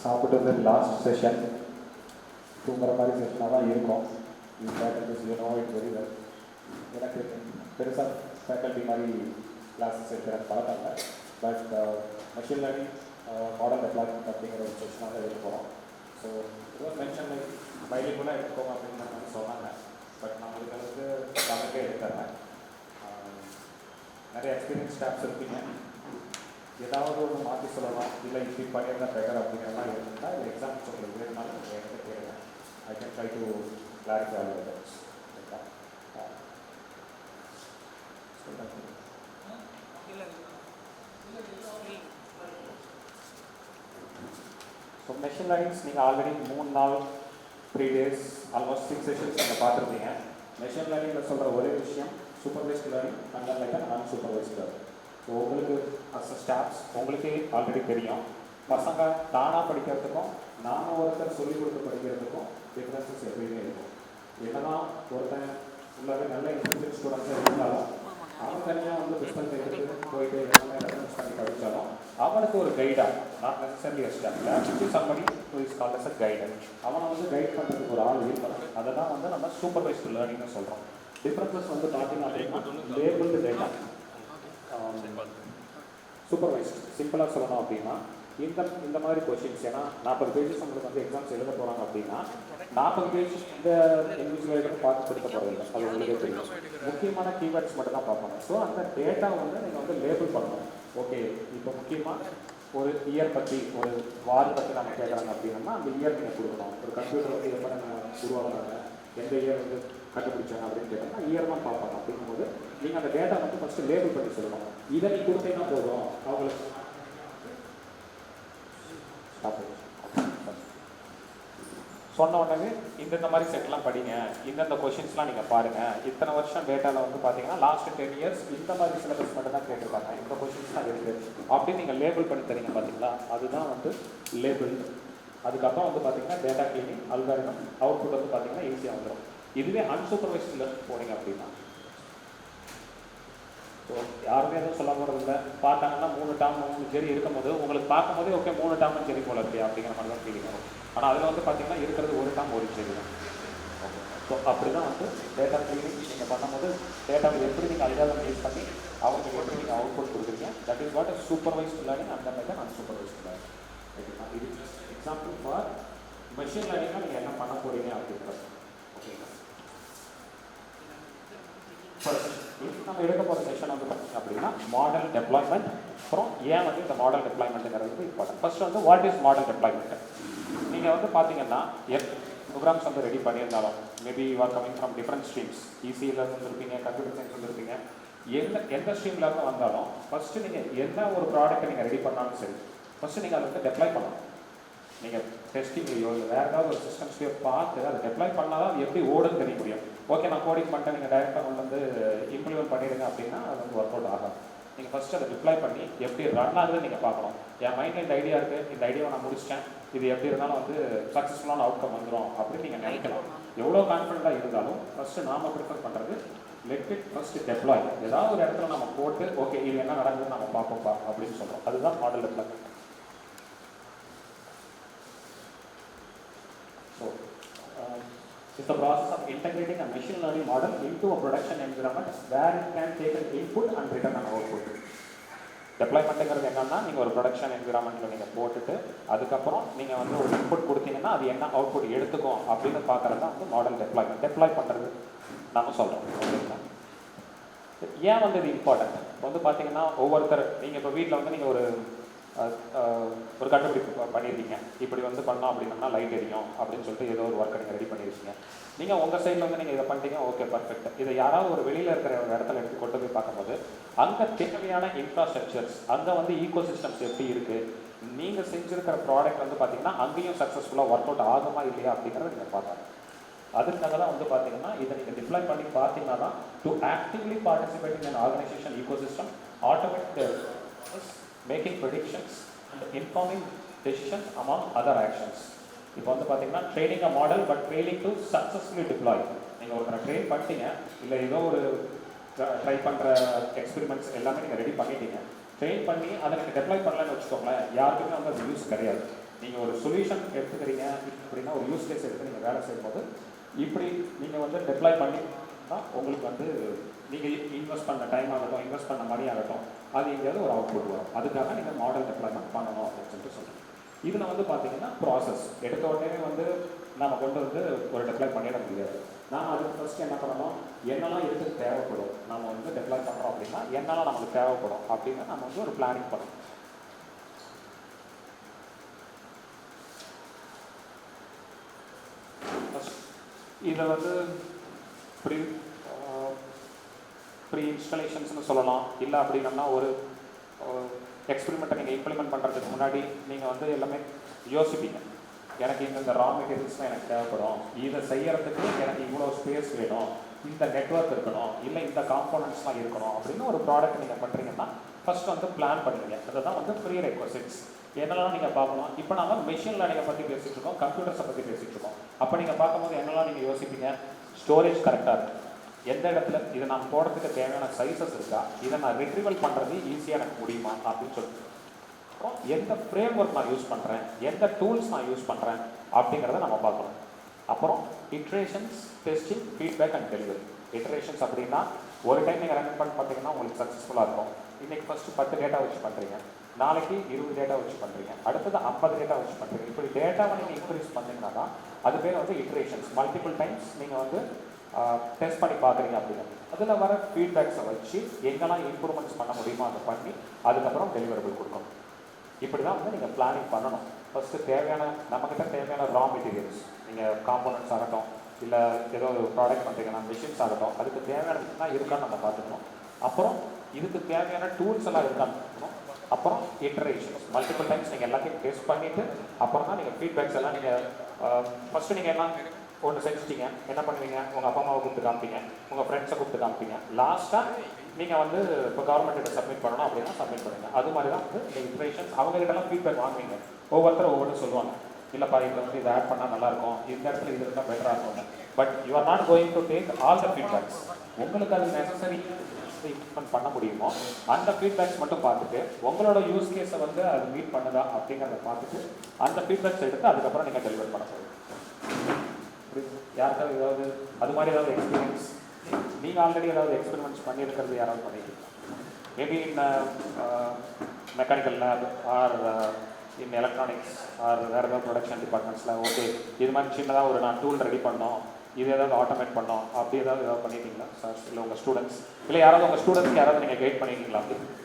சாப்பிட்டு வந்து last session தூங்குற மாதிரி செஷனாக தான் இருக்கும். You faculties you know it very well. எனக்கு பெருசாக ஃபேக்கல்ட்டி மாதிரி கிளாஸஸ் எடுக்கிற பழக்கம் இல்லை. But machine learning model development அப்படிங்கிற ஒரு செஷனாக தான் எடுக்க போகிறோம். ஸோ இது மென்ஷன் லைக் பைலிங்குலாக எடுத்துக்கோங்க அப்படின்னு நான் சொன்னாங்க. பட் நம்மளுக்கு வந்து தமிழே எடுத்துறேன். நிறைய எக்ஸ்பீரியன்ஸ் ஸ்டாஃப்ஸ் இருப்பீங்க. ஏதாவது ஒன்று மாற்றி சொல்லலாம், இல்லை இப்படி பண்ணியிருந்தால் பெட்டர் அப்படிங்கிற மாதிரி இருந்தால் இல்லை எக்ஸாம்பிள்ஸ் உங்களுக்கு வேணுனாலும் நீங்கள் என்கிட்ட கேளுங்க. I can try to clarify all your doubts. So machine learnings நீங்கள் ஆல்ரெடி 3 நாள் 3 days ஆல்மோஸ்ட் 6 செஷன்ஸ் நீங்கள் பார்த்துருப்பீங்க. மெஷின் லேர்னிங்கில் சொல்கிற ஒரே விஷயம் supervised learning and like unsupervised learning. So உங்களுக்கு அஸ் அ ஸ்டாஃப்ஸ் உங்களுக்கே ஆல்ரெடி தெரியும், பசங்க தானாக படிக்கிறதுக்கும் நானும் ஒருத்தர் சொல்லிக் கொடுத்து படிக்கிறதுக்கும் டிஃப்ரென்சஸ் எப்பயுமே இருக்கும். என்னதான் ஒருத்தன் உள்ளவே நல்ல இன்டெலிஜென்ட் ஸ்டூடெண்ட்ஸாக இருந்தாலும் அவன் தனியாக வந்து பிஸ்னஸ் எடுத்து போயிட்டு எல்லாமே ரெஃபரன்ஸ் பண்ணி படித்தாலும் அவனுக்கு ஒரு கைடாக நாட் நெசசரி ஸ்டாஃப்ல somebody is called as a guider. அவனை வந்து கைட் பண்ணுறதுக்கு ஒரு ஆள் இருக்கணும். அதை தான் வந்து நம்ம சூப்பர்வைஸ்டு லேர்னிங்னு சொல்கிறோம். டிஃப்ரென்சஸ் வந்து பார்த்தீங்க அப்படின்னா லேபிள்டு டேட்டா, சூப்பர்வைஸ்ட் சிம்பிளாக சொல்லணும் அப்படின்னா இந்த மாதிரி கொஷின்ஸ். ஏன்னா 40 பேஜஸ் உங்களுக்கு வந்து எக்ஸாம்ஸ் எழுத போகிறாங்க அப்படின்னா 40 பேஜஸ் இந்த இண்டிவிஜுவல்கிட்ட பார்த்து கொடுக்க போகிறதில்லை, அது உங்களுக்கே தெரியும். முக்கியமான கீவேர்ட்ஸ் மட்டும் தான் பார்ப்பாங்க. ஸோ அந்த டேட்டா வந்து நீங்கள் வந்து லேபிள் பண்ணணும். ஓகே, இப்போ முக்கியமாக ஒரு இயர் பற்றி ஒரு வார் பற்றி நம்ம கேட்குறாங்க அப்படின்னா அந்த இயர் நீங்கள் கொடுக்கணும். ஒரு கம்ப்யூட்டர் வந்து எப்போ நம்ம உருவாக்குறாங்க, எந்த இயர் வந்து கண்டுபிடிச்சாங்க அப்படின்னு கேட்டாங்கன்னா இயர் தான் பார்ப்பாங்க. அப்படிங்கும்போது நீங்கள் அந்த டேட்டா வந்து ஃபஸ்ட்டு லேபிள் பண்ணி சொல்லணும். இதை நீ கொடுத்தீங்கன்னா போதும் அவங்களுக்கு சொன்ன உடனே இந்த மாதிரி செட்லாம் படிங்க, இந்தந்த கொஷின்ஸ்லாம் நீங்கள் பாருங்கள். இத்தனை வருஷம் டேட்டாவில் வந்து பார்த்தீங்கன்னா லாஸ்ட் 10 years இந்த மாதிரி சிலபஸ் மட்டும் தான் கேட்டிருக்காங்க, இந்த கொஷின்ஸ் தான் இருக்குது அப்படின்னு நீங்கள் லேபிள் பண்ணி தரீங்க பார்த்தீங்களா, அதுதான் வந்து லேபிள். அதுக்கப்புறம் வந்து பார்த்தீங்கன்னா டேட்டா கிளீனிங் அல்காரிதம் அவுட்புட் வந்து பார்த்தீங்கன்னா ஈஸியாக வந்துடும். இதுவே அன்சூப்பர்வைஸ்டு லேர்னிங் போனீங்க அப்படின்னா ஸோ யாருமே எதுவும் சொல்ல போகிறது இல்லை. பார்த்தாங்கன்னா 3 term 3 ஜெரி இருக்கும்போது உங்களுக்கு பார்க்கும்போதே ஓகே 3 term ஜெரி போல இருக்கு அப்படிங்கிற மாதிரி தான் ஃபீலிங் வரும். ஆனால் அதில் வந்து பார்த்தீங்கன்னா இருக்கிறது ஒரு term ஒரு ஜெரி தான். ஓகே, ஸோ அப்படி தான் வந்து டேட்டா கிளீனிங் நீங்கள் பண்ணும்போது டேட்டாவை எப்படி நீங்கள் அல்காரிதம் யூஸ் பண்ணி அவங்களுக்கு எப்படி நீங்கள் அவுட்புட் கொடுக்குறீங்க, that is what supervised learning அந்த மாதிரி தான் அன்சூப்பர்வைஸ்டு லேர்னிங். ஓகேங்களா, இது எக்ஸாம்பிள் ஃபார் மெஷின் லேர்னிங்காக நீங்கள் என்ன பண்ண போகிறீங்க அப்படின்றது. ஓகேங்களா, நம்ம எடுக்க போகிற செஷன் வந்து பார்த்தீங்க அப்படின்னா மாடல் டெப்ளாய்மெண்ட். அப்புறம் ஏன் வந்து இந்த மாடல் டெப்ளாய்மெண்ட்டுங்கிறது இம்பார்ட்டன்ட். ஃபர்ஸ்ட் வந்து வாட் இஸ் மாடல் டெப்ளாய்மெண்ட். நீங்கள் வந்து பார்த்தீங்கன்னா ப்ரோக்ராம்ஸ் வந்து ரெடி பண்ணியிருந்தாலும் maybe you are coming from different streams, இசியில் வந்துருப்பீங்க, கம்ப்யூட்டர் சயின்ஸ் வந்துருப்பீங்க, எந்த ஸ்ட்ரீமில் இருந்து வந்தாலும் ஃபஸ்ட்டு நீங்கள் என்ன ஒரு ப்ராடக்ட்டை நீங்கள் ரெடி பண்ணாலும் சரி ஃபஸ்ட்டு நீங்கள் அதை வந்து டெப்ளாய் பண்ணணும். நீங்கள் டெஸ்டிங்லையோ இல்லை வேறு ஏதாவது ஒரு சிஸ்டம்ஸ்லையோ பார்த்து அதை டெப்ளாய் பண்ணால் தான் அது எப்படி ஓடுன்னு தெரிய முடியும். ஓகே நான் கோடிங் பண்ணிட்டேன், நீங்கள் டைரெக்டாக கொண்டு வந்து இம்ப்ளிமெண்ட் பண்ணிடுங்க அப்படின்னா அது வந்து ஒர்க் அவுட் ஆகும். நீங்கள் ஃபஸ்ட்டு அதை டிப்ளாய் பண்ணி எப்படி ரன் ஆகுதுன்னு நீங்கள் பார்க்கணும். என் மைண்டில் இந்த ஐடியா இருக்குது, இந்த ஐடியாவை நான் முடிச்சிட்டேன், இது எப்படி இருந்தாலும் வந்து சக்ஸஸ்ஃபுல்லான அவுட்கம் வந்துடும் அப்படின்னு நீங்கள் நினைக்கலாம். எவ்வளோ கான்ஃபிடென்ட்டாக இருந்தாலும் ஃபஸ்ட்டு நாம் ப்ரிஃபர் பண்ணுறது லெட் இட் ஃபஸ்ட்டு டெப்ளாய். ஏதாவது ஒரு இடத்துல நம்ம போட்டு ஓகே இது என்ன நடக்குதுன்னு நம்ம பார்ப்போம்ப்பா அப்படின்னு சொல்கிறோம். அதுதான் model deployment. It's the process of integrating a machine learning model into a production environment where it can take an input and return an output. டெப்ளாய்மெண்ட்டுங்கிறது என்னன்னா நீங்கள் ஒரு ப்ரொடக்ஷன் என்விரான்மெண்ட்டில் நீங்கள் போட்டுட்டு அதுக்கப்புறம் நீங்கள் வந்து ஒரு இன்புட் கொடுத்தீங்கன்னா அது என்ன அவுட்புட் எடுத்துக்கும் அப்படின்னு பார்க்குறது தான் வந்து மாடல் டெப்ளாய்மெண்ட். டெப்ளாய் பண்ணுறது நம்ம சொல்கிறோம். ஓகேங்களா, ஏன் வந்து இது இம்பார்ட்டன்ட் வந்து பார்த்தீங்கன்னா ஒவ்வொருத்தர் நீங்கள் இப்போ வீட்டில் வந்து நீங்கள் ஒரு கண்டுபிடிப்பு பண்ணியிருக்கீங்க, இப்படி வந்து பண்ணோம் அப்படின்னா லைட் எரியும் அப்படின்னு சொல்லிட்டு ஏதோ ஒரு ஒர்க்கை நீங்கள் ரெடி பண்ணியிருக்கீங்க. நீங்கள் உங்கள் சைடில் வந்து நீங்கள் இதை பண்ணிட்டீங்க, ஓகே பர்ஃபெக்ட். இதை யாராவது ஒரு வெளியில் இருக்கிற ஒரு இடத்துல எடுத்து கொண்டு போய் பார்க்கும்போது அங்கே தேவையான இன்ஃப்ராஸ்ட்ரக்சர்ஸ், அங்கே வந்து ஈகோ சிஸ்டம்ஸ் எப்படி இருக்குது, நீங்கள் செஞ்சுருக்கிற ப்ராடக்ட் வந்து பார்த்தீங்கன்னா அங்கேயும் சக்ஸஸ்ஃபுல்லாக ஒர்க் அவுட் ஆகுமா இல்லையா அப்படிங்கிறத நீங்கள் பார்த்தாங்க. அதுக்காக தான் வந்து பார்த்தீங்கன்னா இதை நீங்கள் டிப்ளாய் பண்ணி பார்த்தீங்கன்னா தான் to actively participate in an organization ecosystem automatic making predictions and informing decisions among other actions. இப்போ வந்து பார்த்தீங்கன்னா training a model but failing to successfully deploy. நீங்கள் ஒருத்தரை ட்ரெயின் பண்ணிட்டீங்க, இல்லை ஏதோ ஒரு ட்ரை பண்ணுற எக்ஸ்பெரிமெண்ட்ஸ் எல்லாமே நீங்கள் ரெடி பண்ணிட்டீங்க, ட்ரெயின் பண்ணி அதை நீங்கள் டெப்ளாய் பண்ணலன்னு வச்சுக்கோங்களேன், யாருக்குமே வந்து அது யூஸ் கிடையாது. நீங்கள் ஒரு சொல்யூஷன் எடுத்துக்கிறீங்க அப்படின்னா, ஒரு யூஸ் கேஸ் எடுத்து நீங்கள் வேலை செய்யும்போது இப்படி நீங்கள் வந்து டெப்ளாய் பண்ணி தான் உங்களுக்கு வந்து நீங்கள் இன்வெஸ்ட் பண்ண டைம் ஆகட்டும், இன்வெஸ்ட் பண்ண மணி ஆகட்டும், அது எங்கேயாவது ஒரு அவுட்புட் வரும். அதுக்காக நீங்கள் மாடல் டெப்ளாய்மெண்ட் பண்ணணும் அப்படின்னு சொல்லிட்டு சொல்கிறேன். இதில் வந்து பார்த்தீங்கன்னா ப்ராசஸ் எடுத்த உடனே வந்து நம்ம கொண்டு வந்து ஒரு டெப்ளாய் பண்ணிட முடியாது. நாம் அதுக்கு ஃபஸ்ட்டு என்ன பண்ணணும், என்னெல்லாம் இதுக்கு தேவைப்படும், நம்ம வந்து டெப்ளாய் பண்ணுறோம் அப்படின்னா என்னெல்லாம் நமக்கு தேவைப்படும் அப்படின்னு நம்ம வந்து ஒரு பிளானிங் பண்ணணும். இதில் வந்து ப்ரீ இன்ஸ்டாலேஷன்ஸ்னு சொல்லலாம். இல்லை அப்படின்னா ஒரு எக்ஸ்பெரிமெண்ட்டை நீங்கள் இம்ப்ளிமெண்ட் பண்ணுறதுக்கு முன்னாடி நீங்கள் வந்து எல்லாமே யோசிப்பீங்க. எனக்கு இந்த ரா மெட்டீரியல்ஸ் தான் எனக்கு தேவைப்படும், இதை செய்யறதுக்கு எனக்கு இவ்வளோ ஸ்பேஸ் வேணும், இந்த நெட்வொர்க் இருக்கணும், இல்லை இந்த காம்போனன்ட்ஸ்லாம் இருக்கணும் அப்படின்னு ஒரு ப்ராடக்ட் நீங்கள் பண்ணுறீங்கன்னா ஃபஸ்ட் வந்து பிளான் பண்ணுவீங்க. அதுதான் வந்து ப்ரீ ரெக்வசிட்ஸ். என்னெல்லாம் நீங்கள் பார்க்கணும். இப்போ நம்ம மெஷின் லேர்னிங்கை பற்றி பேசிகிட்டு இருக்கோம், கம்ப்யூட்டர்ஸை பற்றி பேசிகிட்டு இருக்கோம். அப்போ நீங்கள் பார்க்கும்போது என்னெல்லாம் நீங்கள் யோசிப்பீங்க, ஸ்டோரேஜ் கரெக்டாக இருக்குது, எந்த இடத்துல இதை நான் போடுறதுக்கு தேவையான சைஸஸ் இருக்கா, இதை நான் ரிட்ரீவல் பண்ணுறது ஈஸியாக எனக்கு முடியுமா அப்படின்னு சொல்லிட்டு, அப்புறம் எந்த ஃப்ரேம் ஒர்க் நான் யூஸ் பண்ணுறேன், எந்த டூல்ஸ் நான் யூஸ் பண்ணுறேன் அப்படிங்கிறத நம்ம பார்க்கணும். அப்புறம் iterations, testing, feedback and delivery. Iterations அப்படின்னா ஒரு டைம் நீங்கள் ரன் பண்ணி பார்த்தீங்கன்னா உங்களுக்கு சக்ஸஸ்ஃபுல்லாக இருக்கும். இன்றைக்கி ஃபஸ்ட்டு 10 டேட்டா வச்சு பண்ணுறீங்க, நாளைக்கு 20 டேட்டா வச்சு பண்ணுறீங்க, அடுத்தது 50 டேட்டா வச்சு பண்ணுறீங்க. இப்படி டேட்டாவை நீங்கள் இன்க்ரீஸ் பண்ணிங்கன்னா தான் அது பேர் வந்து இட்ரேஷன்ஸ். மல்டிபிள் டைம்ஸ் நீங்கள் வந்து டெஸ்ட் பண்ணி பார்க்குறீங்க அப்படின்னா அதில் வர ஃபீட்பேக்ஸை வச்சு எங்கெல்லாம் இம்ப்ரூவ்மெண்ட்ஸ் பண்ண முடியுமோ அதை பண்ணி அதுக்கப்புறம் டெலிவரபிள் கொடுக்கணும். இப்படி தான் வந்து நீங்கள் பிளானிங் பண்ணணும். ஃபஸ்ட்டு தேவையான நம்மக்கிட்ட தேவையான ரா மெட்டீரியல்ஸ், நீங்கள் காம்போனன்ட்ஸ் ஆகட்டும், இல்லை ஏதோ ஒரு ப்ராடக்ட் பண்ணுறீங்கன்னா மிஷின்ஸ் ஆகட்டும், அதுக்கு தேவையானதுலாம் இருக்கான்னு நம்ம பார்த்துக்கணும். அப்புறம் இதுக்கு தேவையான டூல்ஸ் எல்லாம் இருக்கான்னு பார்க்கணும். அப்புறம் இட்டரேஷன்ஸ், மல்டிபிள் டைம்ஸ் நீங்கள் எல்லாத்தையும் டெஸ்ட் பண்ணிவிட்டு அப்புறம் தான் நீங்கள் ஃபீட்பேக்ஸ் எல்லாம் நீங்கள் ஃபஸ்ட்டு நீங்கள் எல்லாம் ஒன்று செஞ்சுட்டீங்க, என்ன பண்ணுவீங்க, உங்கள் அப்பா அம்மாவை கூப்பிட்டு காமிப்பீங்க, உங்கள் ஃப்ரெண்ட்ஸை கூப்பிட்டு காமிப்பீங்க, லாஸ்ட்டாக நீங்கள் வந்து இப்போ கவர்மெண்ட்டில் சப்மிட் பண்ணணும் அப்படின்னா சப்மிட் பண்ணுங்க. அது மாதிரி தான் வந்து இந்த இன்ஃபர்மேஷன்ஸ் அவங்ககிட்டலாம் ஃபீட்பேக் வாங்குவீங்க. ஒவ்வொருத்தரும் ஒவ்வொரு சொல்லுவாங்க, இல்லைப்பா இதில் வந்து இதை ஆட் பண்ணால் நல்லாயிருக்கும், இந்த இடத்துல இது இருந்தால் பெட்டராக இருக்கும். But you are not going to take all the feedbacks. உங்களுக்கு அது நெசசரி இம்ப்ளிமெண்ட் பண்ண முடியுமோ அந்த ஃபீட்பேக்ஸ் மட்டும் பார்த்துட்டு உங்களோட யூஸ் கேஸை வந்து அது மீட் பண்ணுதா அப்படிங்கிறத பார்த்துட்டு அந்த ஃபீட்பேக்ஸ் எடுத்து அதுக்கப்புறம் நீங்கள் டெலிவர் பண்ண போகிறீங்க. யாருக்காவது ஏதாவது அது மாதிரி ஏதாவது எக்ஸ்பீரியன்ஸ், நீங்கள் ஆல்ரெடி ஏதாவது எக்ஸ்பெரிமெண்ட்ஸ் பண்ணியிருக்கிறது யாராவது பண்ணியிருக்கீங்க? Maybe in mechanical lab or in electronics or வேறு ஏதாவது ப்ரொடக்ஷன் டிபார்ட்மெண்ட்ஸில் ஓகே இது மாதிரி சின்னதாக ஒரு நான் டூல் ரெடி பண்ணோம், இது ஏதாவது ஆட்டோமேட் பண்ணோம், அப்படி ஏதாவது பண்ணிட்டீங்களா சார்? இல்லை உங்கள் ஸ்டூடெண்ட்ஸ், இல்லை யாராவது உங்கள் ஸ்டூடெண்ட்ஸ்க்கு யாராவது நீங்கள் கைட் பண்ணிட்டீங்களா? அப்படி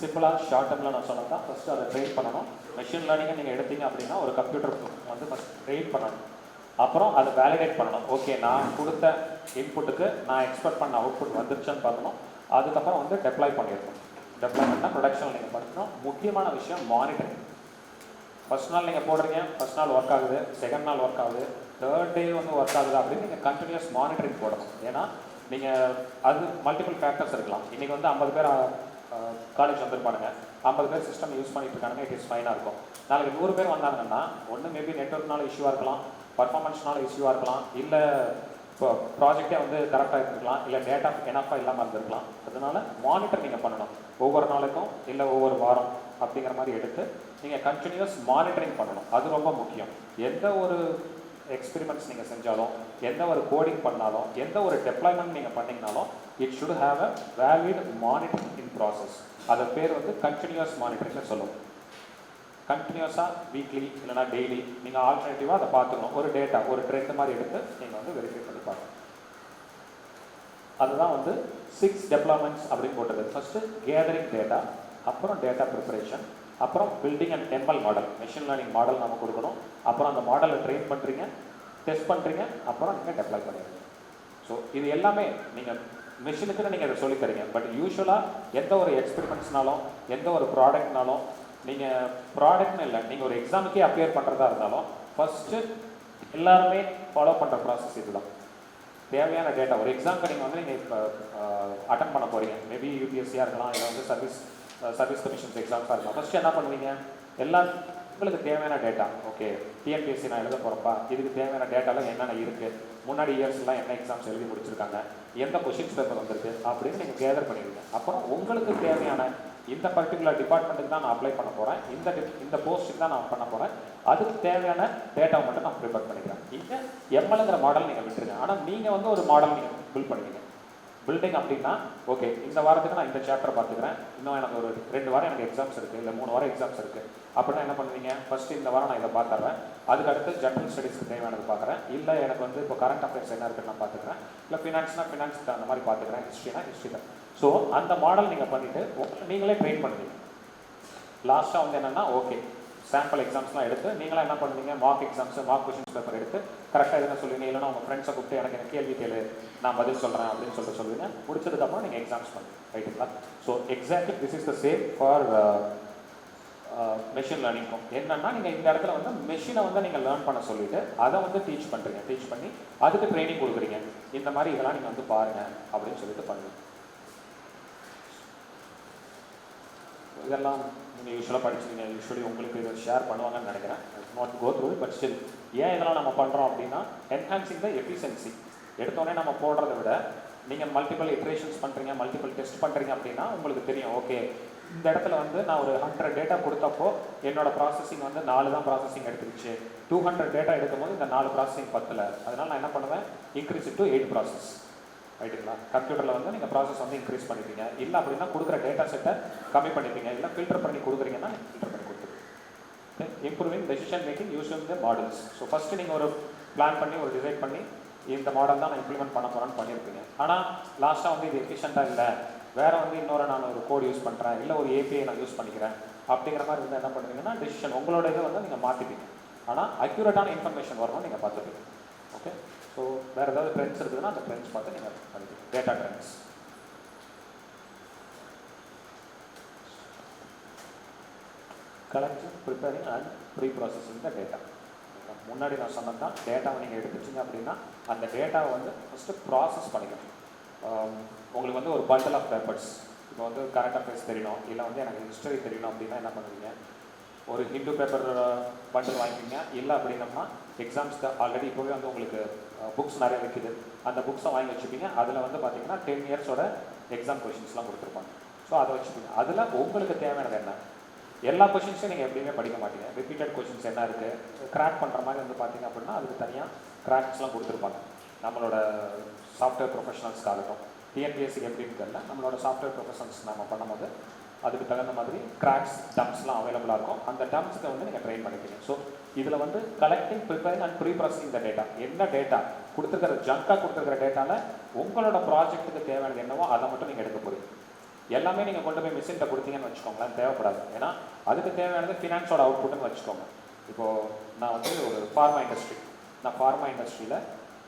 சிம்பிளாக ஷார்ட் டேர்மில் நான் சொன்னது தான். ஃபஸ்ட்டு அதை ட்ரெயின் பண்ணணும். மெஷின் லேர்னிங்கை நீங்கள் எடுத்தீங்க அப்படின்னா ஒரு கம்ப்யூட்டர் வந்து ஃபஸ்ட் ட்ரெயின் பண்ணணும். அப்புறம் அதை வேலிடேட் பண்ணணும். ஓகே நான் கொடுத்த இன்புட்டுக்கு நான் எக்ஸ்பெக்ட் பண்ண அவுட்புட் வந்துருச்சுன்னு பார்க்கணும். அதுக்கப்புறம் வந்து டெப்ளாய் பண்ணிடணும். டெப்ளாய்மெண்ட்னா ப்ரொடக்ஷன் நீங்கள் பண்ணணும். முக்கியமான விஷயம் மானிட்டரிங். ஃபஸ்ட் நாள் நீங்கள் போடுறீங்க, ஃபஸ்ட் நாள் ஒர்க் ஆகுது, செகண்ட் நாள் ஒர்க் ஆகுது, தேர்ட் டே வந்து ஒர்க் ஆகுது அப்படின்னு நீங்கள் கண்டினியூஸ் மானிட்டரிங் போடணும். ஏன்னா நீங்கள் அது மல்டிபிள் ஃபேக்டர்ஸ் இருக்கலாம். இன்றைக்கி வந்து 50 பேர் காலேஜ் வந்திருப்பானுங்க, 50 பேர் சிஸ்டம் யூஸ் பண்ணிட்டு இருக்காங்க, இட் இஸ் ஃபைனாக இருக்கும். நாளைக்கு 100 பேர் வந்தாங்கன்னா ஒன்று மேபி நெட்வொர்க்னால இஷ்யூவாக இருக்கலாம், பர்ஃபார்மன்ஸ்னால இஷ்யூவாக இருக்கலாம், இல்லை இப்போ ப்ராஜெக்டே வந்து கரெக்டாக இருந்திருக்கலாம், இல்லை டேட்டா எனஃபாக இல்லாமல் இருந்திருக்கலாம். அதனால மானிட்டர் நீங்கள் பண்ணணும். ஒவ்வொரு நாளுக்கும் இல்லை ஒவ்வொரு வாரம் அப்படிங்கிற மாதிரி எடுத்து நீங்கள் கண்டினியூஸ் மானிட்டரிங் பண்ணணும். அது ரொம்ப முக்கியம். எந்த ஒரு எக்ஸ்பெரிமெண்ட்ஸ் நீங்கள் செஞ்சாலும், எந்த ஒரு கோடிங் பண்ணாலும், எந்த ஒரு டெப்ளாய்மெண்ட் நீங்கள் பண்ணிங்கனாலும் it should have a valid monitoring in process. அது பேர் வந்து கண்டினியூஸ் மானிட்டரிங்னு சொல்லுவோம். கண்டினியூஸாக வீக்லி இல்லைனா டெய்லி நீங்கள் ஆல்டர்னேட்டிவாக அதை பார்த்துக்கணும். ஒரு டேட்டா ஒரு ட்ரெண்ட் மாதிரி எடுத்து நீங்கள் வந்து வெரிஃபை பண்ணி பார்க்கணும். அதுதான் வந்து 6 டெப்ளாய்மெண்ட்ஸ் அப்படின்னு போட்டது. ஃபஸ்ட்டு கேதரிங் டேட்டா, அப்புறம் டேட்டா ப்ரிப்பரேஷன், அப்புறம் building and ML model, machine learning model நம்ம கொடுக்கணும். அப்புறம் அந்த மாடலை ட்ரெயின் பண்ணுறீங்க, டெஸ்ட் பண்ணுறீங்க, அப்புறம் நீங்கள் டெப்ளாய் பண்ணுறீங்க. ஸோ இது எல்லாமே நீங்கள் மிஷினுக்குன்னு நீங்கள் அதை சொல்லித்தரீங்க. பட் யூஸ்வலாக எந்த ஒரு எக்ஸ்பெரிமெண்ட்ஸ்னாலும் எந்த ஒரு ப்ராடக்ட்னாலும் நீங்கள் ப்ராடக்ட்னு இல்லை, நீங்கள் ஒரு எக்ஸாமுக்கே அப்பியர் பண்ணுறதா இருந்தாலும் ஃபஸ்ட்டு எல்லாருமே ஃபாலோ பண்ணுற ப்ராசஸ் இதுதான். தேவையான டேட்டா ஒரு எக்ஸாமுக்கு நீங்கள் வந்து நீங்கள் இப்போ அட்டன் பண்ண போகிறீங்க, மேபி யூபிஎஸ்சியாக இருக்கலாம், இல்லை வந்து சர்வீஸ் கமிஷன்ஸ் எக்ஸாம்ஸாக இருக்கலாம். ஃபஸ்ட்டு என்ன பண்ணுவீங்க, எல்லா உங்களுக்கு தேவையான டேட்டா, ஓகே டிஎன்பிஎஸ்சி நான் எழுத போகிறப்பா, இதுக்கு தேவையான டேட்டாலாம் என்னென்ன இருக்குது, முன்னாடி இயர்ஸ்லாம் என்ன எக்ஸாம்ஸ் எழுதி முடிச்சிருக்காங்க, எந்த கொஷின்ஸ் பேப்பர் வந்திருக்கு அப்படின்னு நீங்கள் கேதர் பண்ணிடுங்க. அப்புறம் உங்களுக்கு தேவையான இந்த பர்டிகுலர் டிபார்ட்மெண்ட்டுக்கு தான் நான் அப்ளை பண்ண போகிறேன், இந்த போஸ்ட்டுக்கு தான் நான் பண்ண போகிறேன், அதுக்கு தேவையான டேட்டாவை மட்டும் நான் ப்ரிப்பேர் பண்ணிக்கிறேன். இங்கே எம்எல்ங்கிற மாடல் நீங்கள் விட்டுருங்க. ஆனால் நீங்கள் வந்து ஒரு மாடல் நீங்கள் பில்ட் பண்ணிக்கங்க. பில்டிங் அப்படின்னா ஓகே இந்த வாரத்துக்கு நான் இந்த சாப்டர் பார்த்துக்கிறேன், இன்னும் எனக்கு ஒரு 2 வாரம் எனக்கு எக்ஸாம்ஸ் இருக்குது, இல்லை 3 வாரம் எக்ஸாம்ஸ் இருக்குது அப்படின்னா என்ன பண்ணுவீங்க, ஃபஸ்ட்டு இந்த வாரம் நான் இதை பார்த்துறேன், அதுக்கு அடுத்து ஜென்ரல் ஸ்டடீஸ்க்கு தேவையானது பார்க்குறேன், இல்லை எனக்கு வந்து இப்போ கரண்ட் அஃபேர்ஸ் என்ன இருக்குன்னு நான் பார்த்துக்கிறேன், இல்லை ஃபினான்ஸ்னா ஃபினான்ஸ் அந்த மாதிரி பார்த்துக்கிறேன், ஹிஸ்ட்ரினா ஹிஸ்ட்ரி தான். ஸோ அந்த மாடல் நீங்கள் பண்ணிவிட்டு நீங்களே ட்ரெயின் பண்ணுவீங்க. லாஸ்ட்டாக வந்து என்னென்னா ஓகே சாம்பிள் எக்ஸாம்ஸ்லாம் எடுத்து நீங்களாம் என்ன பண்ணுவீங்க, mark exams mark questions paper எடுத்து கரெக்டாக எதுனா சொல்லுவீங்க, இல்லைனா உங்கள் ஃப்ரெண்ட்ஸை கூப்பிட்டு எனக்கு கேள்வி கேளு நான் பதில் சொல்கிறேன் அப்படின்னு சொல்லுவீங்க. முடிச்சதுக்கப்புறம் நீங்கள் எக்ஸாம்ஸ் பண்ணுங்க, ரைட்டுங்களா? So exactly this is the same for machine லேர்னிங்கும். என்னென்னா நீங்கள் இந்த இடத்துல வந்து மெஷினை வந்து நீங்கள் லேர்ன் பண்ண சொல்லிவிட்டு அதை வந்து டீச் பண்ணுறீங்க, டீச் பண்ணி அதுக்கு ட்ரைனிங் கொடுக்குறீங்க. இந்த மாதிரி இதெல்லாம் நீங்கள் வந்து பாருங்கள் அப்படின்னு சொல்லிட்டு பண்ணுவீங்க. இதெல்லாம் நீங்கள் யூஸ்வலாக படிச்சுங்க, யூஸ்வலி உங்களுக்கு இதை ஷேர் பண்ணுவாங்கன்னு நினைக்கிறேன். Not go through but still ஏன் இதெல்லாம் நம்ம பண்ணுறோம் அப்படின்னா என்ஹான்சிங் த எஃபிஷியன்சி. எடுத்தோடனே நம்ம போடுறத விட நீங்கள் மல்டிபிள் இட்ரேஷன்ஸ் பண்ணுறீங்க, மல்டிபிள் டெஸ்ட் பண்ணுறீங்க அப்படின்னா உங்களுக்கு தெரியும் ஓகே இந்த இடத்துல வந்து நான் ஒரு 100 டேட்டா கொடுத்தப்போ என்னோட ப்ராசஸிங் வந்து 4 தான் ப்ராசஸிங் எடுத்துக்கிச்சு, 200 டேட்டா எடுக்கும்போது இந்த 4 ப்ராசஸிங் பத்தல, அதனால் நான் என்ன பண்ணுவேன், இன்க்ரீஸ் டு 8 ப்ராசஸ், ரைட்டுங்களா? கம்ப்யூட்டரில் வந்து நீங்கள் ப்ராசஸ் வந்து இன்க்ரீஸ் பண்ணிப்பீங்க, இல்லை அப்படின்னா கொடுக்குற டேட்டா செட்டை கம்மி பண்ணிப்பீங்க, இல்லை ஃபில்டர் பண்ணி கொடுக்குறீங்கன்னா ஃபில்டர் பண்ணி கொடுத்துருங்க. Improving decision making using the models. So first நீங்கள் ஒரு பிளான் பண்ணி ஒரு டிசைட் பண்ணி இந்த மாடல் தான் நான் இம்ப்ளிமெண்ட் பண்ண போகிறேன்னு பண்ணியிருப்பீங்க. ஆனால் லாஸ்ட்டாக வந்து இது எஃபிஷியண்ட்டாக இல்லை, வேறு வந்து இன்னொரு நான் ஒரு கோட் யூஸ் பண்ணுறேன், இல்லை ஒரு ஏபிஐ நான் யூஸ் பண்ணிக்கிறேன் அப்படிங்கிற மாதிரி இருந்தால் என்ன பண்ணுவீங்கன்னா டெசிஷன் உங்களோட இதை வந்து நீங்கள் மாற்றிப்பீங்க. ஆனால் அக்யூரேட்டான இன்ஃபர்மேஷன் வரணும் நீங்கள் பார்த்துப்பீங்க. ஓகே, ஸோ வேறு ஏதாவது ட்ரெண்ட்ஸ் இருக்குதுன்னா அந்த ட்ரெண்ட்ஸ் பார்த்து நீங்கள் பண்ணிக்கலாம். Data trends collecting, preparing and preprocessing the data. முன்னாடி நான் சொன்னது தான், டேட்டாவை நீங்கள் எடுத்துச்சிங்க அப்படின்னா அந்த டேட்டாவை வந்து ஃபஸ்ட்டு ப்ராசஸ் பண்ணிக்கணும். உங்களுக்கு வந்து ஒரு பண்டல் ஆஃப் பேப்பர்ஸ், இப்போ வந்து கரண்ட் அஃபேர்ஸ் தெரியணும், இல்லை வந்து எனக்கு ஹிஸ்டரி தெரியணும் அப்படின்னா என்ன பண்ணுவீங்க, ஒரு ஹிந்து பேப்பர் பண்டில் வாங்கிக்கிங்க. இல்லை அப்படின்னம்னா எக்ஸாம்ஸ்க்கு ஆல்ரெடி இப்போவே வந்து உங்களுக்கு புக்ஸ் நிறைய விற்கிது, அந்த புக்ஸை வாங்கி வச்சுப்பீங்க. அதில் வந்து பார்த்தீங்கன்னா 10 இயர்ஸோட எக்ஸாம் கொஷின்ஸ்லாம் கொடுத்துருப்பாங்க. ஸோ அதை வச்சுப்பீங்க. அதில் உங்களுக்கு தேவையானது என்ன, எல்லா கொஷின்ஸும் நீங்கள் எப்படியுமே படிக்க மாட்டீங்க, ரிப்பீட்டட் கொஷின்ஸ் என்ன இருக்குது கிராக் பண்ணுற மாதிரி வந்து பார்த்தீங்க அப்படின்னா அதுக்கு தனியாக கிராக்ஸ்லாம் கொடுத்துருப்பாங்க. நம்மளோட சாஃப்ட்வேர் ப்ரொஃபஷனல்ஸ்க்காகட்டும், டிஎன்பிஎஸ்சிக்கு எப்படின்னு தெரியல, நம்மளோட சாஃப்ட்வேர் ப்ரொஃபஷனல்ஸ் நம்ம பண்ணும்போது அதுக்கு தகுந்த மாதிரி கிராக்ஸ் டம்ஸ்லாம் அவைலபிளாக இருக்கும். அந்த டம்ஸுக்கு வந்து நீங்கள் ட்ரெயின் பண்ணிப்பீங்க. ஸோ இதில் வந்து collecting, preparing and preprocessing the data. என்ன டேட்டா கொடுத்துருக்கிற ஜங்காக கொடுத்துருக்கிற டேட்டாவில் உங்களோட ப்ராஜெக்ட்டுக்கு தேவையானது என்னவோ அதை மட்டும் நீங்கள் எடுக்க போகிறீங்க. எல்லாமே நீங்கள் கொண்டு போய் மிஷின்கிட்ட கொடுத்தீங்கன்னு வச்சுக்கோங்களேன், தேவைப்படாது. ஏன்னா அதுக்கு தேவையானது ஃபினான்ஸோட அவுட்புட்னு வச்சுக்கோங்க. இப்போது நான் வந்து ஒரு ஃபார்மா இண்டஸ்ட்ரியில்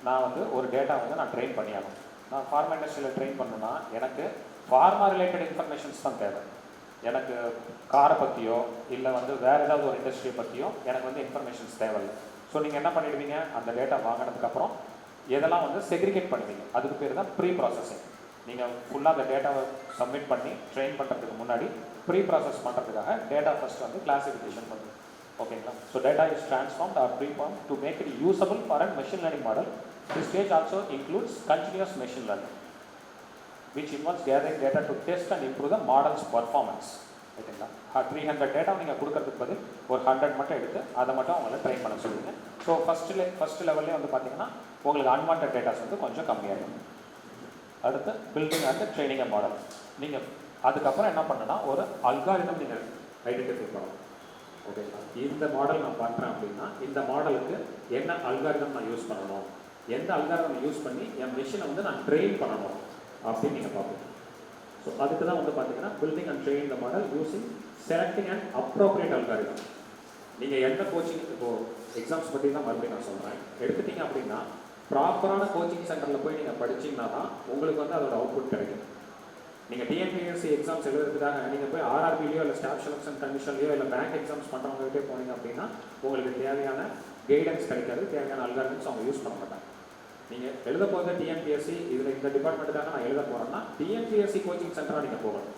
நான் வந்து ஒரு டேட்டா வந்து நான் ட்ரெயின் பண்ணியாகணும். நான் ஃபார்மா இண்டஸ்ட்ரியில் ட்ரெயின் பண்ணணுன்னா எனக்கு ஃபார்மா ரிலேட்டட் இன்ஃபர்மேஷன்ஸ் தான் தேவை. எனக்கு காரை பற்றியோ இல்லை வந்து வேறு ஏதாவது ஒரு இண்டஸ்ட்ரியை பற்றியோ எனக்கு வந்து இன்ஃபர்மேஷன்ஸ் தேவையில்லை. ஸோ நீங்கள் என்ன பண்ணிடுவீங்க, அந்த டேட்டா வாங்கினதுக்கப்புறம் எதெல்லாம் வந்து செக்ரிகேட் பண்ணுவீங்க. அதுக்கு பேர் தான் ப்ரீ ப்ராசஸிங். நீங்கள் ஃபுல்லாக அந்த டேட்டாவை சப்மிட் பண்ணி ட்ரெயின் பண்ணுறதுக்கு முன்னாடி ப்ரீ ப்ராசஸ் பண்ணுறதுக்காக டேட்டா ஃபஸ்ட் வந்து கிளாசிஃபிகேஷன் பண்ணுங்க. ஓகேங்களா? So data is transformed or preform to make it usable for a machine learning model. This stage also includes continuous machine learning, which involves gathering data to test and improve the model's performance. ஓகேங்களா? 300 data நீங்கள் கொடுக்கறதுக்கு பதில் ஒரு 100 மட்டும் எடுத்து அதை மட்டும் அவங்கள ட்ரெயின் பண்ண சொல்லுவீங்க. ஸோ ஃபஸ்ட் லெவல்லே வந்து பார்த்தீங்கன்னா உங்களுக்கு அன்வான்ட் டேட்டாஸ் வந்து கொஞ்சம் கம்மியாகிடும். அடுத்து பில்டிங் அண்ட் ட்ரைனிங் மாடல். நீங்கள் அதுக்கப்புறம் என்ன பண்ணணும்னா ஒரு அல்காரிதம் நீங்கள் ஐடென்டிஃபை பண்ணணும். ஓகேங்களா? இந்த மாடல் நான் பண்ணுறேன் அப்படின்னா இந்த மாடலுக்கு என்ன அல்காரிதம் நான் யூஸ் பண்ணணும், எந்த அல்காரிதம் யூஸ் பண்ணி என் மிஷினை வந்து நான் ட்ரெயின் பண்ணணும் அப்படின்னு நீங்கள் பார்ப்பீங்க. ஸோ அதுக்கு தான் வந்து பார்த்தீங்கன்னா building and train the model using selecting and appropriate algorithm. நீங்கள் எந்த கோச்சிங், இப்போது எக்ஸாம்ஸ் பற்றி தான் மறுபடியும் நான் சொல்கிறேன், எடுத்துட்டீங்க அப்படின்னா ப்ராப்பரான கோச்சிங் சென்டரில் போய் நீங்கள் படிச்சிங்கன்னா தான் உங்களுக்கு வந்து அதோட அவுட்புட் கிடைக்கும். நீங்கள் டிஎன்பிஎஸ்சி எக்ஸாம்ஸ் எழுதுறதுக்காக நீங்கள் போய் ஆர்ஆர்பிலையோ இல்லை ஸ்டாஃப் செலக்ஷன் கமிஷன்லையோ இல்லை பேங்க் எக்ஸாம்ஸ் பண்ணுறவங்ககிட்டே போனீங்க அப்படின்னா உங்களுக்கு தேவையான கைடன்ஸ் கிடைக்காது, தேவையான அல்காரிதம்ஸ் அவங்க யூஸ் பண்ண மாட்டாங்க. நீங்கள் எழுத போகிற டிஎன்பிஎஸ்சி இதில் இந்த டிபார்ட்மெண்ட்டுக்காக நான் எழுத போகிறேன்னா டிஎன்பிஎஸ்சி கோச்சிங் சென்டராக நீங்கள் போகணும்.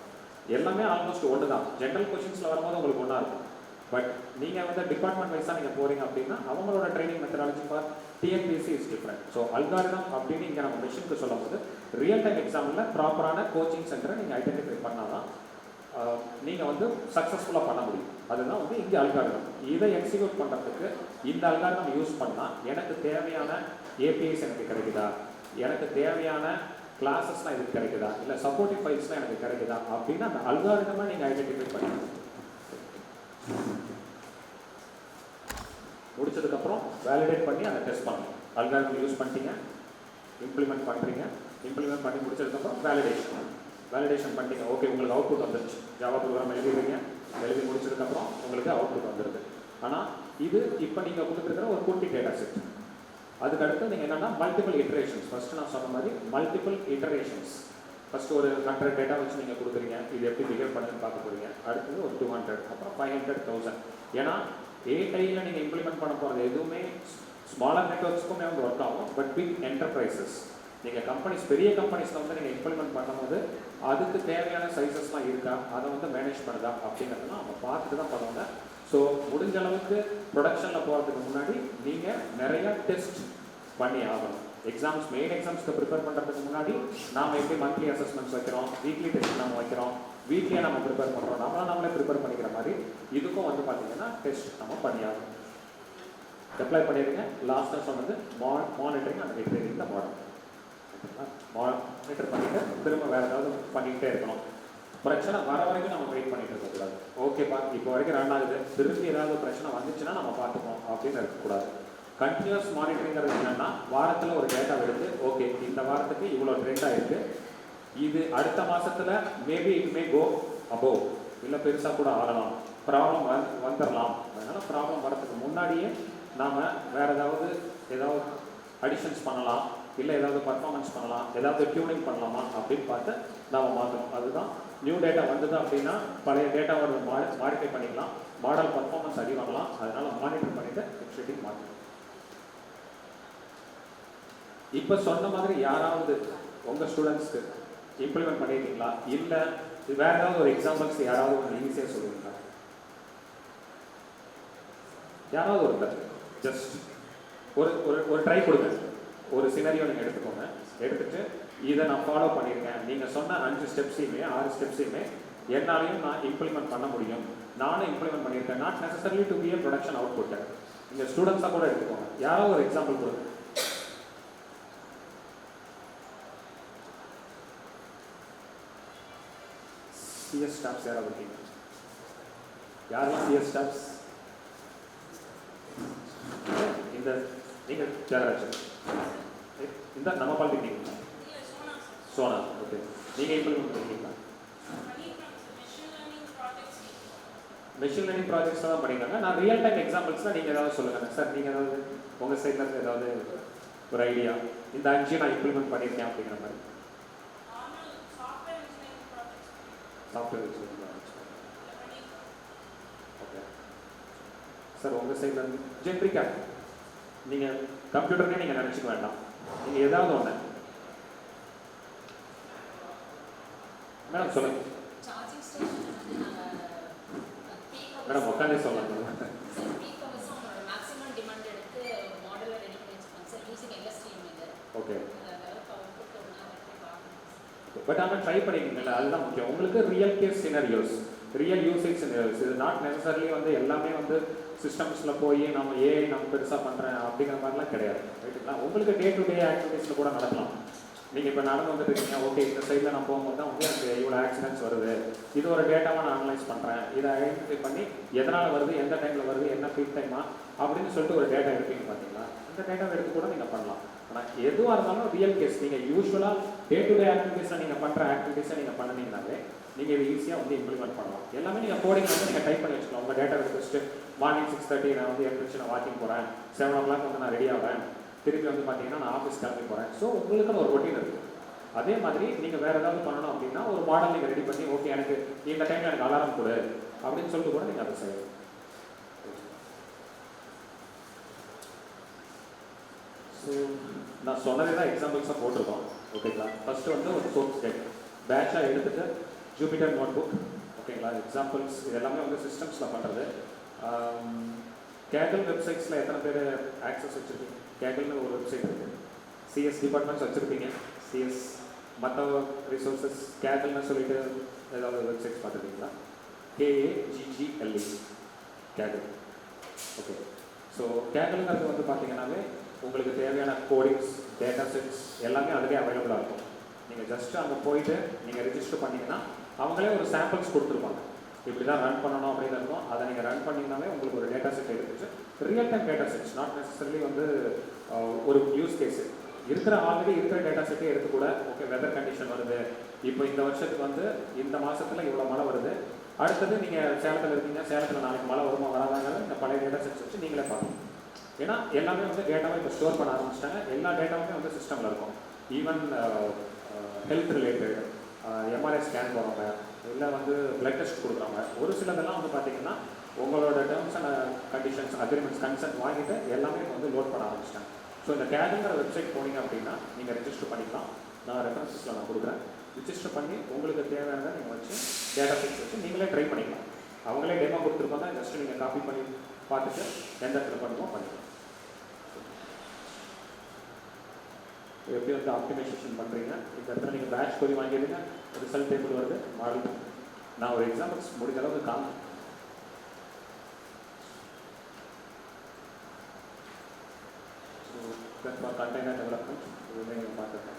எல்லாமே ஆல்மோஸ்ட் ஒன்று தான். ஜென்ரல் கொஷின்ஸில் வரும்போது உங்களுக்கு ஒன்றா இருக்கும். பட் நீங்கள் வந்து டிபார்ட்மெண்ட் வைஸாக நீங்கள் போகிறீங்க அப்படின்னா அவங்களோட training methodology for TNPSC is different. So algorithm அப்படின்னு இங்கே நம்ம மிஷினுக்கு சொல்லும் போது ரியல் டைம் எக்ஸாமில் ப்ராப்பரான கோச்சிங் சென்டரை நீங்கள் ஐடென்டிஃபை பண்ணால் தான் நீங்கள் வந்து சக்ஸஸ்ஃபுல்லாக பண்ண முடியும். அதுதான் வந்து இங்கே அல்காரிதம். இதை எக்ஸிக்யூட் பண்ணுறதுக்கு இந்த அல்காரிதம் யூஸ் பண்ணால் எனக்கு தேவையான ஏபிஐஸ் எனக்கு கிடைக்குதா, எனக்கு தேவையான கிளாஸஸ்லாம் இதுக்கு கிடைக்குதா, இல்லை சப்போர்ட்டிவ் ஃபைல்ஸ்லாம் எனக்கு கிடைக்குதா அப்படின்னு அந்த அல்காரிதமாக நீங்கள் ஐடென்டிஃபை பண்ணணும். முடிச்சதுக்கப்புறம் வேலிடேட் பண்ணி அதை டெஸ்ட் பண்ணணும். அல்காரிதம் யூஸ் பண்ணிட்டீங்க, இம்ப்ளிமெண்ட் பண்ணுறீங்க, இம்ப்ளிமெண்ட் பண்ணி முடிச்சதுக்கப்புறம் வேலிடேஷன் பண்ணிட்டீங்க. ஓகே, உங்களுக்கு அவுட்புட் வந்துருச்சு. ஜாவா ப்ரோக்ராம் எழுதிடுறீங்க, எழுதி முடிச்சதுக்கப்புறம் உங்களுக்கு அவுட்புட் வந்துடுது. ஆனால் இது இப்போ நீங்கள் கொடுத்துருக்கிற ஒரு குட்டி டேட்டா செட். அதுக்கடுத்து நீங்கள் என்னென்னா மல்டிபிள் இட்டரேஷன்ஸ். ஃபஸ்ட்டு நான் சொன்ன மாதிரி மல்டிபிள் இட்டரேஷன்ஸ். ஃபஸ்ட்டு ஒரு 100 டேட்டா வச்சு நீங்கள் கொடுக்குறீங்க, இது எப்படி பிஹேவ் பண்ணுன்னு பார்க்க போகிறீங்க. அடுத்தது ஒரு 200, அப்புறம் 500, 1000. ஏன்னா ஏஐயில் நீங்கள் இம்ப்ளிமெண்ட் பண்ண போகிறது எதுவுமே ஸ்மாலர் நெட்வொர்க்ஸ்க்குமே வந்து ஒர்க் ஆகும். பட் பிக் என்டர்பிரைசஸ், நீங்கள் கம்பெனிஸ், பெரிய கம்பெனிஸில் வந்து நீங்கள் இம்ப்ளிமெண்ட் பண்ணும்போது அதுக்கு தேவையான சைஸஸ்லாம் இருக்கா, அதை வந்து மேனேஜ் பண்ணுதா அப்படிங்கிறதுலாம் நம்ம பார்த்துட்டு தான் பண்ணுவாங்க. ஸோ முடிஞ்ச அளவுக்கு ப்ரொடக்ஷனில் போகிறதுக்கு முன்னாடி நீங்கள் நிறையா டெஸ்ட் பண்ணி ஆகணும். எக்ஸாம்ஸ், மெயின் எக்ஸாம்ஸ்க்கு ப்ரிப்பேர் பண்ணுறதுக்கு முன்னாடி நாம் எப்படி மந்த்லி அசஸ்மெண்ட்ஸ் வைக்கிறோம், வீக்லி டெஸ்ட் நம்ம வைக்கிறோம், வீக்லியாக நம்ம ப்ரிப்பேர் பண்ணுறோம், நம்மளே ப்ரிப்பேர் பண்ணிக்கிற மாதிரி இதுக்கும் வந்து பார்த்தீங்கன்னா டெஸ்ட் நம்ம பண்ணி ஆகணும். அப்ளை பண்ணிடுங்க. லாஸ்ட்டாக சொன்னது monitoring and repairing the model. Monitor பண்ணிவிட்டு திரும்ப வேறு ஏதாவது பண்ணிக்கிட்டே இருக்கணும். பிரச்சனை வர வரைக்கும் நம்ம வெயிட் பண்ணிட்டு இருக்கக்கூடாது. ஓகேப்பா இப்போ வரைக்கும் ரன் ஆகுது, திரும்பி ஏதாவது பிரச்சனை வந்துச்சுன்னா நம்ம பார்த்துப்போம் அப்படின்னு இருக்கக்கூடாது. கண்டினியூஸ் மானிட்டரிங்கிறது என்னென்னா வாரத்தில் ஒரு டேட்டா எடுத்து, ஓகே இந்த வாரத்துக்கு இவ்வளோ ட்ரெண்டாக இருக்குது, இது அடுத்த மாதத்தில் maybe it may go above, இல்லை பெருசாக கூட ஆகலாம், ப்ராப்ளம் வந்துடலாம். அதனால் ப்ராப்ளம் வரதுக்கு முன்னாடியே நாம் வேறு ஏதாவது அடிஷன்ஸ் பண்ணலாம், இல்லை ஏதாவது பர்ஃபார்மன்ஸ் பண்ணலாம், ஏதாவது டியூனிங் பண்ணலாமா அப்படின்னு பார்த்து நாம் மாற்றணும். அதுதான் நியூ டேட்டா வந்தது அப்படின்னா பழைய டேட்டாவோட மாடிஃபை பண்ணிக்கலாம், மாடல் பர்ஃபார்மன்ஸ் அடி வாங்கலாம். அதனால் மானிட்டர் பண்ணிவிட்டு எக்ஸ்ட்ரீட்டிங் மாற்றணும். இப்போ சொன்ன மாதிரி யாராவது உங்கள் ஸ்டூடெண்ட்ஸ்க்கு இம்ப்ளிமெண்ட் பண்ணியிருக்கீங்களா, இல்லை வேறு ஏதாவது ஒரு எக்ஸாம்பிள்ஸ் யாராவது ஒரு ஈஸியாக சொல்லுவீங்களா? யாராவது ஒருத்தர் ஜஸ்ட் ஒரு ட்ரை கொடுங்க. ஒரு சினரியோ நீங்கள் எடுத்துக்கோங்க, எடுத்துகிட்டு இதை நான் ஃபாலோ பண்ணியிருக்கேன், நீங்கள் சொன்ன 5 ஸ்டெப்ஸையுமே 6 ஸ்டெப்ஸையுமே என்னாலையும் நான் இம்ப்ளிமெண்ட் பண்ண முடியும், நானும் இம்ப்ளிமெண்ட் பண்ணியிருக்கேன். Not necessarily to be a production output. நீங்கள் ஸ்டூடெண்ட்ஸாக கூட எடுத்துக்கோங்க. யாராவது ஒரு எக்ஸாம்பிள் கொடுங்க. சிஎஸ் ஸ்டாஃப்ஸ் யாராவது இருக்கீங்க? யாரெல்லாம் சிஎஸ் ஸ்டாஃப்ஸ்? இந்த நீங்கள் தியாகராஜன், இந்த நம்ம பாலிடெக்னிக் சோனா. ஓகே, நீங்கள் இம்ப்ளிமெண்ட் பண்ணிருக்கீங்களா? மெஷின் லேர்னிங் ப்ராஜெக்ட்ஸ் தான் பண்ணியிருக்காங்க. நான் ரியல் டைம் எக்ஸாம்பிள்ஸ்லாம் நீங்கள் ஏதாவது சொல்லுங்கள் சார். நீங்கள் ஏதாவது உங்கள் சைட்லேருந்து ஏதாவது ஒரு ஐடியா, இந்த 5 நான் இம்ப்ளிமெண்ட் பண்ணியிருக்கேன் அப்படிங்கிற மாதிரி. Software okay sir. உங்கள் சைட்லேருந்து ஜென்ரிக்காக நீங்கள் கம்ப்யூட்டர்னே நீங்கள் நினச்சிக்க வேண்டாம், நீங்கள் ஏதாவது ஒன்று. மேடம் சொல்லுங்கள். மேடம் உட்காந்தே சொல்லலாம். ஓகே, பட் ஆனால் ட்ரை பண்ணிக்கீங்களா, அதுதான் முக்கியம். உங்களுக்கு real case scenarios, real usage scenarios. இது நாட் நெசசரிலி வந்து எல்லாமே வந்து சிஸ்டம்ஸில் போய் நம்ம ஏஐ நம்ம பெருசாக பண்ணுறேன் அப்படிங்கிற மாதிரிலாம் கிடையாது, ரைட்டுங்களா? உங்களுக்கு டே டு டே ஆக்டிவிட்டீஸில் கூட நடக்கலாம். நீங்கள் இப்போ நடந்து வந்துட்டு இருக்கீங்க, ஓகே இந்த சைடில் நான் போகும்போது தான் வந்து எனக்கு இவ்வளோ ஆக்சிடென்ட்ஸ் வருது, இது ஒரு டேட்டாவாக நான் அனலைஸ் பண்ணுறேன், இதை ஐடென்டிஃபை பண்ணி எதனால் வருது, எந்த டைமில் வருது, என்ன பீக் டைமா அப்படின்னு சொல்லிட்டு ஒரு டேட்டா எடுப்பீங்க பார்த்தீங்களா? அந்த டேட்டாவை எடுத்து கூட நீங்கள் பண்ணலாம். ஆனால் எதுவாக இருந்தாலும் ரியல் கேஸ், நீங்கள் யூஸ்வலாக டே டு டே ஆக்டிவிட்டீஸை நீங்கள் பண்ணுற ஆக்டிவிட்டீஸை நீங்கள் பண்ணினீங்கனாலே நீங்கள் இது ஈஸியாக வந்து இம்ப்ளிமெண்ட் பண்ணலாம். எல்லாமே நீங்கள் கோடிங் வந்து நீங்கள் டைப் பண்ணி வச்சுக்கலாம். உங்கள் டேட்டா எடுத்து மார்னிங் 6:30 நான் வந்து எழுந்திரிச்சு நான் வாக்கிங் போகிறேன், 7 o'clock வந்து நான் ரெடி ஆகிறேன், திருப்பி வந்து பார்த்தீங்கன்னா நான் ஆஃபீஸ் கிளம்பி போகிறேன். ஸோ உங்களுக்குன்னு ஒரு ரொட்டீன் இருக்குது. அதே மாதிரி நீங்கள் வேறு ஏதாவது பண்ணணும் அப்படின்னா ஒரு மாடல் நீங்கள் ரெடி பண்ணி, ஓகே எனக்கு இந்த டைமில் எனக்கு அலாரம் கொடு அப்படின்னு சொல்லிட்டு கூட நீங்கள் அதை செய்யணும். ஸோ நான் சொன்னதே தான் எக்ஸாம்பிள்ஸாக போட்டிருக்கோம், ஓகேங்களா? ஃபஸ்ட்டு வந்து ஒரு சோர்ஸ் டேட் பேட்சாக எடுத்துகிட்டு ஜூபிட்டர் நோட் புக், ஓகேங்களா? எக்ஸாம்பிள்ஸ் இது எல்லாமே வந்து சிஸ்டம்ஸில் பண்ணுறது. கேகல் வெப்சைட்ஸில் எத்தனை பேர் ஆக்சஸ் வச்சுருக்கீங்க? கேகல்னு ஒரு வெப்சைட் இருக்குது. சிஎஸ் டிபார்ட்மெண்ட்ஸ் வச்சுருப்பீங்க. சிஎஸ் மற்ற ரிசோர்ஸஸ் கேகல்னு சொல்லிட்டு ஏதாவது வெப்சைட்ஸ் பார்த்துருக்கீங்களா? KAGGLE Kaggle. ஓகே. ஸோ கேகலுங்கிறது வந்து பார்த்தீங்கன்னாவே உங்களுக்கு தேவையான கோடிங்ஸ், டேட்டா செட்ஸ் எல்லாமே அதிலே அவைலபிளாக இருக்கும். நீங்கள் ஜஸ்ட்டு அங்கே போயிட்டு நீங்கள் ரிஜிஸ்டர் பண்ணிங்கன்னா அவங்களே ஒரு சாம்பிள்ஸ் கொடுத்துருப்பாங்க. இப்படி தான் ரன் பண்ணணும் அப்படின்னு இருக்கும். அதை நீங்கள் ரன் பண்ணிங்கனாலே உங்களுக்கு ஒரு டேட்டா செட் எடுத்துச்சு. Real time data sets, not necessarily வந்து ஒரு யூஸ் கேஸு ஆல்ரெடி இருக்கிற டேட்டா செட்டே எடுத்து கூட ஓகே வெதர் கண்டிஷன் வருது, இப்போ இந்த வருஷத்துக்கு வந்து இந்த மாதத்தில் இவ்வளோ மழை வருது, அடுத்தது நீங்கள் சேலத்தில் இருக்கீங்க, சேலத்தில் நாளைக்கு மழை வருமா வராதாங்கிறது இந்த பழைய டேட்டா செட்ஸ் வச்சு நீங்களே பார்க்கணும். ஏன்னா எல்லாமே வந்து டேட்டாவை இப்போ ஸ்டோர் பண்ண ஆரம்பிச்சிட்டாங்க. எல்லா டேட்டாவுமே வந்து சிஸ்டமில் இருக்கும். Even health related MRI scan போகிறவங்க, இல்லை வந்து பிளட் டெஸ்ட் கொடுக்குறவங்க, ஒரு சிலதெல்லாம் வந்து பார்த்தீங்கன்னா உங்களோட terms and conditions, agreements, consent வாங்கிட்டு எல்லாமே வந்து லோட் பண்ண ஆரம்பிச்சிட்டாங்க. ஸோ இந்த கேடுங்கிற வெப்சைட் போனீங்க அப்படின்னா நீங்கள் ரெஜிஸ்டர் பண்ணிக்கலாம். நான் ரெஃபரன்ஸில் நான் கொடுக்குறேன். ரிஜிஸ்டர் பண்ணி உங்களுக்கு தேவையானதை நீங்கள் வச்சு டேட்டா செட்ஸ் வச்சு நீங்களே ட்ரை பண்ணிக்கலாம். அவங்களே டெமோ கொடுத்துருப்பாங்க. ஜஸ்ட் நீங்கள் காப்பி பண்ணி பார்த்துட்டு எந்த இடத்துல பண்ணுமோ பண்ணிக்கலாம். எப்படி வந்து ஆப்டிமைசேஷன் பண்ணுறீங்க, இந்த இடத்துல நீங்கள் பேட்ச் கொரி வாங்கிடுங்க, ரிசல்ட் டேபிள் வருது, மாடல். நான் ஒரு எக்ஸாம்பிள்ஸ் முடிஞ்ச அளவுக்கு காணும். கண்டெய்னர் டெவலப்மெண்ட் இதுவுமே நீங்கள் பார்த்துருக்கேன்.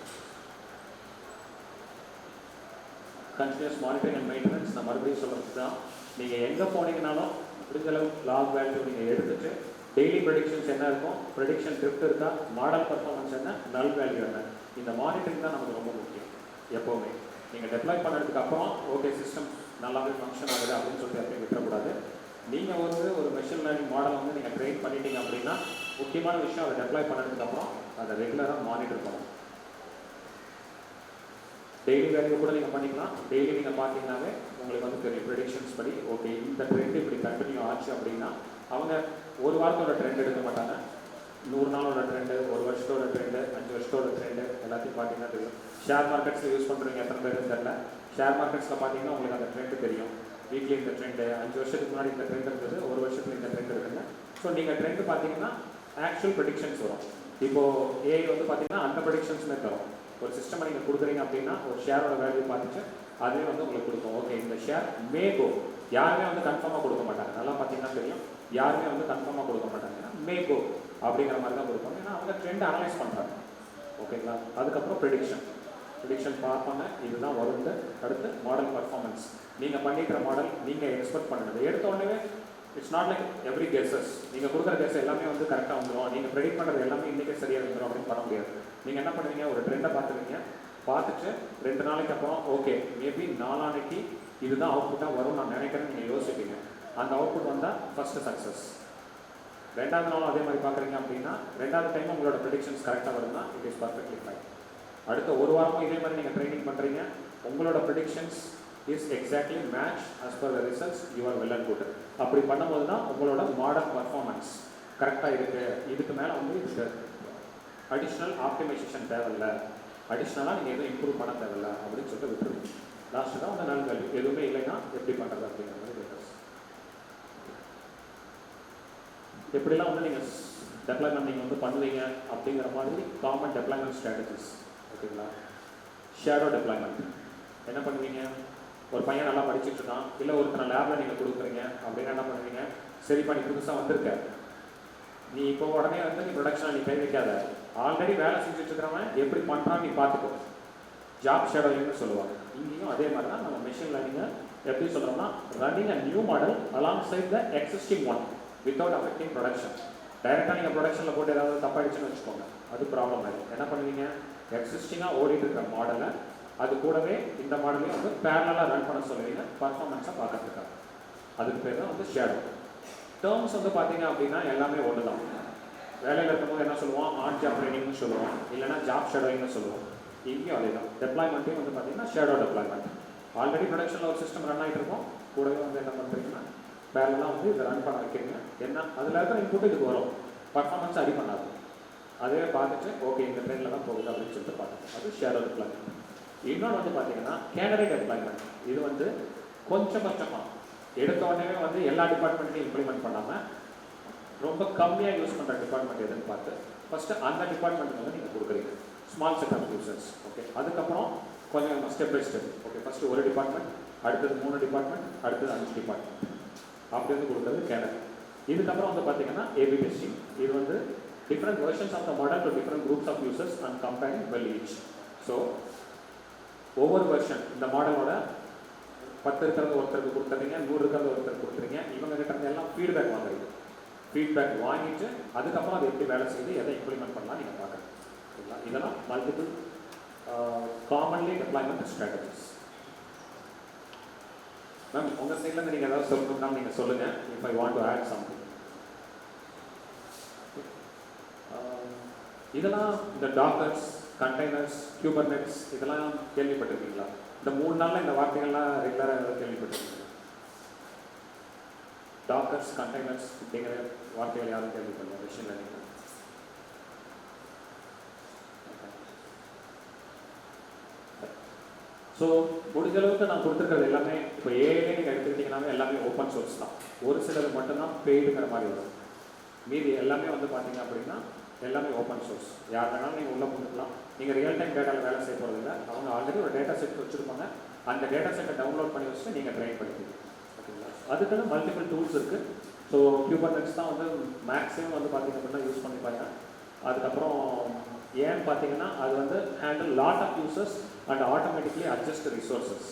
கண்டினியூஸ் மானிட்டரிங் அண்ட் மெயின்டெனன்ஸ் நான் மறுபடியும் சொல்கிறது தான். நீங்கள் எங்கே போனீங்கனாலும் முடிஞ்ச அளவுக்கு லாக் வேல்யூ நீங்கள் எடுத்துட்டு டெய்லி ப்ரெடிக்ஷன்ஸ் என்ன இருக்கும், ப்ரெடிக்ஷன் ட்ரிப்ட் இருக்கா, மாடல் பர்ஃபார்மன்ஸ் என்ன, நல் வேல்யூ என்ன, இந்த மானிட்டரிங் தான் நமக்கு ரொம்ப முக்கியம். எப்போவுமே நீங்கள் டெப்ளாய் பண்ணதுக்கு அப்புறம் ஓகே சிஸ்டம் நல்லாவே ஃபங்க்ஷன் ஆகுது அப்படின்னு சொல்லிட்டு அப்படியே விட்டுறக்கூடாது. நீங்கள் ஒரு மெஷின் லேர்னிங் மாடல் வந்து நீங்கள் ட்ரெயின் பண்ணிட்டீங்க அப்படின்னா முக்கியமான விஷயம் அதை டெப்ளாய் பண்ணதுக்கு அப்புறம் அதை ரெகுலராக மானிட்டர் பண்ணணும். டெய்லி வேல்யூ கூட நீங்கள் பண்ணிக்கலாம். டெய்லி நீங்கள் பார்த்தீங்கன்னாவே உங்களுக்கு வந்து தெரியும் ப்ரெடிக்ஷன்ஸ் படி ஓகே இந்த ட்ரெண்ட் இப்படி கண்டினியூ ஆச்சு அப்படின்னா அவங்க ஒரு வாரத்தோட ட்ரெண்ட் எடுக்க மாட்டாங்க. 100 நாளோட ட்ரெண்டு, ஒரு வருஷத்தோட ட்ரெண்டு, 5 வருஷத்தோட ட்ரெண்டு எல்லாத்தையும் பார்த்தீங்கன்னா தெரியும். ஷேர் மார்க்கெட்ஸில் யூஸ் பண்ணுறீங்க எத்தனை பேர் தெரியல. ஷேர் மார்க்கெட்ஸில் பார்த்தீங்கன்னா உங்களுக்கு அந்த ட்ரெண்டு தெரியும். வீக்லி இந்த ட்ரெண்டு, 5 வருஷத்துக்கு முன்னாடி இந்த ட்ரெண்ட் இருந்தது, ஒரு வருஷத்துல இந்த ட்ரெண்ட் இருக்குங்க. ஸோ நீங்கள் ட்ரெண்டு பார்த்தீங்கன்னா ஆக்சுவல் ப்ரெடிக்ஷன்ஸ் வரும். இப்போது ஏஐ வந்து பார்த்தீங்கன்னா அந்த ப்ரெடிக்ஷன்ஸுமே தரும். ஒரு சிஸ்டமை நீங்கள் கொடுக்குறீங்க அப்படின்னா ஒரு ஷேரோட வேல்யூ பார்த்துட்டு அதுவே வந்து உங்களுக்கு கொடுக்கும். ஓகே இந்த ஷேர் மே கோ, யாருமே வந்து கன்ஃபார்மாக கொடுக்க மாட்டாங்க. நல்லா பார்த்தீங்கன்னா தெரியும், யாருமே வந்து கன்ஃபார்மாக கொடுக்க மாட்டாங்க. மே கோ அப்படிங்கிற மாதிரி தான் கொடுப்பாங்க. ஏன்னா அவங்க ட்ரெண்ட் அனலைஸ் பண்ணுறாங்க. ஓகேங்களா? அதுக்கப்புறம் ப்ரெடிக்ஷன் பார்ப்பாங்க, இதுதான் வருங்க. அடுத்து மாடல் பர்ஃபார்மன்ஸ், நீங்கள் பண்ணிக்கிற மாடல் நீங்கள் எக்ஸ்பெக்ட் பண்ணுறது எடுத்த உடனே it's not like every guesses. நீங்கள் கொடுக்குற கெஸ் எல்லாமே வந்து கரெக்டாக வந்துடும், நீங்கள் ப்ரெடிக்ட் பண்ணுறது எல்லாமே இன்றைக்கே சரியாக வந்துடும் அப்படின்னு பண்ண முடியாது. நீங்கள் என்ன பண்ணுவீங்க, ஒரு ட்ரெண்டை பார்த்துருவீங்க, பார்த்துட்டு 2 நாளைக்கு அப்புறம் ஓகே மேபி நாளானைக்கு இதுதான் அவுட்புட்டாக வரும் நான் நினைக்கிறேன் நீங்கள் யோசிப்பீங்க. அந்த அவுட்புட் வந்தால் ஃபஸ்ட்டு சக்ஸஸ். 2வது நாளும் அதே மாதிரி பார்க்குறீங்க அப்படின்னா 2வது டைம் உங்களோட ப்ரெடிக்ஷன்ஸ் கரெக்டாக வருதுன்னா இட் இஸ் பர்ஃபெக்ட்லி ஃபைன். அடுத்த ஒரு வாரமும் இதே மாதிரி நீங்கள் ட்ரைனிங் பண்ணுறீங்க, உங்களோட predictions is exactly match as per the results you are well and good. அப்படி பண்ணும்போது தான் உங்களோட மாடல் பர்ஃபார்மன்ஸ் கரெக்டாக இருக்குது. இதுக்கு மேலே வந்து இதுக்கு அடிஷ்னல் ஆப்டிமைசேஷன் தேவையில்லை, அடிஷ்னலாக நீங்கள் எதுவும் இம்ப்ரூவ் பண்ண தேவையில்லை அப்படின்னு சொல்லிட்டு விட்டுருங்க. லாஸ்ட்டு தான் வந்து நல் வேல்யூ எதுவுமே இல்லைன்னா எப்படி பண்ணுறது அப்படிங்கிற மாதிரி டேட்டாஸ். எப்படிலாம் வந்து நீங்கள் டெப்ளாய்மெண்ட் நீங்கள் வந்து பண்ணுவீங்க அப்படிங்கிற மாதிரி காமன் டெப்ளாய்மெண்ட் ஸ்ட்ராட்டஜிஸ். ஓகேங்களா? ஷேடோ டெப்ளாய்மெண்ட் என்ன பண்ணுவீங்க, ஒரு பையன் நல்லா படிச்சுட்டு இருக்கான், இல்லை ஒருத்தனை லேபில் நீங்கள் கொடுக்குறீங்க அப்படின்னா என்ன பண்ணுவீங்க, சரிப்பா நீ புதுசாக வந்திருக்க, நீ இப்போ உடனே வந்து நீ ப்ரொடக்ஷனாக நீ கை வைக்காத, ஆல்ரெடி வேலை செஞ்சுட்டு இருக்கிறவன் எப்படி பண்ணுறான்னு நீ பார்த்துக்கோ. ஜாப் ஷேடோலிங்னு சொல்லுவாங்க. இங்கேயும் அதே மாதிரி தான் நம்ம மிஷின் லேர்னிங்கை எப்படி சொல்கிறோம்னா running a new model alongside the existing one without affecting production. டைரெக்டாக நீங்கள் ப்ரொடக்ஷனில் போட்டு ஏதாவது தப்பாயிடுச்சுன்னு வச்சுக்கோங்க, அது ப்ராப்ளம் ஆகிடும். என்ன பண்ணுவீங்க, எக்ஸிஸ்டிங்காக ஓடிட்டு இருக்கிற மாடலை அது கூடவே இந்த மாடலையும் வந்து பேரலாக ரன் பண்ண சொல்லுவீங்க பர்ஃபார்மன்ஸாக பார்க்கறதுக்காக. அதுக்கு பேர் தான் வந்து ஷேடோ. டேர்ம்ஸ் வந்து பார்த்தீங்க அப்படின்னா எல்லாமே ஒன்று தான். வேலையில் இருக்கும்போது என்ன சொல்லுவோம், ஆன் ஜாப் ட்ரைனிங்னு சொல்லுவோம், இல்லைனா ஜாப் ஷேடோயிங்னு சொல்லுவோம். இங்கேயும் அதே தான். டெப்ளாய்மெண்ட்டையும் வந்து பார்த்தீங்கன்னா ஷேடோ டெப்ளாய்மெண்ட். ஆல்ரெடி ப்ரொடக்ஷனில் ஒரு சிஸ்டம் ரன் ஆகிட்டு இருக்கும், கூடவே வந்து என்ன பண்ணுறீங்கன்னா பேரலாக வந்து இதை ரன் பண்ண வைக்கிறீங்க. என்ன அதில் இருக்கிற இன்புட் இதுக்கு வரும், பர்ஃபார்மன்ஸ் அடி பண்ணாது. அதே பார்த்துட்டு ஓகே இந்த ட்ரெயினில் தான் போகுது அப்படின்னு சொல்லிட்டு பார்த்துட்டு அது ஷேடோ டெப்ளாய்மெண்ட். இன்னொன்று வந்து பார்த்தீங்கன்னா கேண்டிடேட் டெப்ளாய்மெண்ட். இது வந்து கொஞ்சமாக எடுத்த உடனே வந்து எல்லா டிபார்ட்மெண்ட்லையும் இம்ப்ளிமெண்ட் பண்ணாமல் ரொம்ப கம்மியாக யூஸ் பண்ணுற டிபார்ட்மெண்ட் எதுன்னு பார்த்து ஃபஸ்ட்டு அந்த டிபார்ட்மெண்ட்டுக்கு வந்து நீங்கள் கொடுக்குறீங்க small set of users. Okay, அதுக்கப்புறம் கொஞ்சம் step by step. Okay, first ஒரு டிபார்ட்மெண்ட், அடுத்தது 3 டிபார்ட்மெண்ட், அடுத்தது 5 டிபார்ட்மெண்ட், அப்படி வந்து கொடுக்குறது கேனர். இதுக்கப்புறம் வந்து பார்த்தீங்கன்னா ஏபி டெஸ்டிங். இது வந்து different versions of the model to different groups of users and comparing well each. So ஒவ்வொரு வெர்ஷன் இந்த மாடலோட 10 இருக்கிறது ஒருத்தருக்கு கொடுத்துறீங்க, 100 இருக்கிறது ஒருத்தருக்கு கொடுத்துறீங்க. இவங்க கிட்ட இருந்து எல்லாம் ஃபீட்பேக் வாங்குறீங்க. ஃபீட்பேக் வாங்கிட்டு அதுக்கப்புறம் அது எப்படி வேலை செய்யுது, எதை இம்ப்ளிமெண்ட் பண்ணலாம் நீங்கள் பார்க்குறீங்க. சரிங்களா? இதெல்லாம் multiple commonly deployment strategies. Ma'am உங்கள் சைட்லேருந்து நீங்கள் ஏதாவது சொல்லணும்னா நீங்கள் சொல்லுங்கள். If I want to add something. இதெல்லாம் இந்த டாக்கர்ஸ், கண்டெய்னர்ஸ், குபர்நெட்ஸ் இதெல்லாம் கேள்விப்பட்டிருக்கீங்களா? இந்த 3 நாளில் இந்த வார்த்தைகள்லாம் ரெகுலராக ஏதாவது கேள்விப்பட்டிருக்கீங்களா? டாக்கர்ஸ், கண்டெய்னர்ஸ் அப்படிங்கிற வார்த்தைகள் யாரும் கேள்விப்படல மிஷின் லேர்னிங். ஸோ முடிஞ்ச அளவுக்கு நான் கொடுத்துருக்கிறது எல்லாமே இப்போ ஏஐலே நீங்கள் எடுத்துக்கிட்டிங்கனாவே எல்லாமே ஓப்பன் சோர்ஸ் தான். ஒரு சிலது மட்டும்தான் பெய்டுங்கிற மாதிரி வரும். மீதி எல்லாமே வந்து பார்த்தீங்க அப்படின்னா எல்லாமே ஓப்பன் சோர்ஸ். யார் வேணாலும் நீங்கள் உள்ளே கொடுத்துக்கலாம். நீங்கள் ரியல் டைம் டேட்டாவில் வேலை செய்ய போகிறது இல்லை. அவங்க ஆல்ரெடி ஒரு டேட்டா செட் வச்சுருப்பாங்க. அந்த டேட்டா செட்டை டவுன்லோட் பண்ணி வச்சுட்டு நீங்கள் ட்ரைன் பண்ணிக்கலாம். ஓகேங்களா? அதுக்குன்னு மல்டிபிள் டூல்ஸ் இருக்குது. ஸோ குபர்நெட்ஸ் தான் வந்து மேக்ஸிமம் வந்து பார்த்தீங்க அப்படின்னா யூஸ் பண்ணிப்பாங்க. அதுக்கப்புறம் ஏன்னு பார்த்தீங்கன்னா அது வந்து handle lot of users and automatically adjust resources.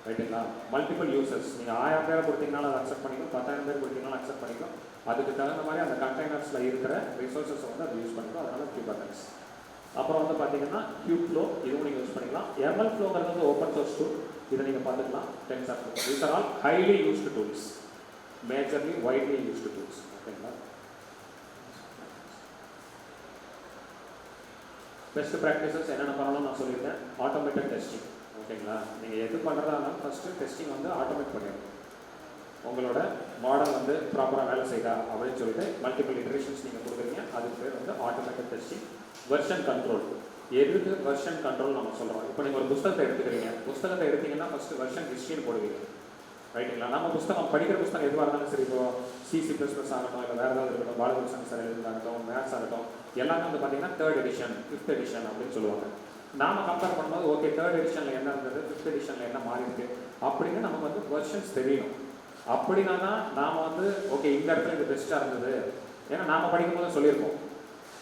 ரைட்டுங்களா? மல்டிபிள் யூசர்ஸ் நீங்கள் 1000 பேரை கொடுத்தீங்கனாலும் அதை அக்செப்ட் பண்ணிக்கும், 10,000 பேர் கொடுத்தீங்கனாலும் அக்செப்ட் பண்ணிக்கும். அதுக்கு தகுந்த மாதிரி அந்த கண்டெய்னர்ஸில் இருக்கிற ரிசோர்ஸஸ் வந்து அது யூஸ் பண்ணிக்கும். அதனால் குபர்நெட்ஸ். அப்புறம் வந்து பார்த்தீங்கன்னா Kubeflow, இதுவும் நீங்கள் யூஸ் பண்ணிக்கலாம். MLflowங்கிறது வந்து ஓப்பன் சோர்ஸ் டூல். இதை நீங்கள் பார்த்துக்கலாம். TensorFlow, these are all highly used tools, majorly widely used tools. ஓகேங்களா? பெஸ்ட் ப்ராக்டிசஸ் என்னென்ன பண்ணணும் நான் சொல்லியிருக்கேன். Automated testing. ஓகேங்களா? நீங்கள் எது பண்ணுறதா இருந்தாலும் ஃபஸ்ட்டு டெஸ்டிங் வந்து ஆட்டோமேட் பண்ணிடணும். உங்களோட மாடல் வந்து ப்ராப்பராக வேலை செய்தா அப்படின்னு சொல்லிட்டு மல்டிபிள் இட்ரேஷன்ஸ் நீங்கள் கொடுக்குறீங்க. அதுக்கு பேர் வந்து ஆட்டோமேட்டட் டெஸ்டிங். Version control. எதுக்கு வெர்ஷன் கண்ட்ரோல் நம்ம சொல்கிறோம்? இப்போ நீங்கள் ஒரு புத்தகத்தை எடுத்துக்கிறீங்க. புத்தகத்தை எடுத்தீங்கன்னா ஃபஸ்ட்டு வெர்ஷன் ஹிஸ்ட்ரின்னு போடுவீங்க. ரைட்டுங்களா? நம்ம புத்தகம் படிக்கிற புத்தகம் எதுவாக இருந்தாலும் சரி, இப்போ C++ ஆகட்டும், இல்லை வேறு ஏதாவது இருக்கட்டும், பாலகிருஷ்ணன் சார் எழுதுனாகட்டும், மேத்ஸ் ஆகட்டும், எல்லாமே வந்து பார்த்தீங்கன்னா 3rd எடிஷன் 5th எடிஷன் அப்படின்னு சொல்லுவாங்க. நாம் கம்பேர் பண்ணும்போது ஓகே 3rd எடிஷனில் என்ன இருந்தது, 5th எடிஷனில் என்ன மாறி இருக்கு அப்படின்னு நமக்கு வந்து வெர்ஷன்ஸ் தெரியணும். அப்படின்னா தான் நாம் வந்து ஓகே இந்த இடத்துல இது பெஸ்ட்டாக இருந்தது. ஏன்னா நாம் படிக்கும்போது சொல்லியிருக்கோம்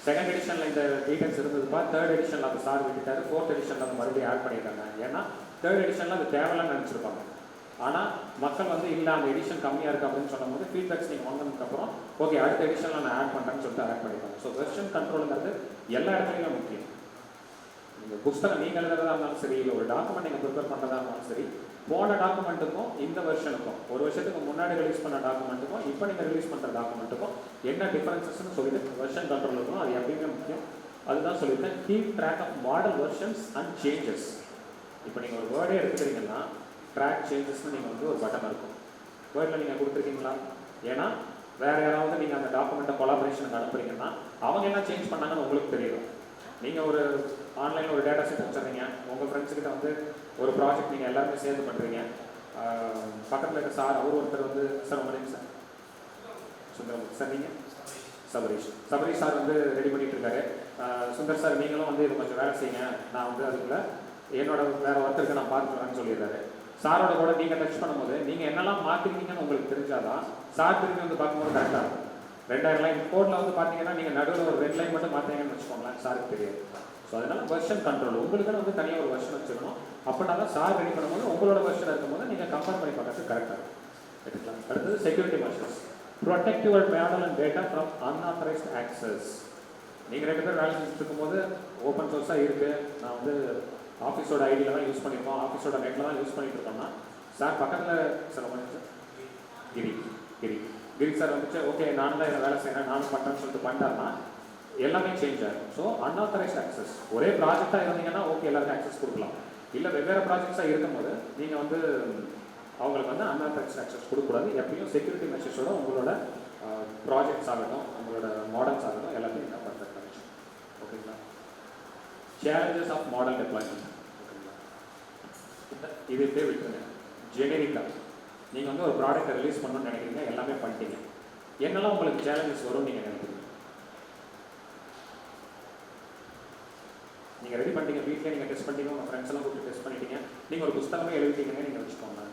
2nd எடிஷனில் இந்த டீடைல்ஸ் இருந்ததுப்பா, 3rd எடிஷனில் அது சார் விட்டுட்டாரு, 4th எடிஷனில் அது மறுபடியும் ஆட் பண்ணியிருக்காங்க. ஏன்னா 3rd எடிஷனில் அது தேவையில்லைன்னு நினச்சிருப்பாங்க. ஆனால் மக்கள் வந்து இல்லை அந்த எடிஷன் கம்மியாக இருக்குது அப்படின்னு சொல்லும் போது ஃபீட்பேக்ஸ் நீங்கள் வாங்கினதுக்கப்புறம் ஓகே அடுத்த எடிஷனில் நான் ஆட் பண்ணுறேன்னு சொல்லிட்டு ஆட் பண்ணிப்பாங்க. ஸோ வெர்ஷன் கண்ட்ரோலுங்கிறது எல்லா இடத்துலையுமே முக்கியம். நீங்கள் புத்தகம் நீங்கள் எழுதுறதா இருந்தாலும் சரி, இல்லை ஒரு டாக்குமெண்ட் நீங்கள் ப்ரிப்பேர் பண்ணுறதா இருந்தாலும் சரி, போன டாக்குமெண்ட்டுக்கும் இந்த வெர்ஷனுக்கும், ஒரு வருஷத்துக்கு முன்னாடி ரிலீஸ் பண்ண டாக்குமெண்ட்டுக்கும் இப்போ நீங்கள் ரிலீஸ் பண்ணுற டாக்குமெண்ட்டுக்கும் என்ன டிஃபரன்சஸ்ன்னு சொல்லிட்டு வெர்ஷன் கண்ட்ரோல் இருக்கணும். அது எப்பயுமே முக்கியம். அதுதான் சொல்லியிருக்கேன், keep track of model versions and changes. இப்போ நீங்கள் ஒரு வேர்டே எடுத்துக்கிறீங்கன்னா ட்ராக் சேஞ்சஸ்ன்னு நீங்கள் வந்து ஒரு பட்டன் இருக்கும். வேர்டில் நீங்கள் கொடுத்துருக்கீங்களா? ஏன்னா வேறு யாராவது நீங்கள் அந்த டாக்குமெண்ட்டை கொலாபரேஷனுக்கு அனுப்புறீங்கன்னா அவங்க என்ன சேஞ்ச் பண்ணாங்கன்னு உங்களுக்கு தெரியும். நீங்கள் ஒரு ஆன்லைனில் ஒரு டேட்டா செட் வச்சுருந்தீங்க, உங்கள் ஃப்ரெண்ட்ஸுக்கிட்ட வந்து ஒரு ப்ராஜெக்ட் நீங்கள் எல்லாருமே சேர்ந்து பண்ணுறீங்க. பக்கத்தில் இருக்க சார் அவர் ஒருத்தர் வந்து சார் உங்கள் நேம் சார் சுந்தரம் சார், நீங்கள் சபரீஷ் சார் வந்து ரெடி பண்ணிகிட்டு இருக்காரு. சுந்தர் சார் நீங்களும் வந்து இது கொஞ்சம் வேலை செய்யுங்க, நான் வந்து அதுக்குள்ளே என்னோட வேறு ஒருத்தருக்கு நான் பார்த்துக்கிறேன்னு சொல்லிடுறாரு. சாரோட கூட நீங்கள் டச் பண்ணும்போது நீங்கள் என்னெல்லாம் மாற்றிருக்கீங்கன்னு உங்களுக்கு தெரிஞ்சாதான் சார் திரும்பி வந்து பார்க்கும்போது கரெக்டாக இருக்கும். 2000 லைன் கோடில் வந்து பார்த்தீங்கன்னா நீங்கள் நடுவில் ஒரு 2 லைன் மட்டும் மாற்றிங்கன்னு வச்சுக்கோங்களேன், சாருக்கு தெரியாது. ஸோ அதனால் வெர்ஷன் கண்ட்ரோல் உங்களுக்குன்னு வந்து தனியாக ஒரு வெர்ஷன் வச்சுக்கணும். அப்படின்னா தான் சார் ரெடி பண்ணும்போது உங்களோட வெர்ஷன் இருக்கும்போது நீங்கள் கம்பேர் பண்ணி பார்க்கறது கரெக்டாக இருக்கும். எடுத்துக்கலாம். அடுத்தது security measures. Protect your model and data from unauthorised access. நீங்கள் 2 பேர் வேலை செஞ்சுட்டு இருக்கும்போது ஓப்பன் சோர்ஸாக இருக்குது, நான் வந்து ஆஃபீஸோட ஐடியில் தான் யூஸ் பண்ணியிருக்கோம், ஆஃபீஸோட நெட்டில் தான் யூஸ் பண்ணிட்டு இருக்கோம்னா சார் பக்கத்தில் சார் வந்துச்சு கிரி சார் வந்துச்சு ஓகே நான் தான் இதை வேலை செய்கிறேன் நானும் பண்ணுறேன்னு சொல்லிட்டு பண்ணிட்டாருன்னா எல்லாமே சேஞ்ச் ஆகும். So unauthorised access. ஒரே ப்ராஜெக்டாக இருந்தீங்கன்னா ஓகே எல்லாருக்கும் ஆக்சஸ் கொடுக்கலாம். இல்லை வெவ்வேறு ப்ராஜெக்ட்ஸாக இருக்கும்போது நீங்கள் வந்து அவங்களுக்கு வந்து அன்ஆத்தரைஸ்ட் ஆக்சஸ் கொடுக்கக்கூடாது. எப்பயும் செக்யூரிட்டி மெஷர்ஸோட உங்களோட ப்ராஜெக்ட்ஸ் ஆகட்டும், உங்களோட மாடல்ஸ் ஆகட்டும் எல்லாத்தையும் என்ன பர்ஃபெக்ட் பண்ணிச்சு. ஓகேங்களா? Challenges of model deployment. இது இப்படியே விட்டுருங்க. ஜெனரிக்கா நீங்கள் வந்து ஒரு ப்ராடக்ட்டை ரிலீஸ் பண்ணணும்னு நினைக்கிறீங்க, எல்லாமே பண்ணிட்டீங்க. என்னெல்லாம் உங்களுக்கு சேலஞ்சஸ் வரும்னு நீங்கள் நினைக்கிறீங்க? நீங்கள் ரெடி பண்ணிட்டீங்க, வீட்டில் நீங்கள் டெஸ்ட் பண்ணிட்டீங்க, உங்கள் ஃப்ரெண்ட்ஸ் எல்லாம் கூப்பிட்டு டெஸ்ட் பண்ணிட்டீங்க, நீங்கள் ஒரு புத்தகமே எழுதிட்டீங்க, நீங்கள் வச்சுக்கோங்க.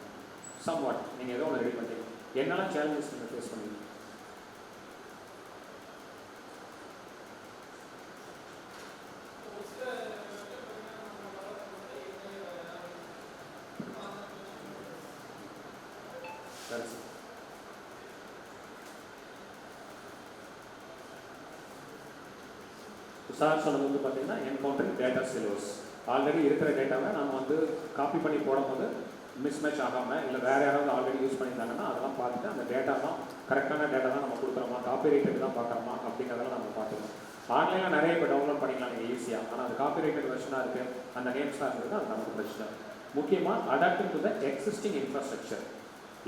சம் வாட் நீங்கள் ஏதோ ஒன்று ரெடி பண்ணிட்டீங்க. என்னெல்லாம் சேலஞ்சஸ் நீங்கள் ஃபேஸ் பண்ணுவீங்க? சார் சொன்னது வந்து பார்த்தீங்கன்னா என்கவுண்டரிங் டேட்டா சிலோஸ். ஆல்ரெடி இருக்கிற டேட்டாவை நம்ம வந்து காப்பி பண்ணி போடும்போது மிஸ்மேட்ச் ஆகாமல் இல்லை வேறு யாராவது ஆல்ரெடி யூஸ் பண்ணியிருந்தாங்கன்னா அதெல்லாம் பார்த்துட்டு அந்த டேட்டா தான் கரெக்டான டேட்டா தான் நம்ம கொடுக்குறோமா, காப்பி ரைட்டட் தான் பார்க்குறோமா அப்படிங்கிறதெல்லாம் நம்ம பார்த்துக்கணும். ஆன்லைனில் நிறைய இப்போ டவுன்லோட் பண்ணிக்கலாம் நீங்கள் ஈஸியாக. ஆனால் அது காப்பி ரைட்டட் வெர்ஷனாக இருக்குது, அந்த நேம்ஸ்லாம் இருக்குது, அது நமக்கு பிரச்சனை. முக்கியமாக adapting to the existing infrastructure.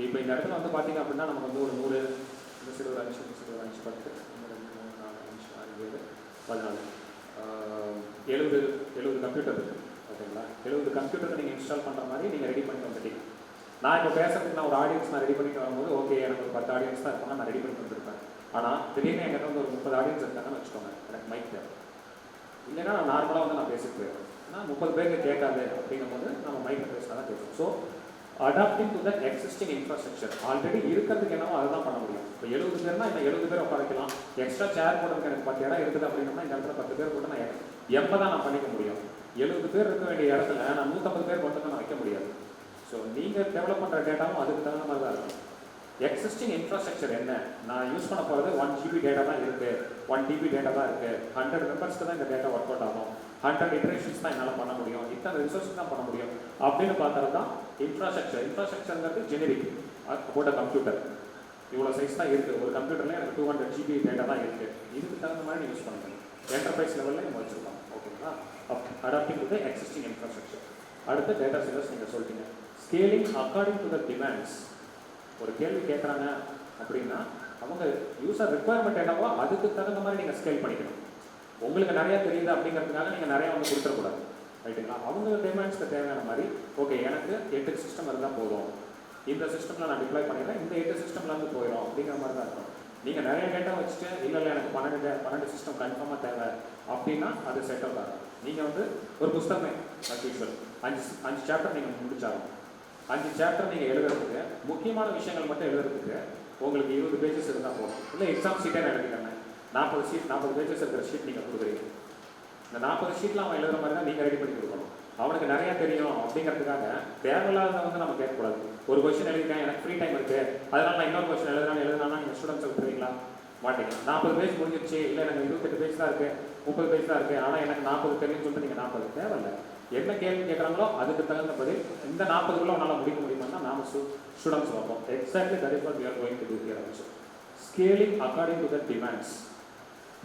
இப்போ இந்த இடத்துல வந்து பார்த்தீங்க அப்படின்னா நமக்கு வந்து ஒரு 100 இந்த சைடு ஒரு 5 இந்த சைடு ஒரு 5 10 2 3 4 5 6 7 14 70 கம்ப்யூட்டர் இருக்குது ஓகேங்களா. 70 கம்ப்யூட்டருக்கு நீங்கள் இன்ஸ்டால் பண்ணுற மாதிரி நீங்கள் ரெடி பண்ணிட்டு வந்துட்டீங்க. நான் இப்போ பேசுறதுக்கு நான் ஒரு ஆடியன்ஸ் நான் ரெடி பண்ணிட்டு வரும்போது ஓகே எனக்கு ஒரு 10 ஆடியன்ஸ் தான் இருப்பாங்க, நான் ரெடி பண்ணிட்டு வந்துருப்பேன். ஆனால் திடீர்னு என்கிட்ட வந்து ஒரு 30 ஆடியன்ஸ் இருக்காங்கன்னு வச்சுக்கோங்க, எனக்கு மைக் தேவை. இல்லைன்னா நான் நார்மலாக வந்து நான் பேசிட்டு போயிடுவேன். ஆனால் 30 பேருக்கு கேட்காது அப்படிங்கும்போது நம்ம மைக்கில் பேசினா தான் பேசுவோம். So adapting to the existing infrastructure. Already இருக்கிறதுக்கு என்னவோ அதை தான் பண்ண முடியும். இப்போ 70 பேர்னா இந்த 70 பேர் உட்கார வைக்கலாம். எக்ஸ்ட்ரா சேர் போடுறதுக்கு எனக்கு 10 இடம் இருக்குது அப்படின்னா இந்த இடத்துல 10 பேர் போட்டு நான் 80 தான் நான் பண்ணிக்க முடியும். 70 பேர் இருக்க வேண்டிய இடத்துல நான் 150 பேர் கொண்டு தான் நான் வைக்க முடியாது. ஸோ நீங்கள் டெவலப் பண்ணுற டேட்டாவும் அதுக்கு தகுந்த மாதிரி தான் இருக்கும். எக்ஸிஸ்டிங் இன்ஃப்ராஸ்ட்ரக்சர் என்ன, நான் யூஸ் பண்ண போகிறது 1 GB டேட்டா தான் இருக்குது, 1 TB டேட்டா தான் இருக்குது, 100 மெம்பர்ஸ்க்கு தான் இந்த டேட்டா ஒர்க் அவுட் ஆகும், 100 இட்ரேஷன்ஸ் தான் என்னால் பண்ண முடியும், இத்தனை ரிசோர்ஸ் தான் பண்ண முடியும் அப்படின்னு பார்க்குறது தான் இன்ஃப்ராஸ்ட்ரக்சர். இன்ஃப்ராஸ்ட்ரக்சர்ங்கிறது ஜெனரிக் போட்ட கம்ப்யூட்டர். இவ்வளோ சைஸ் தான் இருக்குது, ஒரு கம்ப்யூட்டரில் எனக்கு 200 GB டேட்டா தான் இருக்குது, இதுக்கு தகுந்த மாதிரி யூஸ் பண்ணிக்கணும். என்டர்பிரைஸ் லெவலில் நம்ம வச்சுருக்கோம் ஓகேங்களா. Adapting to the existing infrastructure. அடுத்து டேட்டா சிலர்ஸ் நீங்கள் சொல்லிட்டீங்க. Scaling according to the demands. ஒரு கேள்வி கேட்குறாங்க அப்படின்னா அவங்க யூஸர் ரெக்குவயர்மெண்ட் என்னவோ அதுக்கு தகுந்த மாதிரி நீங்கள் ஸ்கேல் பண்ணிக்கணும். உங்களுக்கு நிறையா தெரியுது அப்படிங்கிறதுக்காக நீங்கள் நிறையா வந்து கொடுத்துடக்கூடாது ரைட்டுங்களா. அவங்க டிமாண்ட்ஸ்க்கு தேவையான மாதிரி ஓகே எனக்கு 8 சிஸ்டம் இருந்தால் போதும், இந்த சிஸ்டமில் நான் டிப்ளாய் பண்ணிடுறேன், இந்த 8 சிஸ்டம்லேருந்து போயிடும் அப்படிங்கிற மாதிரி தான் இருக்கும். நீங்கள் நிறைய டேட்டா வச்சுட்டு இல்லை எனக்கு 12 சிஸ்டம் கன்ஃபார்மாக தேவை அப்படின்னா அது செட் அவுட் ஆகும். நீங்கள் வந்து ஒரு புத்தகமே யூஸ்வல் 5 சாப்டர் நீங்கள் முடிச்சாகும். 5 சாப்டர் நீங்கள் எழுதுறதுக்கு முக்கியமான விஷயங்கள் மட்டும் எழுதுறதுக்கு உங்களுக்கு 20 பேஜஸ் இருந்தால் போதும். இல்லை எக்ஸாம் ஷீட்டே நான் எழுதிக்கிறேன், 40 பேஜஸ் இருக்கிற ஷீட் நீங்கள் கொடுக்குறீங்க. இந்த 40 ஷீட்டில் அவன் எழுதுற மாதிரி தான் நீங்கள் ரெடி பண்ணி கொடுக்கணும். அவனுக்கு நிறையா தெரியும் அப்படிங்கிறதுக்காக தேவையில்லாத வந்து நம்ம கேட்கக்கூடாது. ஒரு கொஸ்டின் எழுதிருக்கேன், எனக்கு ஃப்ரீ டைம் இருக்குது, அதனால் நான் இன்னொரு கொஸ்டின் எழுதுனா நீங்கள் ஸ்டூடெண்ட்ஸை விட்டுருவீங்களா? மாட்டீங்க. 40 பேஜ் முடிஞ்சிருச்சு, இல்லை எனக்கு 28 பேஜ் தான் இருக்குது, 30 பேஜ் தான் இருக்குது, ஆனால் எனக்கு 40 தெரியும்னு சொல்லிட்டு நீங்கள் 40 தேவையில்லை. என்ன கேள்வி கேட்குறாங்களோ அதுக்கு தகுந்தபடி இந்த 40 உன்னால் முடிக்க முடியுமா நாம ஸ்டூடெண்ட்ஸ் பார்ப்போம். Exactly that is what we are going to do here also. Scaling according to the demands.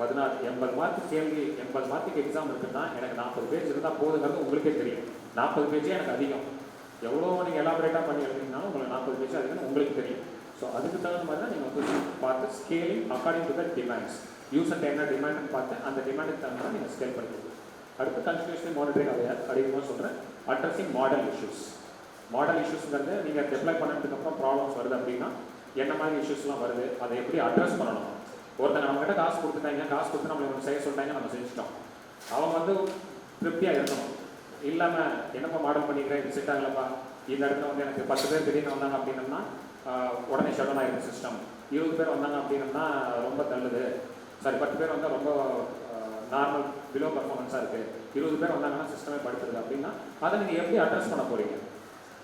80 mark கேள்வி, 80 மார்க்குக்கு எக்ஸாம் இருக்குன்னா எனக்கு 40 பேஜ் இருந்தால் போதுங்கிறது உங்களுக்கே தெரியும். 40 பேஜே எனக்கு அதிகம். எவ்வளோ நீங்கள் எலாபரேட்டாக பண்ணி எழுதிங்கனாலும் உங்களுக்கு 40 பேஜ் அதிகம்னு உங்களுக்கு தெரியும். ஸோ அதுக்கு தகுந்த மாதிரி தான் நீங்கள் வந்து பார்த்து scaling according to the demands. யூஸர்கிட்ட என்ன டிமாண்டுன்னு பார்த்து அந்த டிமாண்டுக்கு தகுந்த மாதிரி நீங்கள் ஸ்கேல் பண்ணிக்கலாம். அடுத்து கன்டினியூஸ்லி மானிட்டரிங் அதிகமாக சொல்கிறேன். Addressing model issues. மாடல் இஷ்யூஸ்ங்கிறது நீங்கள் டெவலப் பண்ணதுக்கப்புறம் ப்ராப்ளம்ஸ் வருது அப்படின்னா என்ன மாதிரி இஷ்யூஸ்லாம் வருது, அதை எப்படி அட்ரஸ் பண்ணணும். ஒருத்தங்க நம்மகிட்ட காசு கொடுத்துட்டாங்க, காசு கொடுத்து நம்மளை ஒன்று செய்ய சொல்லிட்டாங்க, நம்ம செஞ்சுட்டோம். அவங்க வந்து திருப்தியாக இருக்கணும். இல்லாமல் என்னப்பா மாடல் பண்ணிக்கிறேன், இது செட் ஆகலப்பா, இந்த இடத்துல வந்து எனக்கு 10 பேர் திடீர்னு வந்தாங்க அப்படின்னம்னா உடனே ஷட் ஆகிருக்கு சிஸ்டம். 20 பேர் வந்தாங்க அப்படின்னா ரொம்ப தள்ளுது, சாரி 10 பேர் வந்தால் ரொம்ப நார்மல் பிலோ பர்ஃபார்மன்ஸாக இருக்குது, 20 பேர் வந்தாங்கன்னா சிஸ்டமே படுத்துருது அப்படின்னா அதை நீங்கள் எப்படி அட்ரஸ் பண்ண போகிறீங்க?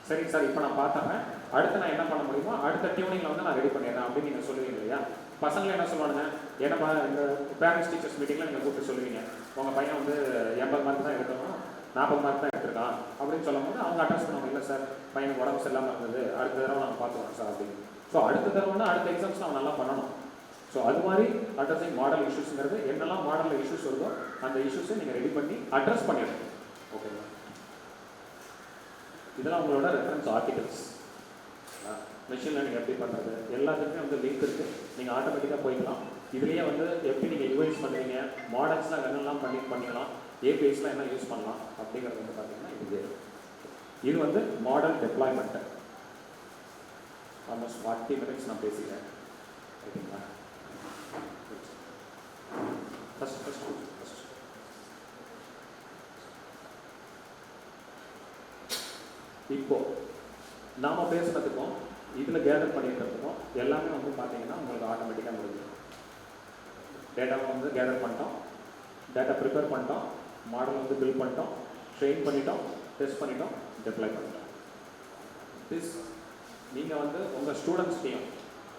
சரி சார் இப்போ நான் பார்த்துறேன், அடுத்து நான் என்ன பண்ண முடியுமோ அடுத்த டியூனிங்கில் வந்து நான் ரெடி பண்ணிடுறேன் அப்படின்னு நீங்கள் சொல்லுவீங்க இல்லையா. பசங்களை என்ன சொல்லுவானுங்க, என்னப்பா இந்த பேரண்ட்ஸ் டீச்சர்ஸ் மீட்டிங்கில் நீங்கள் கூப்பிட்டு சொல்லுவீங்க உங்கள் பையன் வந்து 80 மார்க் தான் எடுக்கணும், 40 மார்க் தான் எடுத்துருக்கான் அப்படின்னு சொல்லும் போது அவங்க அட்ரஸ் பண்ணுவாங்க, இல்லை சார் பையனுக்கு உடம்பு சரியில்லாமல் இருந்தது, அடுத்த தடவை நாங்கள் பார்த்துக்கிறோம் சார் அப்படின்னு. ஸோ அடுத்த தடவைன்னா அடுத்த எக்ஸாம்ஸ் நம்ம நல்லா பண்ணணும். ஸோ அது மாதிரி அட்ரஸிங் மாடல் இஷ்யூஸுங்கிறது என்னெல்லாம் மாடலில் இஷ்யூஸ் வருதோ அந்த இஷ்யூஸை நீங்கள் ரெடி பண்ணி அட்ரஸ் பண்ணிடணும். ஓகேங்களா. இதெல்லாம் உங்களோட ரெஃபரன்ஸ் ஆர்டிகல்ஸ். மெஷின் லேர்னிங் எப்படி பண்ணுறது எல்லாத்துக்குமே வந்து லிங்க் இருக்குது, நீங்கள் ஆட்டோமேட்டிக்காக போய்க்கலாம். இதுலேயே வந்து எப்படி நீங்கள் யூஸ் பண்ணுவீங்க, மாடல்ஸ்லாம் என்னெல்லாம் பண்ணிக்கலாம், ஏபிஐஸ்லாம் என்ன யூஸ் பண்ணலாம் அப்படிங்கிறது வந்து பார்த்தீங்கன்னா இது வந்து மாடல் டெப்ளாய்மெண்ட்டு. ஆல்மோஸ்ட் 40 மினிட்ஸ் நான் பேசிக்கிறேன். ஓகேங்களா? ஃபஸ்ட் இப்போ நாம் பேசுனதுக்கும் இதில் கேதர் பண்ணிக்கிறதுக்கும் எல்லாமே வந்து பார்த்தீங்கன்னா உங்களுக்கு ஆட்டோமேட்டிக்காக முடிஞ்சிடும். டேட்டாவை வந்து கேதர் பண்ணிட்டோம், டேட்டா ப்ரிப்பேர் பண்ணிட்டோம், மாடல் வந்து பில்ட் பண்ணிட்டோம், ட்ரெயின் பண்ணிட்டோம், டெஸ்ட் பண்ணிட்டோம், டெப்ளாய் பண்ணிட்டோம். திஸ் நீங்கள் வந்து உங்கள் ஸ்டூடெண்ட்ஸ்டையும்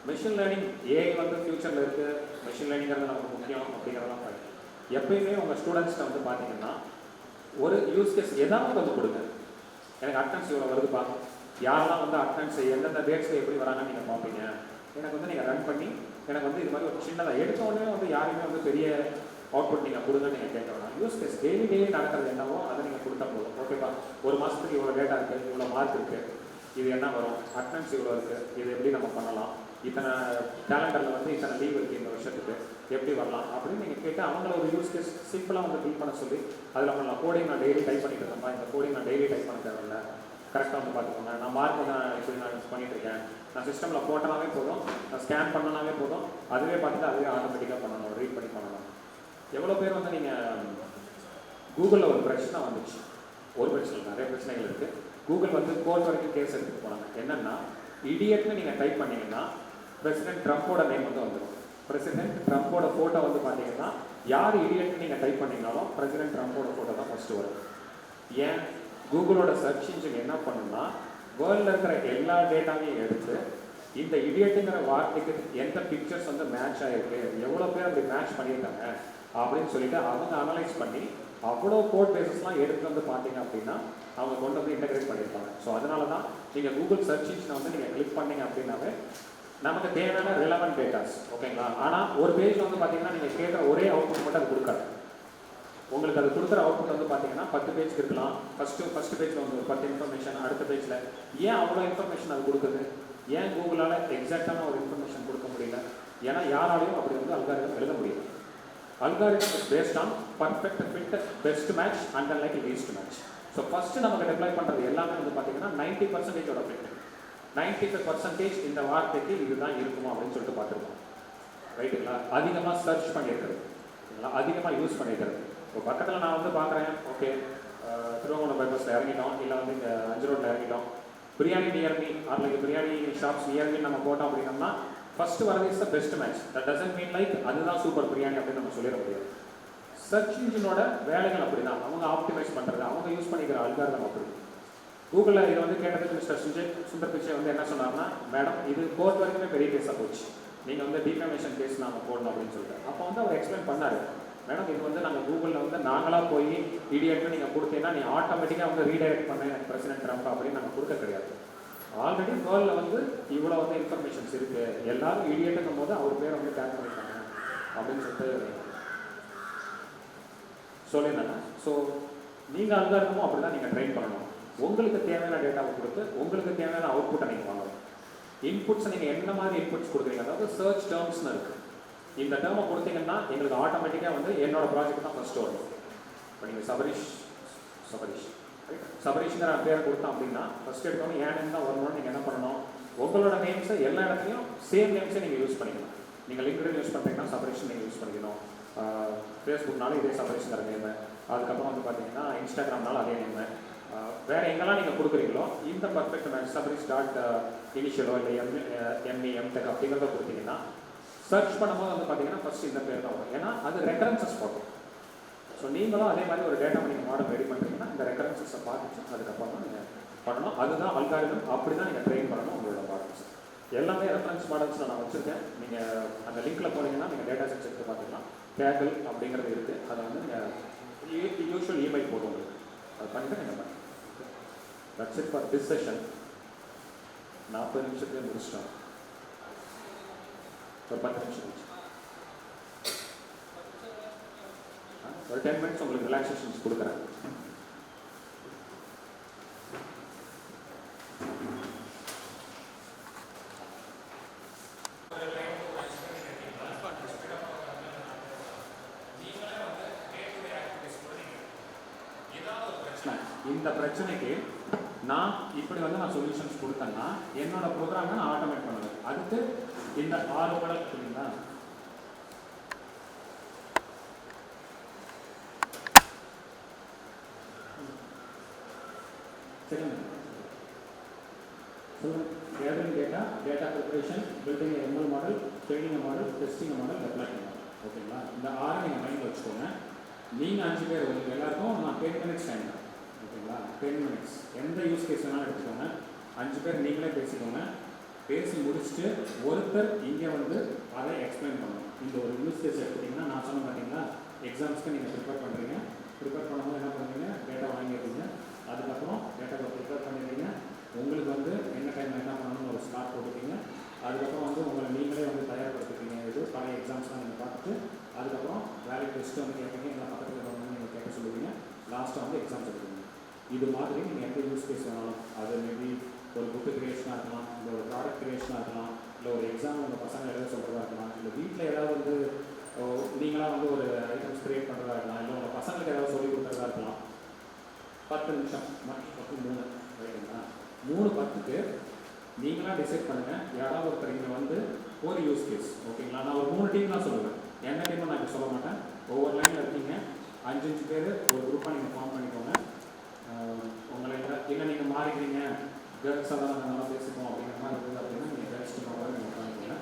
மெஷின் லேர்னிங் ஏஐ வந்து ஃப்யூச்சரில் இருக்குது, மெஷின் லேர்னிங்கிறது நமக்கு முக்கியம் அப்படிங்கிறதெல்லாம் பாருங்க. எப்பயுமே உங்கள் ஸ்டூடெண்ட்ஸ்ட்டை வந்து பார்த்தீங்கன்னா ஒரு யூஸ் கேஸ் ஏதாவது வந்து கொடுங்க. எனக்கு அட்டன்ஸ் இவ்வளோ வருதுப்பா, யாரெல்லாம் வந்து அட்டன்ஸ் எந்தெந்த டேட்ஸில் எப்படி வராங்கன்னு நீங்கள் பார்ப்பீங்க. எனக்கு வந்து நீங்கள் ரன் பண்ணி எனக்கு வந்து இது மாதிரி ஒரு சின்னதாக எடுத்த உடனே வந்து யாருமே வந்து பெரிய அவுட்புட் நீங்கள் கொடுங்கன்னு நீங்கள் கேட்க வேணாம். யூஸ் கேஸ் டெய்லி நடக்கிறது என்னவோ அதை நீங்கள் கொடுத்தா போதும். ஓகேப்பா, ஒரு மாதத்துக்கு இவ்வளோ டேட்டா இருக்குது, இவ்வளோ மார்க் இருக்குது, இது என்ன வரும், அட்டன்ஸ் இவ்வளோ இருக்குது, இது எப்படி நம்ம பண்ணலாம், இத்தனை கேலண்டரில் வந்து இத்தனை லீவ் இருக்குது இந்த வருஷத்துக்கு, எப்படி வரலாம் அப்படின்னு நீங்கள் கேட்டு அவங்கள ஒரு யூஸ் கேஸ் சிம்பிளாக வந்து பில் பண்ண சொல்லி அதில் பண்ணலாம். கோடிங் நான் டெய்லி டைப் பண்ணிட்டு இருக்கேன்ப்பா, இந்த கோடிங் நான் டெய்லி டைப் பண்ண தேவையில்லை, கரெக்டாக வந்து பார்த்துக்கோங்க, நான் மார்க் வந்து இப்படி நான் பண்ணிட்டுருக்கேன், நான் சிஸ்டமில் போட்டனாவே போதும், நான் ஸ்கேன் பண்ணனாவே போதும், அதுவே பார்த்துட்டு அதுவே ஆட்டோமேட்டிக்காக பண்ணணும், ரீட் பண்ணி பண்ணணும். எவ்வளோ பேர் வந்து நீங்கள் கூகுளில் ஒரு பிரச்சனை வந்துச்சு, ஒரு பிரச்சனை நிறைய பிரச்சனைகள் இருக்குது. கூகுள் வந்து கோர்ட் வரைக்கும் கேஸ் எடுத்துகிட்டு போனாங்க. என்னென்னா இடியட்னு நீங்கள் டைப் பண்ணிங்கன்னா பிரசிடென்ட் ட்ரம்ப்போட நேம் வந்து வந்துடும். பிரசிடென்ட் ட்ரம்ப்போட ஃபோட்டோ வந்து பார்த்தீங்கன்னா யார் இடியட்னு நீங்கள் டைப் பண்ணிங்கனாலும் பிரசிடென்ட் ட்ரம்ப்போட ஃபோட்டோ தான் ஃபஸ்ட்டு வரும். ஏன் கூகுளோட சர்ச் இன்ஜின் என்ன பண்ணுன்னா வேர்ல்டில் இருக்கிற எல்லா டேட்டாவையும் எடுத்து இந்த இடியட்டுங்கிற வார்த்தைக்கு எந்த பிக்சர்ஸ் வந்து மேட்ச் ஆகிருக்கு, எவ்வளோ பேர் அப்படி மேட்ச் பண்ணியிருக்காங்க அப்படின்னு சொல்லிட்டு அவங்க அனலைஸ் பண்ணி அவ்வளோ கோட் பேசஸ்லாம் எடுத்து வந்து பார்த்தீங்க அப்படின்னா அவங்க கொண்டு வந்து இன்டெகிரேட் பண்ணியிருப்பாங்க. ஸோ அதனால தான் நீங்கள் கூகுள் சர்ச் இன்ஜினை வந்து நீங்கள் கிளிக் பண்ணீங்க அப்படின்னாவே நமக்கு தேவையான ரிலவெண்ட் டேட்டாஸ். ஓகேங்களா? ஆனால் ஒரு பேஜில் வந்து பார்த்தீங்கன்னா நீங்கள் கேட்குற ஒரே அவுட்புட் மட்டும் அது கொடுக்காது. உங்களுக்கு அது கொடுக்குற அவுட்புட் வந்து பார்த்தீங்கன்னா 10 பேஜ் இருக்கலாம். ஃபஸ்ட்டு பேஜில் வந்து ஒரு 10 இன்ஃபர்மேஷன், அடுத்த பேஜில் ஏன் அவ்வளோ இன்ஃபர்மேஷன் அது கொடுக்குது, ஏன் கூகுளால் எக்ஸாக்டான ஒரு இன்ஃபர்மேஷன் கொடுக்க முடியல, ஏன்னா யாராலையும் அப்படி வந்து அல்காரிதம் எழுத முடியும். Algorithm is based on perfect fit, best match and then like least match. So first நமக்கு டெப்ளாய் பண்ணுறது எல்லாமே வந்து பார்த்தீங்கன்னா 90% ஃபிட், 95% இந்த வார்த்தைக்கு இதுதான் இருக்குமா அப்படின்னு சொல்லிட்டு பார்த்துருக்கோம். ரைட்டுங்களா? அதிகமாக சர்ச் பண்ணியிருக்கிறது, அதிகமாக யூஸ் பண்ணியிருக்கிறது. இப்போ பக்கத்தில் நான் வந்து பார்க்குறேன், ஓகே திருவண்ணாமலை பைபாஸில் இறங்கிட்டோம், இல்லை வந்து இங்கே 5 ரோட்டில் இறங்கிட்டோம், biryani near me or like biryani shops near me நம்ம போட்டோம் அப்படின்னம்னா ஃபர்ஸ்ட் வரது is the best match. That doesn't mean like அதுதான் சூப்பர் பிரியாணி அப்படின்னு நம்ம சொல்லிட முடியாது. சர்ச் இன்ஜினோட வேலைகள் அப்படி தான், அவங்க ஆப்டிமைஸ் பண்ணுறது, அவங்க யூஸ் பண்ணிக்கிற அல்காரிதம் அப்படி. கூகுளில் இதை வந்து கேட்டதுக்கு மிஸ்டர் சுந்தர் பிச்சை வந்து என்ன சொன்னார்னா, மேடம் இது கோர்ட் வரைக்குமே பெரிய கேஸாக போச்சு, நீங்கள் வந்து டிஃபேமேஷன் கேஸ் நாங்கள் போடணும் அப்படின்னு சொல்லிட்டு. அப்போ வந்து அவர் எக்ஸ்பிளைன் பண்ணார், மேடம் இது வந்து நாங்கள் கூகுளில் வந்து நாங்களாக போய் இடியட்னு நீங்கள் கொடுத்தீங்கன்னா நீ ஆட்டோமேட்டிக்காக வந்து ரீடைரக்ட் பண்ண எனக்கு பிரசிடென்ட் ட்ரம்ப் அப்படின்னு நாங்கள் கொடுக்க கிடையாது. ஆல்ரெடி வேர்ல்டில் வந்து இவ்வளோ வந்து இன்ஃபர்மேஷன்ஸ் இருக்குது, எல்லாரும் இடியட்டுங்கும் போது அவர் பேரை வந்து டேக் பண்ணிட்டாங்க அப்படின்னு சொல்லிட்டு சொல்லியிருந்தாங்க. ஸோ நீங்கள் அல்காரிதமும் அப்படி தான் நீங்கள் ட்ரெயின் பண்ணணும். உங்களுக்கு தேவையான டேட்டாவை கொடுத்து உங்களுக்கு தேவையான அவுட்புட்டை நீங்கள் வாங்கணும். இன்புட்ஸை நீங்கள் என்ன மாதிரி இன்புட்ஸ் கொடுக்குறீங்க, அதாவது சர்ச் டேர்ம்ஸ்னு இருக்குது. இந்த டேர்மை கொடுத்தீங்கன்னா எங்களுக்கு ஆட்டோமேட்டிக்காக வந்து என்னோட ப்ராஜெக்ட் தான் ஃபஸ்ட்டு வரும். இப்போ நீங்கள் சபரீஷ்ங்கிற பேரை கொடுத்தோம் அப்படின்னா ஃபஸ்ட் எடுத்தோன்னே ஏன் நேம் தான் வரணும்னு நீங்கள் என்ன பண்ணணும், உங்களோட நேம்ஸை எல்லா இடத்துலையும் சேம் நேம்ஸை நீங்கள் யூஸ் பண்ணிக்கணும். நீங்கள் லிங்க்டின் யூஸ் பண்ணுறீங்கன்னா சபரீஷ் நீங்கள் யூஸ் பண்ணிக்கணும், ஃபேஸ்புக்னாலும் இதே சபரீஷ்ங்கிற நேமு, அதுக்கப்புறம் வந்து பார்த்தீங்கன்னா இன்ஸ்டாகிராம்னாலும் அதே நேமு, வேறு எங்கெல்லாம் நீங்கள் கொடுக்குறீங்களோ இந்த பர்ஃபெக்ட் மேட்ச் சபரீஷ் டாட் இனிஷியலோ இல்லை எம்இ எம்டெக் அப்படிங்கிறத கொடுத்தீங்கன்னா சர்ச் பண்ணும்போது வந்து பார்த்தீங்கன்னா ஃபஸ்ட் இந்த பேர் தான் வரும். ஏன்னா அது ரெஃபரன்சஸ் போகும். ஸோ நீங்களும் அதே மாதிரி ஒரு டேட்டா நீங்கள் மாடல் ரெடி பண்ணுறீங்கன்னா இந்த ரெஃபரன்சஸை பார்த்துச்சு அதுக்கப்புறம் தான் நீங்கள் பண்ணணும். அதுதான் அல்காரிதம், அப்படி தான் நீங்கள் ட்ரெயின் பண்ணணும் உங்களோட மாடல்ஸ். எல்லாமே ரெஃபரன்ஸ் மாடல்ஸில் நான் வச்சுருக்கேன். நீங்கள் அந்த லிங்க்கில் போனீங்கன்னா நீங்கள் டேட்டா செட் எடுத்து பார்த்துக்கலாம். கேகல் அப்படிங்கிறது இருக்குது, அதை வந்து நீங்கள் யூஷுவல் இமெயில் போதும் உங்களுக்கு, அதை பண்ணிட்டு நீங்கள் பண்ணுங்கள். That's it for this session. 40 நிமிஷத்துலேயே முடிச்சிட்டோம். ஒரு 10 நிமிஷம் கழிச்சு ஒரு 10 மினிட்ஸ் உங்களுக்கு ரிலாக்ஸேஷன்ஸ் கொடுக்குறேன். இந்த பிரச்சனைக்கு நான் இப்படி வந்து நான் சொல்யூஷன்ஸ் கொடுத்தேன்னா என்னோட ப்ரோக்ராமை நான் ஆட்டோமேட் பண்ணுவேன். அதுக்கு இந்த 6 மாடல் இருக்குங்களா, சரிங்க gathering data, data preparation, building ML model, training model, testing model, deployment model. ஓகேங்களா, இந்த 6 நீங்கள் மைண்டில் வச்சுக்கோங்க. நீங்கள் 5 பேர் உங்களுக்கு எல்லாருக்கும் நான் 10 மினிட்ஸ் டைம் தான். ஓகேங்களா, 10 மினிட்ஸ் எந்த யூஸ் கேஸ் வேணாலும் எடுத்துக்கோங்க. 5 பேர் நீங்களே பேசிக்கோங்க. பேசி முடிச்சுட்டு ஒருத்தர் இங்கே வந்து அதை எக்ஸ்பிளைன் பண்ணணும். இந்த ஒரு யூஸ் கேஸ் எடுத்துட்டிங்கன்னா நான் சொன்ன பார்த்தீங்களா, எக்ஸாம்ஸ்க்கு நீங்கள் ப்ரிப்பேர் பண்ணுறீங்க. ப்ரிப்பேர் பண்ணும்போது என்ன பண்ணுறீங்க, டேட்டா வாங்கிடுறீங்க. அதுக்கப்புறம் டேட்டாவை ப்ரிப்பேர் பண்ணிடுறீங்க. உங்களுக்கு வந்து என்ன டைம் என்ன பண்ணணும்னு ஒரு ஸ்டார்ட் போட்டுப்பீங்க. அதுக்கப்புறம் வந்து உங்களை நீங்களே வந்து தயார்படுத்திப்பீங்க. இது பழைய எக்ஸாம்ஸ்லாம் நீங்கள் பார்த்துட்டு அதுக்கப்புறம் வேலைக்கு டெஸ்ட்டு வந்து கேட்பீங்க. இல்லை பக்கத்தில் வந்து நீங்கள் கேட்க சொல்லுவீங்க. லாஸ்ட்டாக வந்து எக்ஸாம்ஸ் எடுப்பீங்க. இது மாதிரி நீங்கள் எந்த யூஸ் கேஸ் வேணாலும், அது மேபி ஒரு புக்கு கிரியேஷனாக இருக்கலாம், இல்லை ஒரு ப்ராடக்ட் கிரியேஷனாக இருக்கலாம், இல்லை ஒரு எக்ஸாம் உங்கள் பசங்க எழுத சொல்கிறதா இருக்கலாம், இல்லை வீட்டில் ஏதாவது வந்து நீங்களாக வந்து ஒரு ஐட்டம்ஸ் கிரியேட் பண்ணுறதா இருக்கலாம், இல்லை உங்கள் பசங்களுக்கு ஏதாவது சொல்லிக் கொடுக்குறதா இருக்கலாம். 10 நிமிஷம் 3 ரைட்டுங்களா, 3:10க்கு நீங்களாக டிசைட் பண்ணுங்கள். யாராவது ஒருத்தர் இங்கே வந்து ஒரு யூஸ் கேஸ். ஓகேங்களா, நான் ஒரு 3 டீம் தான் சொல்லுவேன். என்ன டீமை நான் இப்போ சொல்ல மாட்டேன். ஒவ்வொரு லைனில் இருக்கீங்க. 5 பேர் ஒரு குரூப்பாக நீங்கள் ஃபார்ம் பண்ணிக்கோங்க. உங்களை இல்லை நீங்கள் மாறிக்கிறீங்க, கேர்ள்ஸாக தான் நாங்கள் நல்லா பேசிப்போம் அப்படிங்கிற மாதிரி இருக்குது அப்படின்னா நீங்கள் கேர்ள்ஸ் டீமாக நீங்கள் உட்காந்துக்கோங்க.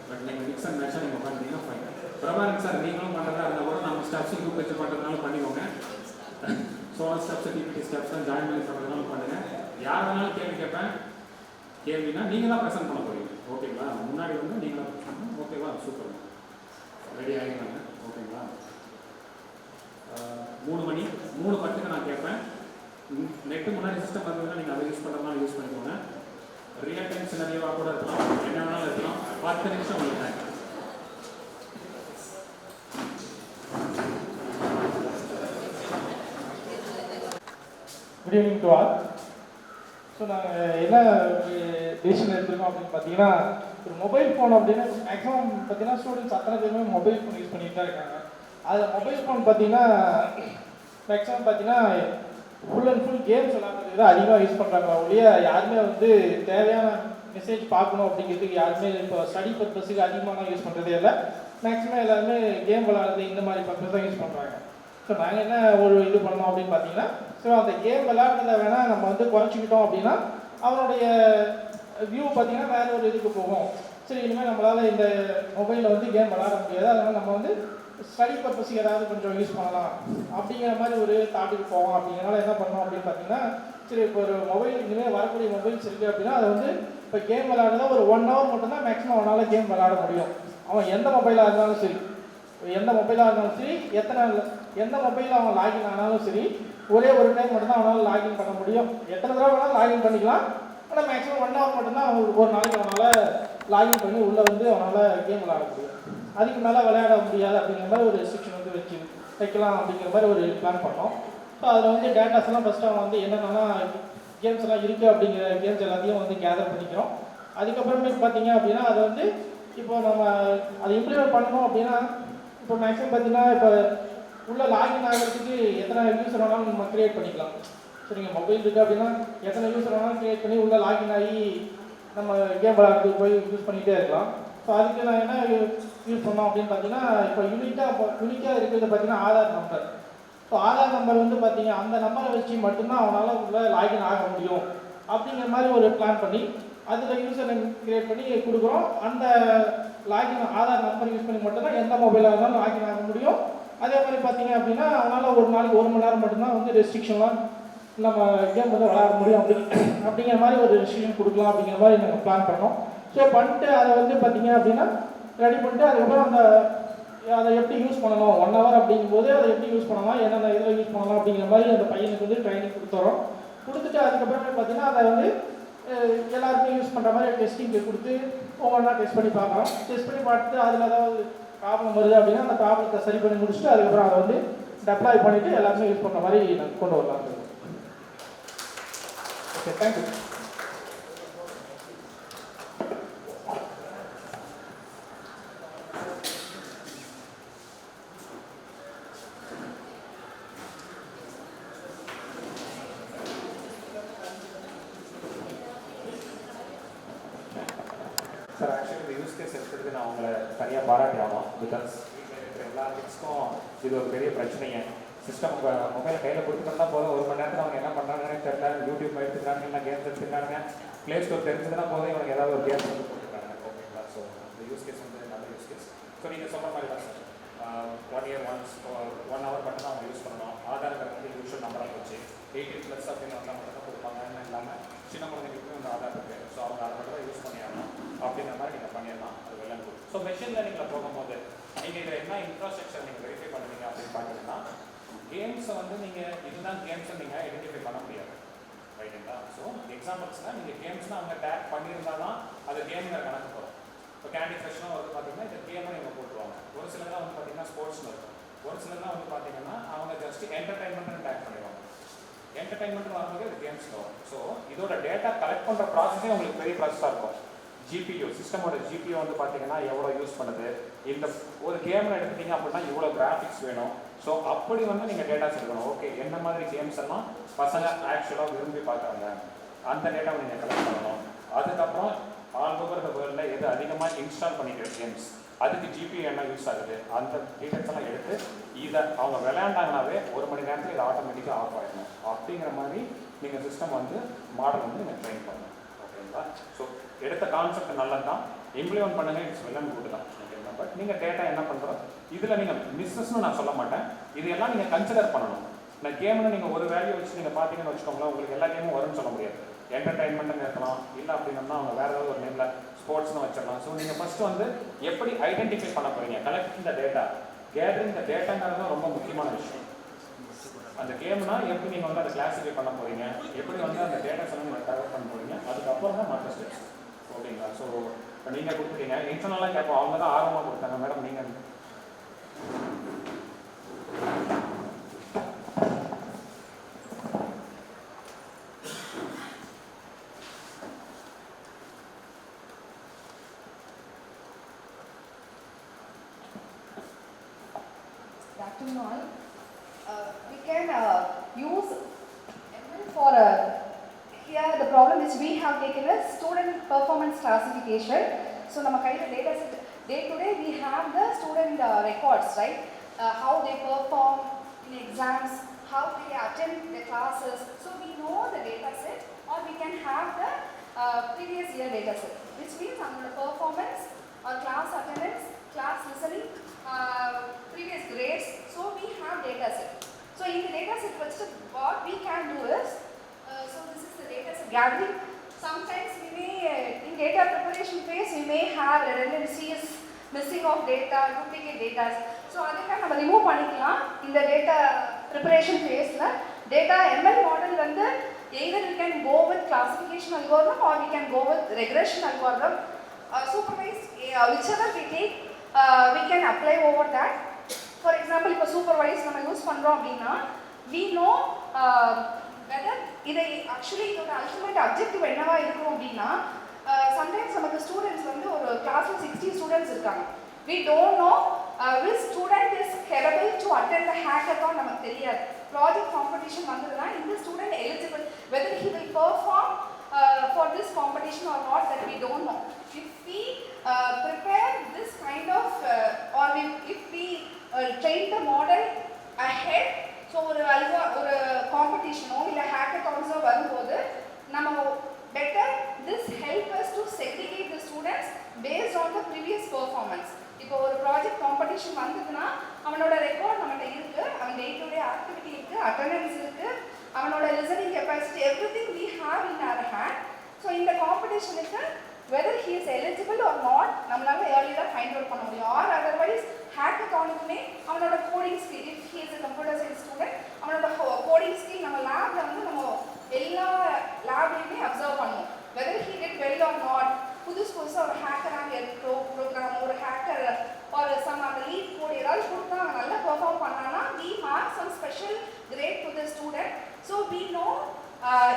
பட் நீங்கள் மிக்ஸ் அண்ட் மேட்சாக நீங்கள் உட்காந்துட்டீங்கன்னா ஃபைன். பிரபாகரன் சார் நீங்களும் பண்ணுறதா இருந்தால் கூட நம்ம ஸ்டெப்ஸ் குரூப் வச்சு பண்ணுறதுனாலும் பண்ணிக்கோங்க. சோழ ஸ்டெப்ஸ், டிபிடி ஸ்டெப்ஸ் தான் ஜாயின் பண்ணி பண்ணுறதுனாலும் பண்ணுங்கள். யார் வேணாலும் கேள்வி கேட்பேன். கேள்வினா நீங்கள் தான் ப்ரெசென்ட் பண்ண போகிறீங்க. ஓகேங்களா, முன்னாடி வந்து நீங்கள் தான் ப்ரெசென்ட் பண்ணணும். ஓகேவா, சூப்பர், ரெடி ஆகிடுறாங்க. ஓகேங்களா, 3 மணி 3:10க்கு நான் கேட்பேன். நெட்டு முன்னாடி சிஸ்டம் வந்ததுன்னா நீங்கள் அதை யூஸ் பண்ணுறதுனால யூஸ் பண்ணிக்கோங்க. ரியல் டைம் சினரியோவாக கூட இருக்கலாம், என்ன வேணாலும் இருக்கலாம். 10 நிமிஷம் உங்களுக்கு time. Good evening to all. So நாங்கள் என்ன டிசிஷன் எடுத்துருக்கோம் அப்படின்னு பார்த்தீங்கன்னா, ஒரு மொபைல் ஃபோன் அப்படின்னு மேக்ஸிமம் பார்த்தீங்கன்னா ஸ்டூடெண்ட்ஸ் அத்தனை பேருமே மொபைல் ஃபோன் யூஸ் பண்ணிட்டு தான் இருக்காங்க. அதில் மொபைல் ஃபோன் பார்த்தீங்கன்னா மேக்ஸிமம் பார்த்தீங்கன்னா ஃபுல் அண்ட் ஃபுல் கேம்ஸ் விளாட்றது தான் அதிகமாக யூஸ் பண்ணுறாங்க. ஒழிய யாருமே வந்து தேவையான மெசேஜ் பார்க்கணும் அப்படிங்கிறதுக்கு யாருமே இப்போ ஸ்டடி பர்பஸுக்கு அதிகமாக யூஸ் பண்ணுறதே இல்லை. மேக்ஸிமம் எல்லாருமே கேம் விளாட்றது இந்த மாதிரி பர்பஸ் தான் யூஸ் பண்ணுறாங்க. ஸோ நாங்கள் என்ன ஒரு இது பண்ணோம் அப்படின்னு பார்த்தீங்கன்னா, ஸோ அந்த கேம் விளையாடுறத வேணால் நம்ம வந்து குறைச்சிக்கிட்டோம் அப்படின்னா அவனுடைய வியூ பார்த்தீங்கன்னா வேறு ஒரு இதுக்கு போகும். சரி, இனிமேல் நம்மளால் இந்த மொபைலில் வந்து கேம் விளாட முடியாது, அதனால் நம்ம வந்து ஸ்டடி பர்பஸுக்கு ஏதாவது கொஞ்சம் யூஸ் பண்ணலாம் அப்படிங்கிற மாதிரி ஒரு தாட்டுக்கு போவோம். அப்படிங்கிறனால என்ன பண்ணோம் அப்படின்னு பார்த்தீங்கன்னா, சரி இப்போ ஒரு மொபைல் இனிமேல் வரக்கூடிய மொபைல்ஸ் இருக்குது அப்படின்னா அதை வந்து இப்போ கேம் விளையாடுறதா ஒரு 1 hour மட்டும்தான் மேக்ஸிமம் அவனால் கேம் விளையாட முடியும். அவன் எந்த மொபைலாக இருந்தாலும் சரி, எந்த மொபைலாக இருந்தாலும் சரி, எந்த மொபைலில் அவன் லாகின் ஆனாலும் சரி, ஒரே ஒரு டைம் மட்டும்தான் அவனால் லாகின் பண்ண முடியும். எத்தனை தடவை வேணாலும் லாகின் பண்ணிக்கலாம். ஆனால் மேக்ஸிமம் 1 hour மட்டும்தான் அவனுக்கு ஒரு நாளைக்கு அவனால் லாகின் பண்ணி உள்ளே வந்து அவனால் கேம் விளையாட முடியும். அதுக்கு மேலே விளையாட முடியாது அப்படிங்கிற மாதிரி ஒரு ரெஸ்ட்ரிக்ஷன் வந்து வைக்கலாம் அப்படிங்கிற மாதிரி ஒரு பிளான் பண்ணோம். ஸோ அதில் வந்து டேட்டாஸ் எல்லாம் ஃபஸ்ட்டு அவன் வந்து என்னென்னலாம் கேம்ஸ் எல்லாம் இருக்குது அப்படிங்கிற கேம்ஸ் எல்லாத்தையும் வந்து கேதர் பண்ணிக்கிறோம். அதுக்கப்புறமேட்டு பார்த்தீங்க அப்படின்னா அதை வந்து இப்போ நம்ம அதை இம்ப்ளிமெண்ட் பண்ணணும் அப்படின்னா இப்போ மேக்ஸிமம் பார்த்தீங்கன்னா இப்போ உள்ள லாகின் ஆகிறதுக்கு எத்தனை யூஸர் வேணாலும் நம்ம க்ரியேட் பண்ணிக்கலாம். சரிங்க, மொபைல் இருக்குது அப்படின்னா எத்தனை யூஸர் வேணாலும் க்ரியேட் பண்ணி உள்ளே லாகின் ஆகி நம்ம கேம் விளையாடுறதுக்கு போய் யூஸ் பண்ணிகிட்டே இருக்கலாம். ஸோ அதுக்கு நான் என்ன யூஸ் பண்ணோம் அப்படின்னு பார்த்தீங்கன்னா, இப்போ யூனிக்காக இருக்கிறது பார்த்தீங்கன்னா Aadhaar number. So Aadhaar number வந்து பார்த்தீங்க அந்த நம்பரை வச்சு மட்டும்தான் அவனால் உள்ள லாகின் ஆக முடியும் அப்படிங்கிற மாதிரி ஒரு பிளான் பண்ணி அதில் யூஸர் நேம் கிரியேட் பண்ணி கொடுக்குறோம். அந்த லாகின் ஆதார் நம்பர் யூஸ் பண்ணி மட்டும்தான் எந்த மொபைலாக இருந்தாலும் லாகின் ஆக முடியும். அதே மாதிரி பார்த்தீங்க அப்படின்னா அவனால் ஒரு நாளைக்கு 1 மணி நேரம் மட்டும்தான் வந்து ரெஸ்ட்ரிக்ஷன்லாம் நம்ம கேம் வந்து விளையாட முடியும் அப்படிங்கிற மாதிரி ஒரு ரெஸ்ட்ரிக்ஷன் கொடுக்கலாம் அப்படிங்கிற மாதிரி நாங்கள் பிளான் பண்ணோம். ஸோ பண்ணிட்டு அதை வந்து பார்த்தீங்க அப்படின்னா ரெடி பண்ணிட்டு அதுக்கப்புறம் அதை எப்படி யூஸ் பண்ணணும் 1 hour அப்படிங்கும்போது அதை எப்படி யூஸ் பண்ணலாம், என்னென்ன இதில் யூஸ் பண்ணலாம் அப்படிங்கிற மாதிரி அந்த பையனுக்கு வந்து ட்ரைனிங் கொடுத்துட்டு அதுக்கப்புறமே பார்த்தீங்கன்னா அதை வந்து எல்லாருக்கும் யூஸ் பண்ணுற மாதிரி டெஸ்டிங்க்கு கொடுத்து ஒவ்வொன்றா டெஸ்ட் பண்ணி பார்க்குறோம். டெஸ்ட் பண்ணி பார்த்துட்டு அதில் ஏதாவது ப்ராப்ளம் வருது அப்படின்னா அந்த ப்ராப்ளத்தை சரி பண்ணி முடிச்சுட்டு அதுக்கப்புறம் அதை வந்து டெப்ளாய் பண்ணிவிட்டு எல்லாருமே யூஸ் பண்ணுற மாதிரி நாங்கள் கொண்டு வரலாம். Okay, thank you. இந்த யூஸ் கேஸ் எடுத்துட்டு நான் உங்களை தனியாக பாராட்டி ஆகணும். பிகாஸ் வீட்டில் இருக்கிற எல்லா கிட்ஸ்க்கும் இது ஒரு பெரிய பிரச்சனைங்க. சிஸ்டம் உங்கள் மொபைலை கையில் கொடுத்துட்டா போதும், 1 மணி நேரத்தில் அவங்க என்ன பண்ணுறாங்கன்னு தெரியல. யூடியூப் எடுத்துக்கிறாங்க, இல்லை கேம்ஸ் எடுத்துக்கிறாங்க, ப்ளே ஸ்டோர் தெரிஞ்சதுன்னா போதும் இவங்க ஏதாவது ஒரு கேம்ஸ் வந்து கொடுத்துருக்காங்க. ஓகேங்களா? ஸோ இந்த யூஸ் கேஸ் வந்து நல்ல யூஸ் கேஸ். ஸோ நீங்கள் சொல்கிற மாதிரி தான் சார், 1 year once 1 hour மட்டும் தான் அவங்க யூஸ் பண்ணணும். ஆதார் வந்து யூஷுவல் நம்பராக போச்சு, 18+ அப்படின்னு வந்தால் மட்டும் தான் கொடுப்பாங்கன்னு இல்லாமல் சின்ன குழந்தைங்களுக்கும் இந்த ஆதார் இருக்குது. ஸோ அவங்க அதை மட்டும் தான் யூஸ் பண்ணிடணும் அப்படிங்கிற மாதிரி நீங்கள் பண்ணிடலாம். அது வெள்ளம் குட். ஸோ மெஷின் லேர்னிங்கில் போகும்போது நீங்கள் இதில் என்ன இன்ஃப்ராஸ்ட்ரக்சர் நீங்கள் வெரிஃபை பண்ணுவீங்க அப்படின்னு பார்த்தீங்கன்னா, கேம்ஸை வந்து நீங்கள் இதுதான் கேம்ஸை நீங்கள் ஐடென்டிஃபை பண்ண முடியாது, ரைட்டுங்களா? ஸோ எக்ஸாம்பிள்ஸ்னால் நீங்கள் கேம்ஸ்னால் அவங்க டேக் பண்ணியிருந்தால் தான் அது கேமுங்கிற கணக்கு போகும். இப்போ கேண்டி ஃப்ரெஷ்லாம் வந்து பார்த்தீங்கன்னா இந்த கேமை இவங்க போட்டுருவாங்க. ஒரு சிலர்லாம் வந்து பார்த்தீங்கன்னா ஸ்போர்ட்ஸில் இருக்கும், ஒரு சிலர்லாம் வந்து பார்த்தீங்கன்னா அவங்க ஜஸ்ட் என்டர்டைன்மெண்ட்னு டேக் பண்ணிடுவாங்க. என்டர்டைன்மெண்ட் வரும்போது இது கேம்ஸில் வரும். ஸோ இதோட டேட்டா கலெக்ட் பண்ணுற ப்ராசஸே உங்களுக்கு பெரிய ப்ராசஸாக இருக்கும். ஜிபியூ சிஸ்டமோட ஜிபியூ வந்து பார்த்தீங்கன்னா எவ்வளோ யூஸ் பண்ணுது, இந்த ஒரு கேமில் எடுத்துட்டீங்க அப்படின்னா இவ்வளோ கிராஃபிக்ஸ் வேணும். ஸோ அப்படி வந்து நீங்கள் டேட்டாஸ் எடுக்கணும். ஓகே, என்ன மாதிரி கேம்ஸ் எல்லாம் பசங்க ஆக்சுவலாக விரும்பி பார்க்குறாங்க, அந்த டேட்டாவை நீங்கள் கலெக்ட் பண்ணணும். அதுக்கப்புறம் ஆல் ஓவர் த வேர்ல்டில் எது அதிகமாக இன்ஸ்டால் பண்ணிக்கிற கேம்ஸ், அதுக்கு ஜிபியூ என்ன யூஸ் ஆகுது, அந்த டீட்டெயில்ஸ் எல்லாம் எடுத்து இதை அவங்க விளையாண்டாங்கனாவே 1 மணி நேரத்தில் இது ஆட்டோமேட்டிக்காக ஆஃப் ஆகிடணும். அப்படிங்கிற மாதிரி நீங்கள் சிஸ்டம் வந்து மாடல் வந்து நீங்கள் ட்ரெயின் பண்ணணும். ஓகேங்களா? ஸோ எடுத்த கான்செப்ட் நல்லது தான், இம்ப்ளிமெண்ட் பண்ணுங்கள், இட்ஸ் வெல் அண்ட் குட் தான். ஓகேங்களா? பட் நீங்கள் டேட்டா என்ன பண்ணுறோம், இதில் நீங்கள் மிஸ்ஸஸ்ன்னு நான் சொல்ல மாட்டேன், இதெல்லாம் நீங்கள் கன்சிடர் பண்ணணும். இந்த கேமில் நீங்கள் ஒரு வேல்யூ வச்சு நீங்கள் பார்த்தீங்கன்னு வச்சுக்கோங்களேன், உங்களுக்கு எல்லா கேமும் வரும்னு சொல்ல முடியாது. என்டர்டைன்மெண்ட்னு இருக்கலாம், இல்லை அப்படின்னா அவங்க வேறு ஏதாவது ஒரு நேமில் ஸ்போர்ட்ஸ்னு வச்சிடலாம். ஸோ நீங்கள் ஃபஸ்ட்டு வந்து எப்படி ஐடென்டிஃபை பண்ண போகிறீங்க, collecting the data, gathering the டேட்டாங்கிறது தான் ரொம்ப முக்கியமான விஷயம். அந்த கேம்னா எப்படி நீங்கள் வந்து அதை கிளாஸிஃபை பண்ண போகிறீங்க, எப்படி வந்து அந்த டேட்டாஸ் எல்லாம் நீங்கள் கலெக்ட் பண்ண போகிறீங்க, அதுக்கப்புறம் தான் மற்ற ஸ்டெப்ஸ். ஓகேங்களா? ஸோ இப்போ நீங்கள் கொடுத்துட்டீங்க, இன்டர்னலாக கேட்போம், அவங்க தான் ஆர்வமாக கொடுத்தாங்க, மேடம் நீங்கள் we can use ML for here the problem which we have taken is student performance classification. So nama kaiyila data set day to day we have the student records, right? How they perform in exams, how they attend the classes. So we know the data set, or we can have the previous year data set, which means the performance or class attendance, class listening, previous grades. So we have data set. So in the data set, what we can do is, so this is the data set gathering. Sometimes we may, in data preparation phase, we may have redundancies, missing of data, duplicate data. So adukku nama remove panikalam in the data preparation phase la. Data ML model வந்து either we can go with classification algorithm or we can go with regression algorithm. Supervised, whichever we take, we can apply over that. For example, if a supervised நம்ம use பண்றோம் அப்படின்னா we know whether இதை actually இதோட ultimate objective என்னவா இருக்கும் அப்படின்னா sometimes நமக்கு students வந்து ஒரு கிளாஸ்ல 60 ஸ்டூடெண்ட்ஸ் இருக்காங்க. We don't know which student is capable to attend the hackathon, நமக்கு தெரியாது. ப்ராஜெக்ட் காம்படிஷன் வந்ததுன்னா இந்த student eligible, whether he will perform for this competition or not, that we don't know. If we prepare this kind of or if we train the model ahead, so ஒரு காம்படிஷனோ இல்லை ஹேக்கத்தான்ஸோ வரும்போது நம்ம better this help us to segregate the students based on the previous performance. இப்போ ஒரு project competition வந்ததுன்னா அவனோட record நம்மகிட்ட இருக்கு, அவன் டே டு டே ஆக்டிவிட்டி இருக்கு, அட்டெண்டன்ஸ் இருக்கு, அவனோட listening capacity, everything we have in our hand. So இந்த காம்படிஷனுக்கு whether he is eligible or not நம்மளால earlier find out பண்ண முடியும். or otherwise ஹேக்கத்தானுக்குமே அவனோட coding skill, if he is a computer science student, அவனோட coding skill நம்ம லேப்ல வந்து நம்ம எல்லா லேப்லையுமே அப்சர்வ் பண்ணுவோம். whether he did well or not. புதுசாக ஒரு ஹேக்கராக ப்ரோக்ராம், ஒரு ஹேக்கர் ஒரு சம் அந்த லீட் கோட் ஏதாவது கொடுத்தா அவன் நல்லா பெர்ஃபார்ம் பண்ணான்னா we mark some special grade to the student. So we know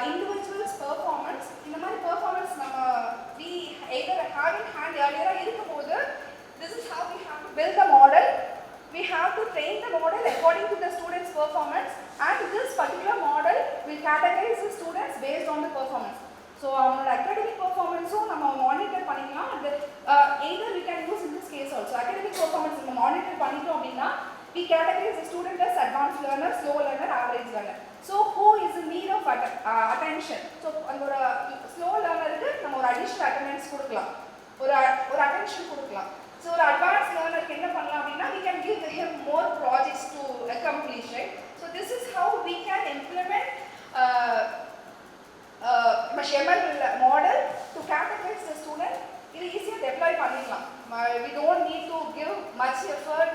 individuals performance. இந்த மாதிரி performance நம்ம we either have in hand earlier இருக்கும்போது this is how we have to build the model. We have to train the model according to the students' performance, and this particular model will categorize the students based on the performance. So அவனோட academic பெர்ஃபார்மன்ஸும் நம்ம monitor பண்ணிக்கலாம். அது either we can use in this case also. Academic performance நம்ம monitor பண்ணிட்டோம் அப்படின்னா we categorize the student as advanced learner, slow learner, average learner. So who is in need of attention? So அந்த ஒரு slow learnerக்கு நம்ம ஒரு additional attendance கொடுக்கலாம், ஒரு attention கொடுக்கலாம். So ஒரு advanced learnerக்கு என்ன பண்ணலாம் அப்படின்னா we can give him more projects to accomplish, right? So this is how we can implement ML model to categorize the student. இது ஈஸியாக deploy பண்ணிக்கலாம். We don't need to give much effort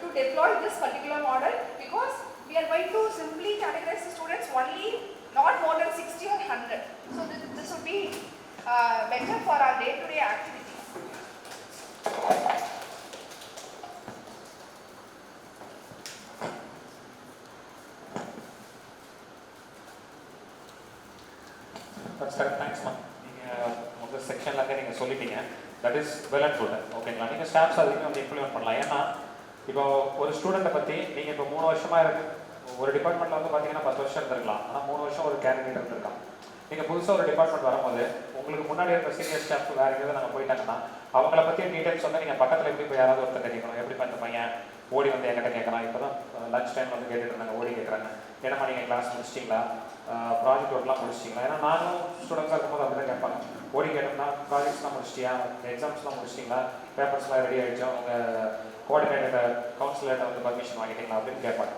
to deploy this particular model because we are going to simply categorize the students only not more than 60 or 100. So this would be better for our day-to-day activity. That's correct. Thanks, ma'am. நீங்கள் உங்கள் செக்ஷன்லேருந்தே நீங்கள் சொல்லிட்டீங்க. That is well and good. ஓகேங்களா? நீங்கள் staffs அதுக்கு வந்து implement பண்ணலாம். ஏன்னா இப்போ ஒரு ஸ்டூடெண்ட்டை பற்றி நீங்கள் இப்போ 3 வருஷமாக ஒரு டிபார்ட்மெண்ட்டில் வந்து பார்த்தீங்கன்னா 10 வருஷம் இருந்திருக்கலாம். ஆனால் 3 வருஷம் ஒரு கேண்டிடேட் இருந்திருக்கான். நீங்கள் புதுசாக ஒரு டிபார்ட்மெண்ட் வரும்போது உங்களுக்கு முன்னாடி இருக்க சீனியர் ஸ்டாஃப் வேறு எங்கேயாவது நாங்கள் போயிட்டாங்கன்னா அவங்கள பற்றிய டீட்டெயில்ஸ் வந்து நீங்கள் பக்கத்தில் எப்படி போய் யாராவது ஒருத்தர் கேட்கணும். எப்படி இந்த பையன் ஓடி வந்து என்கிட்ட கேட்கலாம். இப்போ தான் லஞ்ச் டைம் வந்து கேட்டுட்டு இருந்தாங்க, ஓடி கேட்குறாங்க. என்னம்மா நீங்கள் கிளாஸ் முடிச்சிட்டிங்களா, ப்ராஜெக்ட் ஒர்க்லாம் முடிச்சிட்டிங்களா? ஏன்னா நானும் ஸ்டூடெண்ட்ஸாக இருக்கும்போது அப்படி தான் கேட்பாங்க. ஓடி கேட்டோம்னா ப்ராஜெக்ட்ஸ்லாம் முடிச்சிட்டியா, எக்ஸாம்ஸ்லாம் முடிச்சிட்டிங்களா, பேப்பர்ஸ்லாம் ரெடி ஆகிடுச்சோம், உங்கள் கோஆர்டினேட்டர் கவுன்சிலர்கிட்ட வந்து பர்மிஷன் வாங்கிட்டீங்களா அப்படின்னு கேட்பாங்க.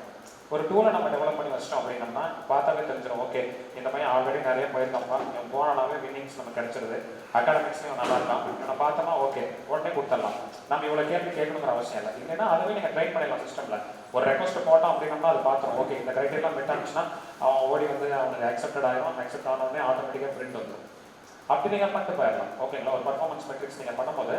ஒரு டூலை நம்ம டெவலப் பண்ணி வச்சிட்டோம் அப்படின்னம்னா பார்த்தாவே தெரிஞ்சிடும். ஓகே, இந்த பையன் ஆல்ரெடி நிறைய போயிருக்காப்பா, இவன் போனாவே வின்னிங்ஸ் நமக்கு கிடைச்சிருது, அகாடமிக்ஸ்லையும் நல்லா இருக்கான், இவனை பார்த்தோமா ஓகே உடனே கொடுத்துடலாம். நம்ம இவ்வளோ கேள்வி கேட்கணுங்கிற அவசியம் இல்லை. இல்லைன்னா அதுவே நீங்கள் ட்ரைன் பண்ணிடலாம் சிஸ்டமில். ஒரு ரெக்வஸ்ட் போட்டோம் அப்படின்னம்னா அது பார்த்துரும். ஓகே, இந்த க்ரைட்டீரியா மெட் ஆச்சுன்னா அவன் ஓடி வந்து அவனுக்கு அக்செப்டட் ஆகிடும். அக்செப்ட் ஆனோடனே ஆட்டோமேட்டிக்காக பிரிண்ட் வந்துடும். அப்படி நீங்கள் பண்ணிட்டு போயிடலாம். ஓகேங்களா? ஒரு பர்ஃபார்மன்ஸ் மெட்ரிக்ஸ் நீங்கள் பண்ணும்போது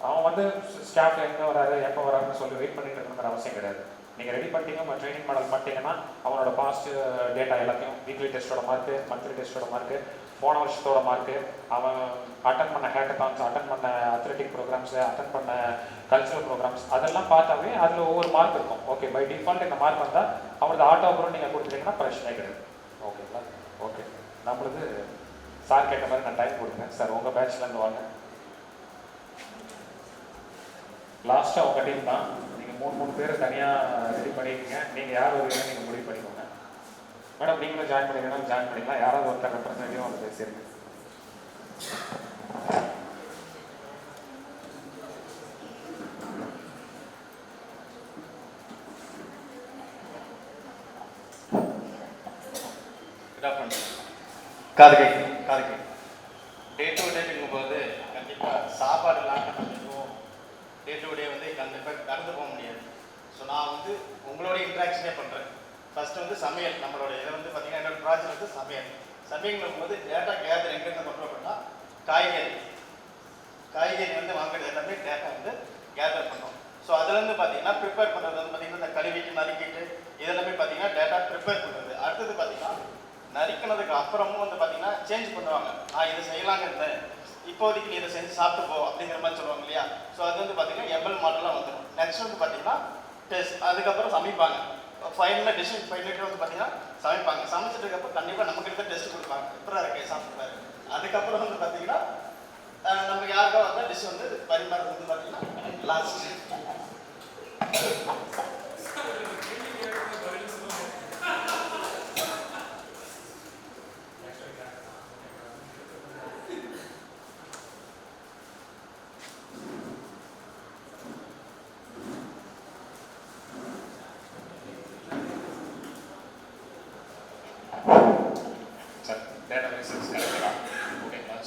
அவன் வந்து ஸ்டாஃப் எங்கே வராரு எப்போ வராருன்னு சொல்லி வெயிட் பண்ணிட்டு இருக்கணுங்கிற அவசியம் கிடையாது. நீங்கள் ரெடி பண்ணிட்டீங்க, உங்கள் ட்ரைனிங் மாடல் பண்ணிட்டீங்கன்னா அவனோட பாஸ்ட் டேட்டா எல்லாத்தையும் வீக்லி டெஸ்ட்டோட மார்க்கு, மந்த்லி டெஸ்ட்டோட மார்க்கு, போன வருஷத்தோட மார்க்கு, அவன் அட்டன் பண்ண ஹேக்கத்தான்ஸ், அட்டன் பண்ண அத்லெட்டிக் ப்ரோக்ராம்ஸு, அட்டன் பண்ண கல்ச்சரல் ப்ரோக்ராம்ஸ் அதெல்லாம் பார்த்தாவே அதில் ஒவ்வொரு மார்க் இருக்கும். ஓகே, பை டிஃபால்ட் இந்த மார்க் வந்தால் அவனுக்கு ஆட்டோ அப்புறம் நீங்கள் கொடுத்துட்டீங்கன்னா பிரச்சனை கிடையாது. ஓகேங்களா? ஓகே, நம்மளுக்கு சார் கேட்ட மாதிரி நான் டைம் கொடுக்குறேன். சார் உங்கள் பேட்ச்லேருந்து வாங்க. லாஸ்ட்டாக உங்கள் டீம் தான். நீங்கள் 3 பேர் தனியாக ரெடி பண்ணியிருக்கீங்க. நீங்கள் யார் வருவீங்க நீங்கள் முடிவு பண்ணிக்கோங்க. மேடம் நீங்களும் ஜாயின் பண்ணிங்கன்னா ஜாயின் பண்ணிக்கலாம். யாராவது ஒருத்தர் ரெப்ரஸன்டேட்டிவ் வந்து பேசியிருக்கேன். கார்கை டே டு டேங்கும்போது கண்டிப்பாக சாப்பாடு இல்லாமல் நம்ம டே டு டே வந்து கண்டிப்பாக கடந்து போக முடியாது. ஸோ நான் வந்து உங்களோட இன்ட்ராக்ஷனே பண்ணுறேன். ஃபஸ்ட்டு வந்து சமையல். நம்மளோட இதை வந்து பார்த்திங்கன்னா என்னோட ப்ராஜெக்ட் வந்து சமையல் போது டேட்டா கேதர் எங்கேருந்து பண்ணுறோம் அப்படின்னா காய்கறி வந்து வாங்குறது எல்லாமே டேட்டா வந்து கேதர் பண்ணோம். ஸோ அதுலேருந்து பார்த்தீங்கன்னா ப்ரிப்பேர் பண்ணுறது வந்து பார்த்திங்கன்னா இந்த கழுவிட்டு நறுக்கிட்டு இதெல்லாமே பார்த்தீங்கன்னா டேட்டா ப்ரிப்பேர் பண்ணுறது. அடுத்தது பார்த்தீங்கன்னா நறுக்கினதுக்கு அப்புறமும் வந்து பார்த்தீங்கன்னா சேஞ்ச் பண்ணுவாங்க. இதை செய்யலாங்க இருந்தேன், இப்போதைக்கு நீ இதை செஞ்சு சாப்பிட்டு போ அப்படிங்கிற மாதிரி சொல்லுவாங்க இல்லையா? ஸோ அது வந்து பார்த்தீங்கன்னா எம்எல் மாடலாக வந்துடும். நெக்ஸ்ட் வந்து பார்த்தீங்கன்னா டெஸ்ட், அதுக்கப்புறம் சமைப்பாங்க. ஃபைனலாக டிஷ் ஃபைனலாக வந்து பார்த்தீங்கன்னா சமைப்பாங்க. சமைச்சதுக்கப்புறம் கண்டிப்பாக நம்மக்கிட்ட டெஸ்ட் கொடுப்பாங்க, எப்படா இருக்கு சாப்பிட்றாரு. அதுக்கப்புறம் வந்து பார்த்தீங்கன்னா நம்ம யாருக்கா வந்தால் டிஷ் வந்து பரிமாறது வந்து பார்த்தீங்கன்னா last.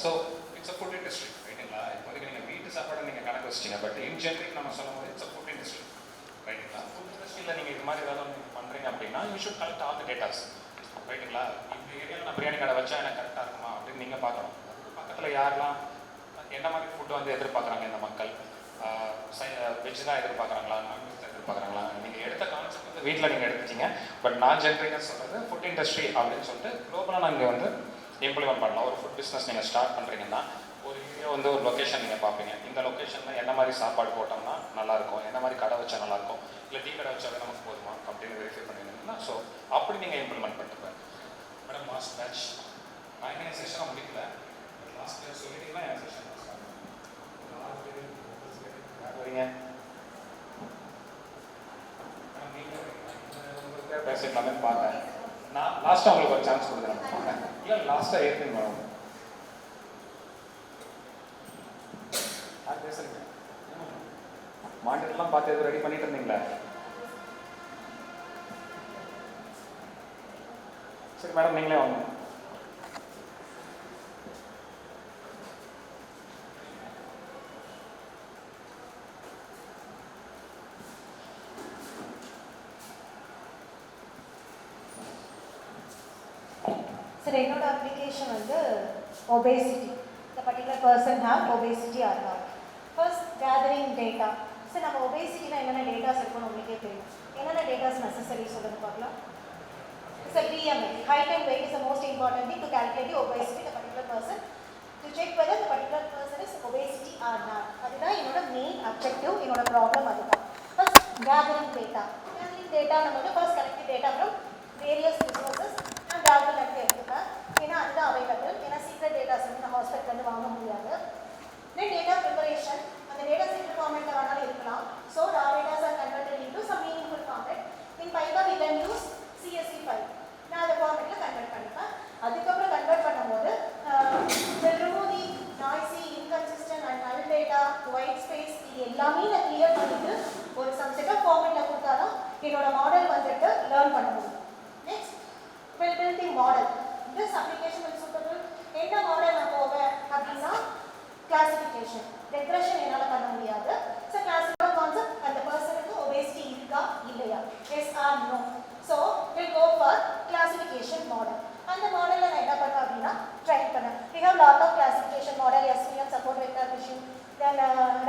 So it's a food industry ரைட்டுங்களா? இப்போதைக்கு நீங்கள் வீட்டு சாப்பாடு நீங்கள் கணக்கு வச்சிட்டீங்க. பட் இன் ஜென்ரிக் நம்ம சொல்லும் போது இட்ஸ் அ ஃபுட் இண்டஸ்ட்ரி ரைட்டுங்களா? ஃபுட் இண்டஸ்ட்ரியில் நீங்கள் இது மாதிரி ஏதாவது நீங்கள் பண்ணுறீங்க அப்படின்னா you should collect all the datas ரைட்டுங்களா? இந்த ஏரியாவில் நான் பிரியாணி கடை வச்சா எனக்கு கரெக்டாக இருக்குமா அப்படின்னு நீங்கள் பார்க்கணும். பக்கத்தில் யாரெல்லாம் என்ன மாதிரி ஃபுட்டு வந்து எதிர்பார்க்குறாங்க இந்த மக்கள், வெஜ் தான் எதிர்பார்க்குறாங்களா, நான்வெஜ் தான் எதிர்பார்க்குறாங்களா? நீங்கள் எடுத்த கான்செப்ட் வந்து வீட்டில் நீங்கள் எடுத்துட்டீங்க. பட் நான் ஜென்ரிக்காக சொல்கிறது ஃபுட் இண்டஸ்ட்ரி அப்படின்னு சொல்லிட்டு குளோபலாக நாங்கள் வந்து இம்ப்ளிமெண்ட் பண்ணலாம். ஒரு ஃபுட் பிஸ்னஸ் நீங்கள் ஸ்டார்ட் பண்ணுறீங்கன்னா ஒரு ஏரியா வந்து ஒரு லொக்கேஷன் நீங்கள் பார்ப்பீங்க. இந்த லொக்கேஷனில் என்ன மாதிரி சாப்பாடு போட்டோம்னா நல்லாயிருக்கும், என்ன மாதிரி கடை வச்சா நல்லாயிருக்கும், இல்லை டீ கடை வச்சாவே நமக்கு போதுமா அப்படின்னு வெரிஃபை பண்ணிங்கன்னா ஸோ அப்படி நீங்கள் இம்ப்ளிமெண்ட் பண்ணிட்டு போய் மேடம் லாஸ்ட் பேட்ச் ஆர்கனைசேஷனாக முடிக்கல. லாஸ்ட்டாக உங்களுக்கு ஒரு சான்ஸ் கொடுக்குறேன். இல்லை லாஸ்ட்டாக ஏற்றுங்க மேடம். பேசுறீங்க மானிட்டர்லாம் பார்த்து எதுவும் ரெடி பண்ணிட்டு இருந்தீங்களா? சரி மேடம் நீங்களே வாங்க. சார் என்னோட அப்ளிகேஷன் வந்து ஒபேசிட்டி. இந்த particular person have obesity or not. First gathering data. Sir நம்ம ஒபேசிட்டியில் என்னென்ன டேட்டாஸ் இருக்குன்னு உங்களுக்கே தெரியும். என்னென்ன டேட்டாஸ் நெசசரி சொல்லுங்க பார்க்கலாம். Sir BMI, height and weight is the most important thing to calculate the obesity of the particular person. To check whether the particular person is obesity or not. அதுதான் என்னோட main objective, என்னோட problem அதுதான். First gathering data. Gathering data நம்ம வந்து first collect data from various resources. நான் doctor எடுத்து எடுத்துப்பேன், ஏன்னா அதுதான் அவைலபிள். ஏன்னா சீக்ரெட் டேட்டாஸ் வந்து நான் ஹாஸ்பிட்டல் வாங்க முடியாது. தென் டேட்டா ப்ரிப்பரேஷன். அந்த டேட்டா சீக்ரெட் ஃபார்மேட்டில் வேணாலும் இருக்கலாம். So raw data are converted into some meaningful format. In Python we can use CSV file. நான் அந்த ஃபார்மேட்டில் கன்வெர்ட் பண்ணிப்பேன். அதுக்கப்புறம் கன்வெர்ட் பண்ணும்போது remove the noisy, inconsistent and null data, white space இது எல்லாமே நான் கிளியர் பண்ணிட்டு ஒரு சம் செட் ஆஃப் ஃபார்மேட்டில் கொடுத்தாதான் என்னோட மாடல் வந்துட்டு லேர்ன் பண்ண முடியும். Next will build the model. This application will suitable. என்ன மாடல் நான் போவேன் அப்படின்னா கிளாசிஃபிகேஷன். ரெக்ரெஷன் என்னால் பண்ண முடியாது. ஸோ கிளாசிஃபிகேஷன் கான்செப்ட் அந்த பர்சனுக்கு ஒபேசிட்டி இருக்கா இல்லையா, yes or no. So will go for classification model. அந்த மாடலில் நான் என்ன பண்ணேன் அப்படின்னா ட்ரைன் பண்ணேன். We have lot of classification model, SVM, support vector machine, then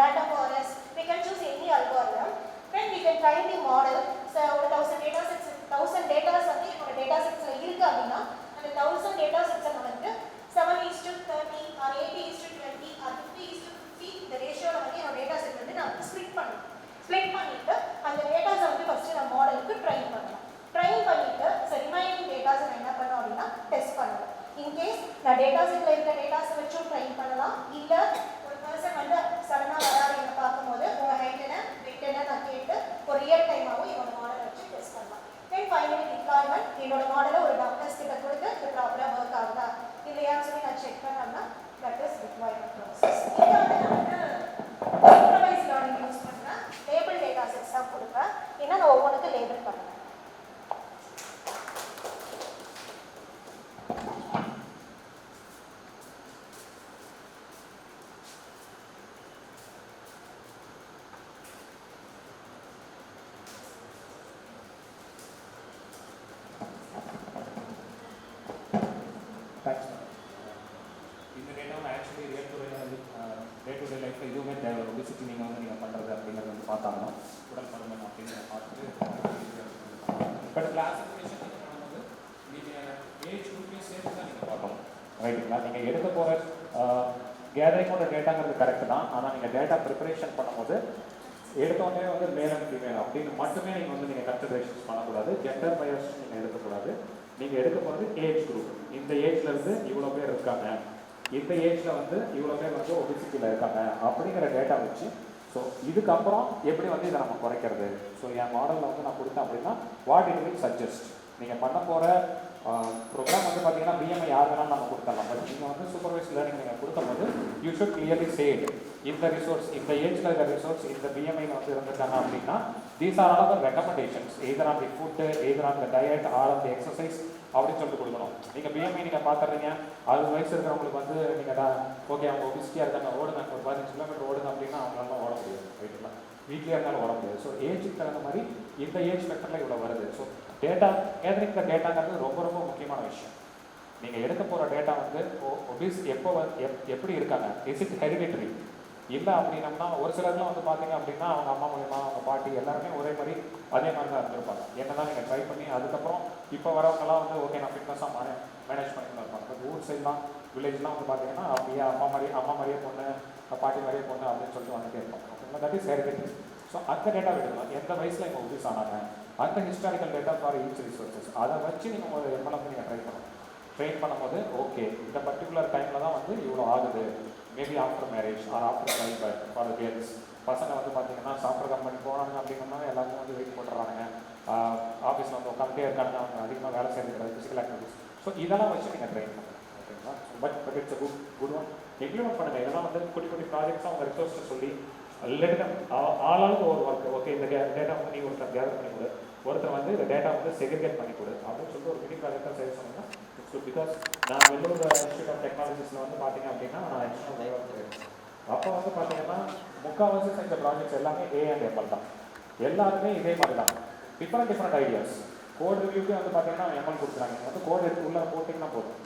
random forest. We can choose any algorithm. Then we can train the model. So ஒரு 1000 data sets, 1000 data வந்து என்னோட data setsல இருக்கு அப்படின்னா அந்த 1000 data sets வந்து 7:30 or 80:20 or 50:50 இந்த ரேஷியோல வந்து என்னோட data set வந்து நான் ஸ்ப்ளிட் பண்ணுவேன். ஸ்ப்ளிட் பண்ணிட்டு அந்த டேட்டாஸை வந்து ஃபர்ஸ்ட் நான் மாடலுக்கு ட்ரைன் பண்ணுவேன். ட்ரைன் பண்ணிட்டு ரிமைனிங் டேட்டாஸை நான் என்ன பண்ணுவேன் அப்படின்னா டெஸ்ட் பண்ணுவேன். இன்கேஸ் நான் டேட்டா செட்டில் இருக்க டேட்டாஸை வச்சும் ட்ரைன் பண்ணலாம். இல்லை ஒரு பர்சன் வந்து சடனாக வராது என்ன பார்க்கும்போது உங்கள் ஹைட் என்ன வெயிட் என்ன நான் கேட்டு ஒரு ரியல் டைமாகவும் என்னோட மாடலை வச்சு டெஸ்ட் பண்ணலாம். Then finally deployment. என்னோட மாடலை ஒரு டாக்டர்ஸ் கிட்ட கொடுத்து இது ப்ராப்பராக ஒர்க் ஆகுதா இல்லையான்னு சொல்லி நான் செக் பண்ணோம்னா தட் இஸ் டிப்ளாய்மெண்ட் ப்ராசஸ். இதை வந்து நான் வந்து சூப்பர்வைஸ் லேர்னிங் யூஸ் பண்ணுறேன். லேபிள் டேட்டா செட்ஸ் தான் கொடுப்பேன். ஏன்னா நான் ஒவ்வொன்றுக்கும் லேபிள் பண்ணுவேன். Thanks madam. இந்த டேட்டாவை ஆக்சுவலி டே டு டே லைஃப்பில் இதுவுமே தேவை. ஒபிசிட்டி நீங்கள் பண்ணுறது அப்படிங்கிறது வந்து பார்த்தாங்கன்னா உடல் பருமன் அப்படின்னு பார்த்துட்டு பட் கிளாசிஃபிகேஷன் நீங்கள் பண்ணும்போது நீங்கள் ஏஜ் குரூப்பையும் சேர்த்து தான் நீங்கள் பார்க்கணும், ரைட்டுங்களா? நீங்கள் எடுக்க போகிற கேதரிங்கோட டேட்டாங்கிறது கரெக்டு தான். ஆனால் நீங்கள் டேட்டா ப்ரிப்பரேஷன் பண்ணும்போது எடுத்தோடனே வந்து மேல் அண்ட் ஃபீமேல் அப்படின்னு மட்டுமே நீங்கள் வந்து நீங்கள் கன்சிடரேஷன்ஸ் பண்ணக்கூடாது. ஜெண்டர் பயாஸ் நீங்கள் எடுக்கக்கூடாது. நீங்கள் எடுக்க போகிறது ஏஜ் குரூப். இந்த ஏஜ்லேருந்து இவ்வளோ பேர் இருக்காங்க, இந்த ஏஜில் வந்து இவ்வளோ பேர் வந்து ஒபிசிட்டியில் இருக்காங்க அப்படிங்கிற டேட்டா வச்சு ஸோ இதுக்கப்புறம் எப்படி வந்து இதை நம்ம குறைக்கிறது. ஸோ என் மாடலில் வந்து நான் கொடுத்தேன் அப்படின்னா வாட் இட் வில் சஜஸ்ட். நீங்கள் பண்ண போகிற ப்ரோக்ராம் வந்து பார்த்தீங்கன்னா BMI யார் வேணாலும் நம்ம கொடுத்துடலாம். பட் நீங்கள் வந்து சூப்பர்வைஸ் லேர்னிங் நீங்கள் கொடுக்கும்போது you should clearly say it. இந்த ரிசோர்ஸ் இந்த ஏஜில் இருக்கிற ரிசோர்ஸ் இந்த BMI வந்து இருந்திருக்காங்க அப்படின்னா these are all the recommendations either on the food either on the diet or on the exercise அப்படின்னு சொல்லிட்டு கொடுக்கணும். நீங்கள் BMI நீங்கள் பார்த்துறீங்க 60 வயசு இருக்கிறவங்களுக்கு வந்து நீங்கள் ஓகே அவங்க ஒபிசிட்டியாக இருக்காங்க ஓடுங்க ஒரு 15 கிலோமீட்டர் ஓடுங்க அப்படின்னா அவங்களால ஓட முடியாது, ரைட்டுங்களா? வீட்லேயே இருந்தாலும் ஓட முடியாது. ஸோ ஏஜுக்கு தகுந்த மாதிரி இந்த ஏஜ் ஸ்பெக்டரில் இவ்வளோ வருது. ஸோ டேட்டா கேதரிங் டேட்டாங்கிறது ரொம்ப ரொம்ப முக்கியமான விஷயம். நீங்கள் எடுக்க போகிற டேட்டா வந்து ஒபிஸ் எப்போ எப்படி இருக்காங்க, இஸ் இட் ஹெரிடிட்டரி இல்லை அப்படின்னம்னா ஒரு சிலர்லாம் வந்து பார்த்தீங்க அப்படின்னா அவங்க அம்மா மூலியமாக அவங்க பாட்டி எல்லாருமே ஒரே மாதிரி அதே மாதிரி தான் இருந்திருப்பாங்க. என்னதான் நீங்கள் ட்ரை பண்ணி அதுக்கப்புறம் இப்போ வரவங்கலாம் வந்து ஓகே நான் ஃபிட்னஸாக மேனேஜ் பண்ணிட்டு இருப்பாங்க. பட் ஊர் சைட்லாம் வில்லேஜ்லாம் வந்து பார்த்தீங்கன்னா அப்படியே அம்மா மாதிரியே பொண்ணு பாட்டி மாதிரியே பொண்ணு அப்படின்னு சொல்லிட்டு வந்துட்டே இருப்பாங்க. அப்படின்னா தட் இஸ் ஹெரிடிட்டரி. ஸோ அந்த டேட்டா எடுக்கலாம். எந்த வயசில் இப்போ ஒபிஸ் ஆனாங்க அந்த historical data for each resources அதை வச்சு நீங்கள் ஒரு எம்எல்எம் நீங்கள் ட்ரெயின் பண்ணும்போது ஓகே இந்த பர்டிகுலர் டைமில் தான் வந்து இவ்வளோ ஆகுது. Maybe after marriage or after life for girls பசங்க வந்து பார்த்தீங்கன்னா சாஃப்ட்வேர் கம்பெனி போனாங்க அப்படின்னா எல்லாருக்கும் வந்து வெயிட் போட்டுறாங்க. ஆஃபீஸில் வந்து உட்காந்துட்டே இருக்காங்க, அவங்க அதிகமாக வேலை செய்யறது கிடையாது, ஃபிசிக்கல் ஆக்டிவிட்டிஸ். ஸோ இதெல்லாம் வச்சு நீங்கள் ட்ரெயின் பண்ணுங்க, ஓகேங்களா? But it's good one. Implement பண்ணுங்கள். இதெல்லாம் வந்து குட்டி குட்டி ப்ராஜெக்ட்ஸாக அவங்க ரிசோர்ஸில் சொல்லி ஆளாளுக்கு ஒரு ஒர்க். ஓகே, இந்த டேட்டா வந்து நீ ஒருத்தர் கேதர் பண்ணி கொடு, ஒருத்தர் வந்து இந்த டேட்டா வந்து செக்ரிகேட் பண்ணி கொடு அப்படின்னு சொல்லிட்டு ஒரு மினி ப்ராஜெக்டாக செய்ய சொன்னீங்கன்னா இட்ஸ் குட். பிகாஸ் நான் வெள்ளூர் இன்ஸ்டியூட் ஆஃப் டெக்னாலஜிஸில் வந்து பார்த்தீங்க அப்படின்னா நான் எக்ஸ்ட்ரா டைவர்ஸ் அப்போ வந்து பார்த்தீங்கன்னா முக்கால்வாசி செஞ்ச ப்ராஜெக்ட்ஸ் எல்லாமே A&ML தான். எல்லாருமே இதே மாதிரி தான், டிஃப்ரெண்ட் ஐடியாஸ். கோட் ரிவ்யூக்கே வந்து பார்த்தீங்கன்னா எம்எல் கொடுக்குறாங்க. நீங்கள் வந்து கோட் எடுத்து உள்ளே போட்டிங்கன்னா போதும்,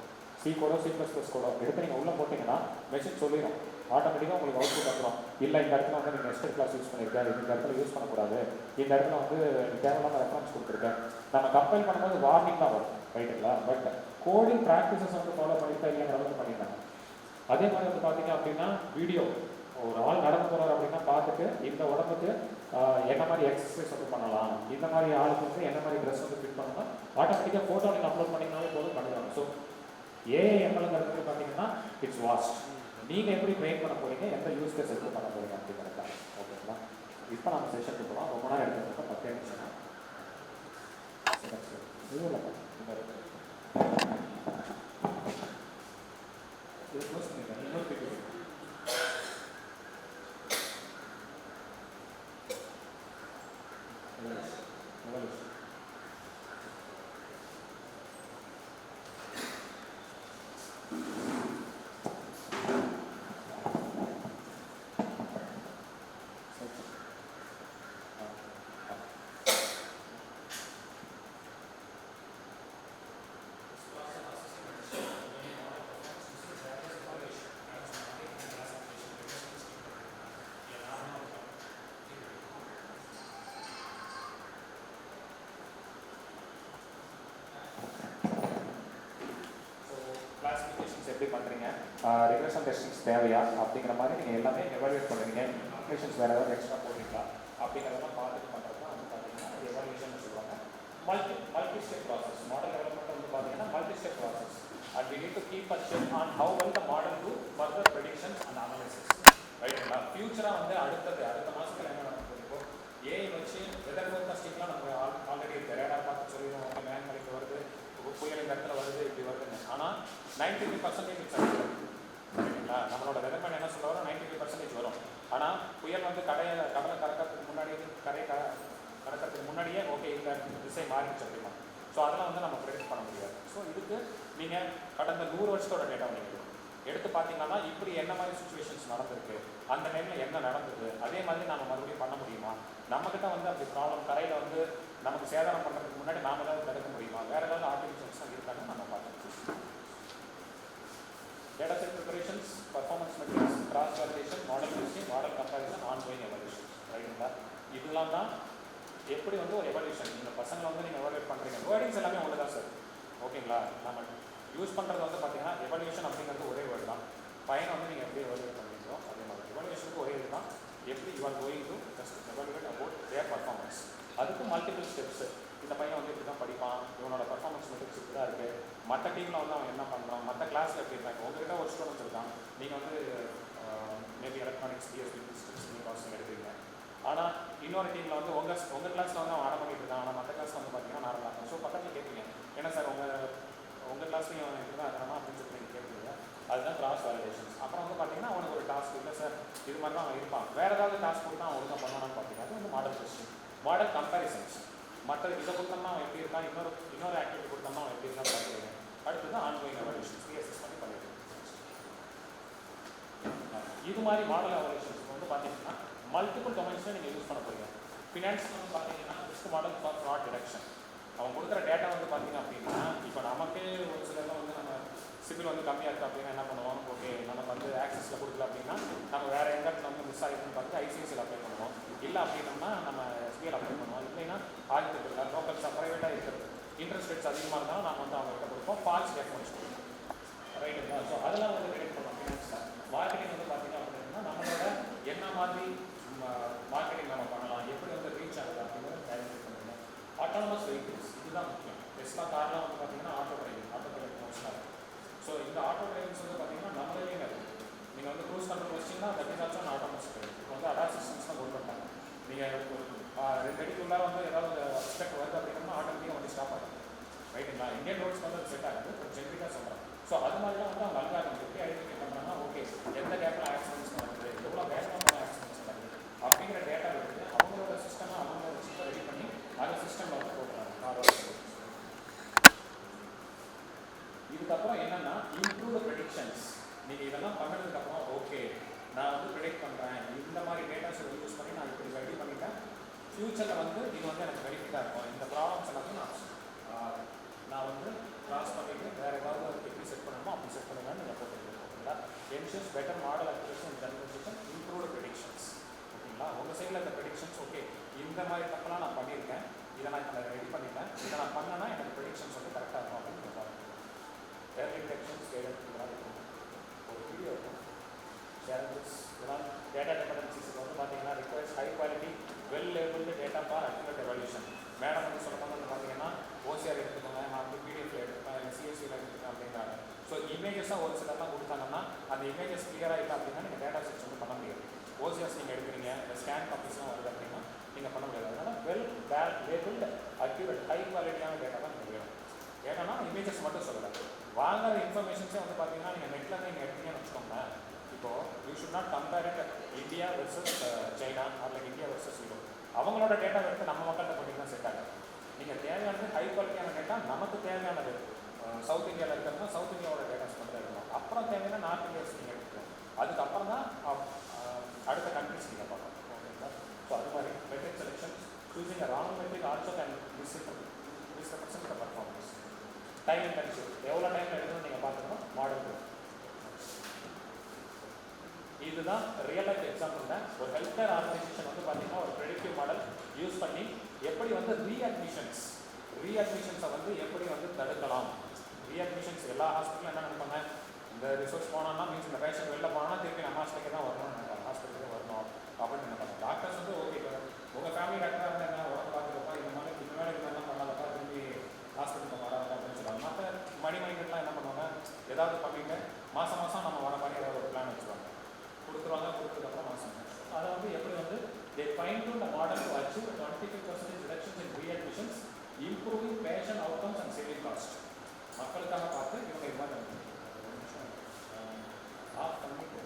C கோடோ C++ கோடோ எடுத்து நீங்கள் உள்ளே போட்டிங்கன்னா மெஷின் சொல்லிடும், ஆட்டோமேட்டிக்காக உங்களுக்கு அவுட்புட் வந்துடும். இல்லை இந்த இடத்துல வந்து நீங்கள் நெஸ்டட் கிளாஸ் யூஸ் பண்ணியிருக்கேன், இந்த இடத்துல யூஸ் பண்ணக்கூடாது, இந்த இடத்துல வந்து தேவையில்லாம ரெஃபரன்ஸ் கொடுத்துருக்கேன். நம்ம கம்பைல் பண்ணும்போது வார்னிங் தான் வரும், ரைட்டுங்களா? பட் கோடிங் ப்ராக்டிசஸ் வந்து ஃபாலோ பண்ணியிருக்கா இல்லைங்கிற அளவுக்கு பண்ணியிருக்காங்க. அதே மாதிரி வந்து பார்த்தீங்க அப்படின்னா வீடியோ, ஒரு ஆள் நடந்து போகிறார் அப்படின்னா பார்த்துட்டு இந்த உடம்புக்கு என்ன மாதிரி எக்ஸசைஸ் வந்து பண்ணலாம், இந்த மாதிரி ஆளுக்கு வந்து என்ன மாதிரி ட்ரெஸ் வந்து ஃபிட் பண்ணலாம், ஆட்டோமேட்டிக்காக ஃபோட்டோ நீங்கள் அப்லோட் பண்ணிங்கனாலே போதும் பண்ணிடுவாங்க. ஸோ AI/ML பார்த்தீங்கன்னா இட்ஸ் வாஸ்ட். நீங்கள் எப்படி ட்ரெயின் பண்ண போகிறீங்க, எந்த யூஸ் கேஸ் எடுத்து பண்ண போகிறீங்க அப்படிங்கிறதா, ஓகேங்களா? இப்போ நம்ம செஷனுக்கு போகலாம். ரொம்ப நேரம் எடுத்துருக்கோம், 10 நிமிஷம். இது க்ளோஸ் பண்ணிடுறேன். இன்னொரு பிடிக்கும் எப்படி பண்ணுறீங்க, ரிக்ரெஷன் டெஸ்டிங்ஸ் தேவையா அப்படிங்கிற மாதிரி நீங்கள் எல்லாமே எவாலுவேட் பண்ணுறீங்க. அப்ளிகேஷன்ஸ் வேறு ஏதாவது எக்ஸ்ட்ரா போடுறீங்களா அப்படிங்கிறதெல்லாம் பார்த்துட்டு பண்ணுறது தான் வந்து பார்த்தீங்கன்னா எவாலுவேஷன் சொல்லுவாங்க. Multi step process. Model development வந்து பார்த்தீங்கன்னா multi step process. And we need to keep a check on how well the model to further predictions and analysis, ரைட்டுங்களா? ஃபியூச்சராக வந்து அடுத்த மாதத்தில் என்ன நடக்கும், இப்போ ஏஐ வச்சு வெதர் ஃபோர்காஸ்டிங்லாம் நம்ம ஆல்ரெடி இருக்குது. ரேடார் பார்த்து சொல்லிடுவோம், ஓகே மேன்மலைக்கு வருது, புயல் இந்த இடத்துல வருது, இப்படி வருதுன்னு. ஆனால் 95% இட்ஸ் சரிங்களா? நம்மளோட வெதர்மேன் என்ன சொல்லுவாரோ 95% வரும். ஆனால் புயல் வந்து கடலை கறக்கிறதுக்கு முன்னாடி கடக்கிறதுக்கு முன்னாடியே ஓகே இந்த திசை மாறிடுச்சு அப்படின்னா, ஸோ அதெல்லாம் வந்து நம்ம ப்ரெடிக்ட் பண்ண முடியாது. ஸோ இதுக்கு நீங்கள் கடந்த 100 வருஷத்தோட டேட்டா நீங்கள் எடுத்து பார்த்தீங்கன்னா இப்படி என்ன மாதிரி சுச்சுவேஷன்ஸ் நடந்திருக்கு, அந்த டைமில் என்ன நடந்தது, அதே மாதிரி நம்ம மறுபடியும் பண்ண முடியுமா, நம்மக்கிட்ட வந்து அப்படி ப்ராப்ளம் கரையில் வந்து நமக்கு சேதாரம் பண்ணுறதுக்கு முன்னாடி நாம் ஏதாவது தடுக்க முடியுமா, வேறு ஏதாவது ஆர்டிஃபிஷியல்ஸ் இருக்காங்கன்னு நம்ம பார்க்கணும். Data set preparations, performance metrics, cross validation, model testing, model comparison, ongoing evaluation, ரைட்டுங்களா? இதெல்லாம் தான் எப்படி வந்து ஒரு எவாலுவேஷன். இந்த பசங்களை வந்து நீங்கள் எவாலுவேட் பண்ணுறீங்க, வேர்டிங்ஸ் எல்லாமே ஒன்று தான் சார், ஓகேங்களா? நம்ம யூஸ் பண்ணுறது வந்து பார்த்தீங்கன்னா எவாலுவேஷன் அப்படிங்கிறது ஒரே வேர்டு தான். பையனை வந்து நீங்கள் எப்படி எவாலுவேட் பண்ணுறீங்களோ அதே மாதிரி எவாலுவேஷனுக்கு ஒரே இது தான். எப்படி you are going to just evaluate about their performance. அதுக்கு மல்டிபிள் ஸ்டெப்ஸு. இந்த பையன் வந்து இப்படி தான் படிப்பான், இவனோட பர்ஃபார்மன்ஸ் மெட்ரிக்ஸ் இப்படி தான் இருக்குது, மற்ற டீமில் வந்து அவன் என்ன பண்ணுறான், மற்ற கிளாஸில் எப்படி இருக்காங்க. உங்கள்கிட்ட ஒரு ஸ்டூடெண்ட்ஸ் இருக்கான், நீங்கள் வந்து மேபி எலக்ட்ரானிக்ஸ் பிஎஸ்பி நீங்கள் காஸ்டிங் எடுக்கிறீங்க. ஆனால் இன்னொரு டீமில் வந்து உங்கள் கிளாஸில் வந்து அவன் ஆட பண்ணிட்டு இருக்கான், ஆனால் மற்ற கிளாஸில் வந்து பார்த்தீங்கன்னா நார்மலாக இருக்கும். ஸோ பக்கத்தில் கேட்பீங்க, என்ன சார் உங்கள் கிளாஸ்லையும் அவன் இப்படி தான் இருக்கிறானா அப்படின்னு சொல்லி நீங்கள் கேட்பீங்க. அதுதான் கிராஸ் வேலிடேஷன்ஸ். அப்புறம் வந்து பார்த்தீங்கன்னா அவனுக்கு ஒரு டாஸ்க் இல்லை சார், இது மாதிரி தான் அவன் இருப்பான், வேறு ஏதாவது டாஸ்க் கொடுத்தா அவன் ஒழுங்காக பண்ணான்னு பார்த்தீங்கன்னா அது வந்து மாடல் டெஸ்டிங். மாடல் கம்பேரிசன்ஸ், மற்ற இதை கொடுத்தோம்னா அவன் எப்படி இருக்கான், இன்னொரு ஆக்டிவிட்டி கொடுத்தோம்னா அவன் எப்படி இருக்கான்னு பார்த்துருங்க. அடுத்தது ஆன்கோயிங் எவாலுவேஷன்ஸ், சிஎஸ்எஸ் பண்ணி பண்ணிடுங்க. இது மாதிரி மாடல் எவாலுவேஷன்ஸ் வந்து பார்த்தீங்கன்னா மல்டிபிள் டொமைன்ஸில் நீங்கள் யூஸ் பண்ண போகிறீங்க. ஃபினான்ஸ் வந்து பார்த்தீங்கன்னா risk model for fraud detection. அவன் கொடுக்குற டேட்டா வந்து பார்த்தீங்க அப்படின்னா இப்போ நமக்கே ஒரு சிலர்லாம் வந்து நம்ம சிபில் வந்து கம்மியாக இருக்குது அப்படின்னா என்ன பண்ணுவோம், ஓகே நமக்கு வந்து ஆக்சஸில் கொடுக்கல அப்படின்னா நம்ம வேறு எந்த இடத்துல வந்து மிஸ் ஆகிருக்குன்னு பார்த்து ஐசிஐசியில் அப்ளை பண்ணுவோம். இல்லை அப்படின்னோம்னா நம்ம எஸ்பிஐயில் அப்ளை பண்ணுவோம். இல்லைன்னா ஆகிட்டு லோக்கல்ஸாக ப்ரைவேட்டாக இருக்கிறது இன்ட்ரெஸ்ட் ரேட்ஸ் அதிகமாக இருந்தாலும் நம்ம வந்து அவங்ககிட்ட கொடுப்போம், ஃபால்ஸ் டாக்குமெண்ட்ஸ் கொடுப்போம், ரைட்டுங்களா? ஸோ அதெல்லாம் வந்து ரெடி பண்ணலாம். ஃபினான்ஸில் மார்க்கெட்டிங் வந்து பார்த்தீங்க அப்படின்னா நம்மளோட என்ன மாதிரி மார்க்கெட்டிங் நம்ம பண்ணலாம், எப்படி வந்து ரீச் ஆகுது அப்படிங்கிறத ஐடென்டிஃபை பண்ணுவோம். ஆட்டோனமஸ் வெஹிக்கிள்ஸ் இதுதான் முக்கியம். டெஸ்லா கார்லாம் வந்து பார்த்தீங்கன்னா ஆட்டோ டிரைவிங் மோஸ்ட்டாக. ஸோ இந்த ஆட்டோ டிரைவிங்ஸ் வந்து பார்த்தீங்கன்னா நம்மளே இருக்குது. நீங்கள் வந்து க்ரூஸ் கண்ட்ரோல் வச்சிங்கன்னா that is also Atomos driving. இப்போ வந்து அடாஸ் சிஸ்டம்ஸ்லாம் இதுக்கப்புறம் என்னன்னா இம்ப்ரூவ்டு ப்ரெடிக்ஷன்ஸ். நீங்கள் இதெல்லாம் பண்ணதுக்கப்புறம் ஓகே நான் வந்து ப்ரெடிக்ட் பண்ணுறேன், இந்த மாதிரி டேட்டாஸ் யூஸ் பண்ணி நான் இப்படி ரெடி பண்ணிட்டேன், ஃப்யூச்சரில் வந்து இது வந்து எனக்கு பெனிஃபிட்டாக இருக்கும், இந்த ப்ராப்ளம்ஸ் எல்லாத்தையும் நான் வந்து கிராஸ் பண்ணிட்டு வேறு ஏதாவது எப்படி செட் பண்ணணுமோ அப்படி செட் பண்ணுங்கன்னு நீங்கள் போட்டுருக்கீங்க. ஓகேங்களா? Ensures better model application generation improved predictions. ஓகேங்களா? உங்கள் சைடில் இந்த ப்ரெடிக்ஷன்ஸ் ஓகே இந்த மாதிரி தப்பெல்லாம் நான் பண்ணியிருக்கேன், இதை நான் இப்போ ரெடி பண்ணிட்டேன், இதை நான் பண்ணேன்னா எனக்கு ப்ரெடிக்ஷன்ஸ் வந்து கரெக்டாக இருக்கும் அப்படின்னு நீங்கள் பாருங்கள். ஏர்லி டிடெக்ஷன்ஸ் இதெல்லாம் இருக்கும், ஒரு வீடியோ இருக்கும். சேலஞ்சஸ் இதெல்லாம் டேட்டா டிபெண்டன்சிஸுக்கு வந்து பார்த்தீங்கன்னா requires high quality well labelled data for accurate evolution. Madam வந்து சொல்லும்போது வந்து பார்த்தீங்கன்னா ஓசிஆர் எடுத்துக்கோங்க, நான் வந்து பிடிஎஃப்ல எடுத்துப்பேன், இல்லை சிஎஸ்சியில் எடுத்துப்பேன் அப்படிங்கிறாங்க. ஸோ இமேஜஸாக ஒரு சிலர்லாம் கொடுத்தாங்கன்னா அந்த இமேஜஸ் கிளியராக இல்லை அப்படின்னா நீங்கள் டேட்டா செக்ஸ் வந்து பண்ண முடியாது. ஓசிஆர்ஸ் நீங்கள் எடுக்கிறீங்க, இந்த ஸ்கேன் காப்பீஸ்லாம் வருது அப்படின்னா நீங்கள் பண்ண முடியாது. அதனால் வெல் லேபிள்டு அக்யூரேட் ஹை குவாலிட்டியான டேட்டா தான் நீங்கள் வேணும். ஏன்னா இமேஜஸ் மட்டும் சொல்லலை, வாங்குற இன்ஃபர்மேஷன்ஸே வந்து பார்த்தீங்கன்னா நீங்கள் நெட்டில் நீங்கள் எடுத்தீங்கன்னு வச்சுக்கோங்களேன். இப்போது you should not compare it India versus China or like India versus Europe. அவங்களோட டேட்டா எடுத்து நம்ம மக்கள்கிட்ட பண்ணிங்கன்னா செட் ஆகும். நீங்கள் தேவையானது ஹை குவாலிட்டியான டேட்டா, நமக்கு தேவையானது சவுத் இந்தியாவில் இருக்கிறதுனா சவுத் இந்தியாவோட டேட்டாஸ் மட்டும் தான் எடுக்கணும். அப்புறம் தேவையான நார்த் இந்தியாஸ் நீங்கள் எடுத்துக்கணும். அதுக்கப்புறம் தான் அடுத்த கண்ட்ரிஸ் நீங்கள் பார்க்கணும். ஓகேங்களா? ஸோ அது மாதிரி metric selection choosing wrong metric also can misrepresent the performance. Time intensive, எவ்வளோ டைம் எடுக்கணும்னு நீங்கள் பார்த்துக்கணும். மாடல் இதுதான் ரியல் லைஃப் எக்ஸாம்பிள் தான். ஒரு ஹெல்த் கேர் ஆர்கனைசேஷன் வந்து பார்த்தீங்கன்னா ஒரு ப்ரெடிக்டிவ் மாடல் யூஸ் பண்ணி எப்படி வந்து ரீஅட்மிஷன்ஸை வந்து எப்படி வந்து தடுக்கலாம். ரீஅட்மிஷன்ஸ் எல்லா ஹாஸ்பிட்டலும் என்ன நினைப்பாங்க, இந்த ரிசோர்ஸ் போனோம்னா மீன்ஸ் இந்த பேஷண்ட் வெளில போனால் திருப்பி நம்ம ஹாஸ்பிட்டலுக்கு தான் வரணும்னு நினைப்பாங்க, ஹாஸ்பிட்டலுக்கு வரணும் அப்படின்னு நினைப்பாங்க. டாக்டர்ஸ் வந்து ஓகே உங்கள் ஃபேமிலி டாக்டராக இருந்தால் என்ன உடம்பு பார்த்துருப்பா, இந்த மாதிரி இதெல்லாம் பண்ணாதப்பா திரும்பி ஹாஸ்பிட்டலுக்கு வராதா அப்படின்னு சொல்லுவாங்க. மற்ற மணிமணிக்கெல்லாம் என்ன பண்ணுவாங்க, ஏதாவது பண்ணிட்டு மாதம் நம்ம வர மாதிரி ஏதாவது ஒரு பிளான் வச்சுருவாங்க, கொடுத்ததுக்கப்புறம் மாதம். அதை வந்து எப்படி வந்து they fine tune the model to achieve 25% reductions in readmissions, improving patient outcomes and saving cost. மக்களுக்காக பார்த்து இவங்க இது மாதிரி ஆஃப் பண்ணிட்டு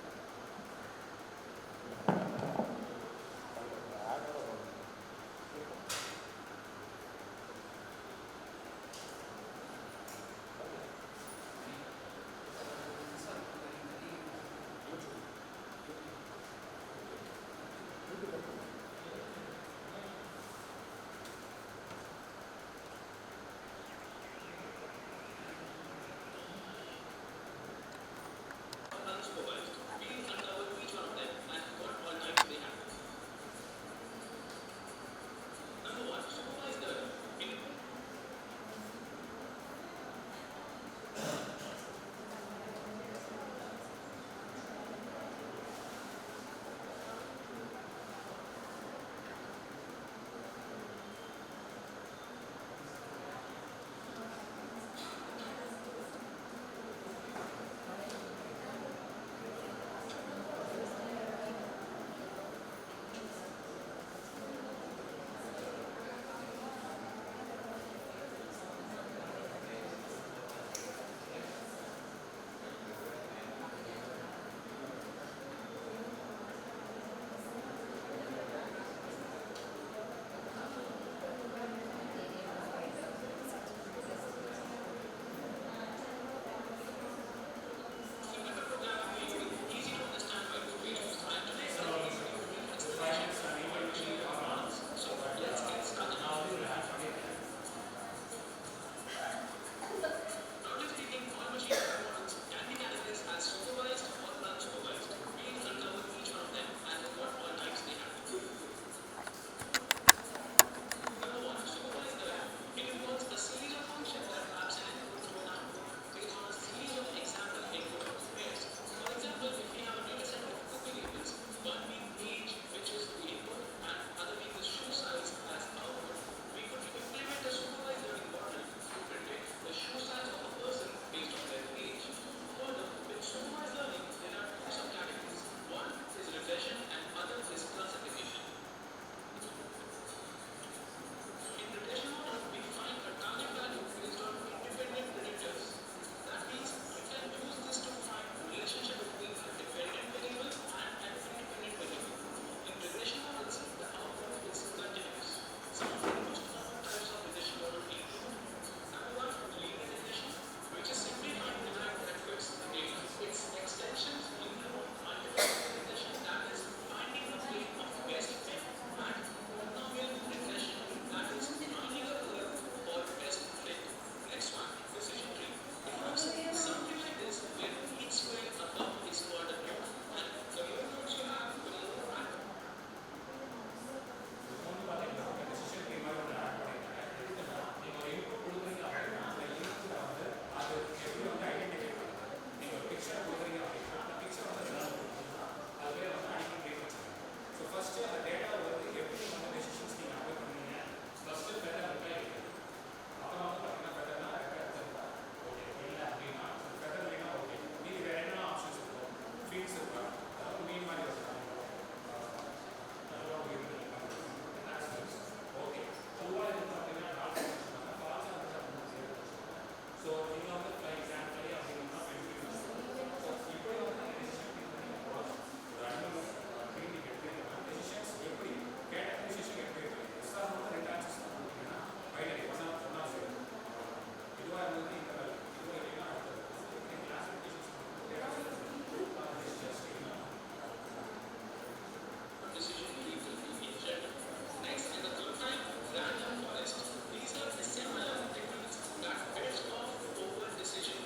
These are the similar techniques that build off over decision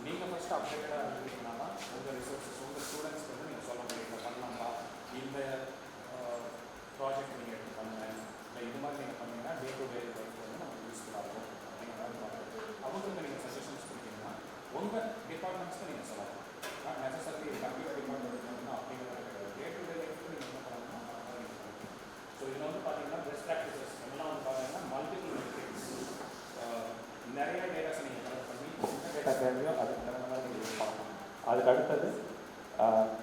நீங்கள் ஃபஸ்ட்டு அப்டேட்டடாக இருந்தீங்கன்னா உங்கள் ரிசோர்ஸஸ் உங்கள் ஸ்டூடெண்ட்ஸ்க்கு வந்து நீங்கள் சொல்ல முடியும் இதை பண்ணலாம்ப்பா, இந்த ப்ராஜெக்ட் நீங்கள் எடுத்து பண்ணுங்கள், இல்லை இது மாதிரி நீங்கள் பண்ணீங்கன்னா டே டு டே லைஃப் வந்து நமக்கு யூஸ்ஃபுல்லாக இருக்கும் அப்படிங்கிற மாதிரி பார்க்குறது. அவங்களுக்கு நீங்கள் சஜஷன்ஸ் கொடுத்தீங்கன்னா உங்கள் டிபார்ட்மெண்ட்ஸ்க்கு நீங்கள் சொல்லலாம். நெசசரி கம்ப்யூட்டர் டிபார்ட்மெண்ட் அப்படிங்கிறது கிடையாது. டே டு டே லைஃப்க்கு நீங்கள் என்ன பண்ணணும்னா அந்த மாதிரி நீங்கள் பண்ணணும். ஸோ இதில் வந்து பார்த்தீங்கன்னா பெஸ்ட் ப்ராக்டிசஸ் என்னெல்லாம் வந்து பார்த்தீங்கன்னா மல்டிபிள் மெட்ரிக்ஸ், நிறைய டேட்டாஸை நீங்கள் கலெக்ட் பண்ணி என்ன டேட்டா தேவையோ அதுக்கு தகுந்த மாதிரி நீங்கள் யூஸ் பண்ணணும். அதுக்கு அடுத்தது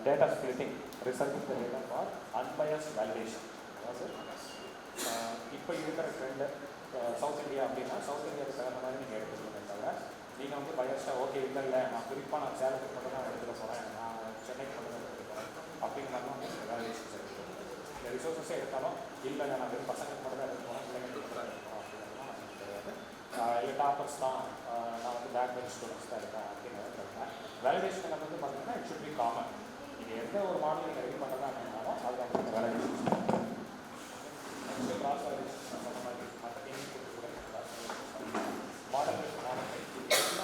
data splitting, reserving the data for unbiased validation. அதாவது இப்போ இருக்கிற ட்ரெண்டு சவுத் இந்தியா அப்படின்னா சவுத் இந்தியாவுக்கு தகுந்த மாதிரி நீங்கள் எடுத்துக்கணுமே தவிர நீங்கள் வந்து பயஸ்டாக ஓகே இல்லை நான் குறிப்பாக நான் சேலத்துக்கு மட்டும் தான் எடுத்துக்க போகிறேன், நான் சென்னைக்கு மட்டும் தான் எடுத்துக்க போகிறேன் அப்படிங்கிற மாதிரிலாம் உங்களுக்கு வேலிடேஷன்ஸ் எடுத்துக்கணும். இந்த ரிசோர்ஸஸே எடுத்தாலும் இல்லை நான் வெறும் பசங்களுக்கு மட்டும் தான் எடுக்க போகிறேன், பிள்ளைங்களுக்கு மட்டும் தான் எடுக்க போகிறோம் அப்படிங்கிறதுலாம் நமக்கு கிடையாது. இல்லை டாப்பர்ஸ் தான், நான் வந்து பேக் பெஞ்ச் ஸ்டூடெண்ட்ஸ் தான் இருக்கேன் அப்படிங்கிறது. வேலிடேஷன் வந்து பார்த்தீங்கன்னா இட் ஷுட் பி காமன். நீங்கள் எந்த ஒரு மாடல் நீங்கள் ரெடி பண்ணுறதா அப்படின்னாலும் அது வந்து வேலிடேஷன். நெக்ஸ்ட்டு கிராஸ் வேலிடேஷன் சொன்ன மாதிரி மற்ற மாடல்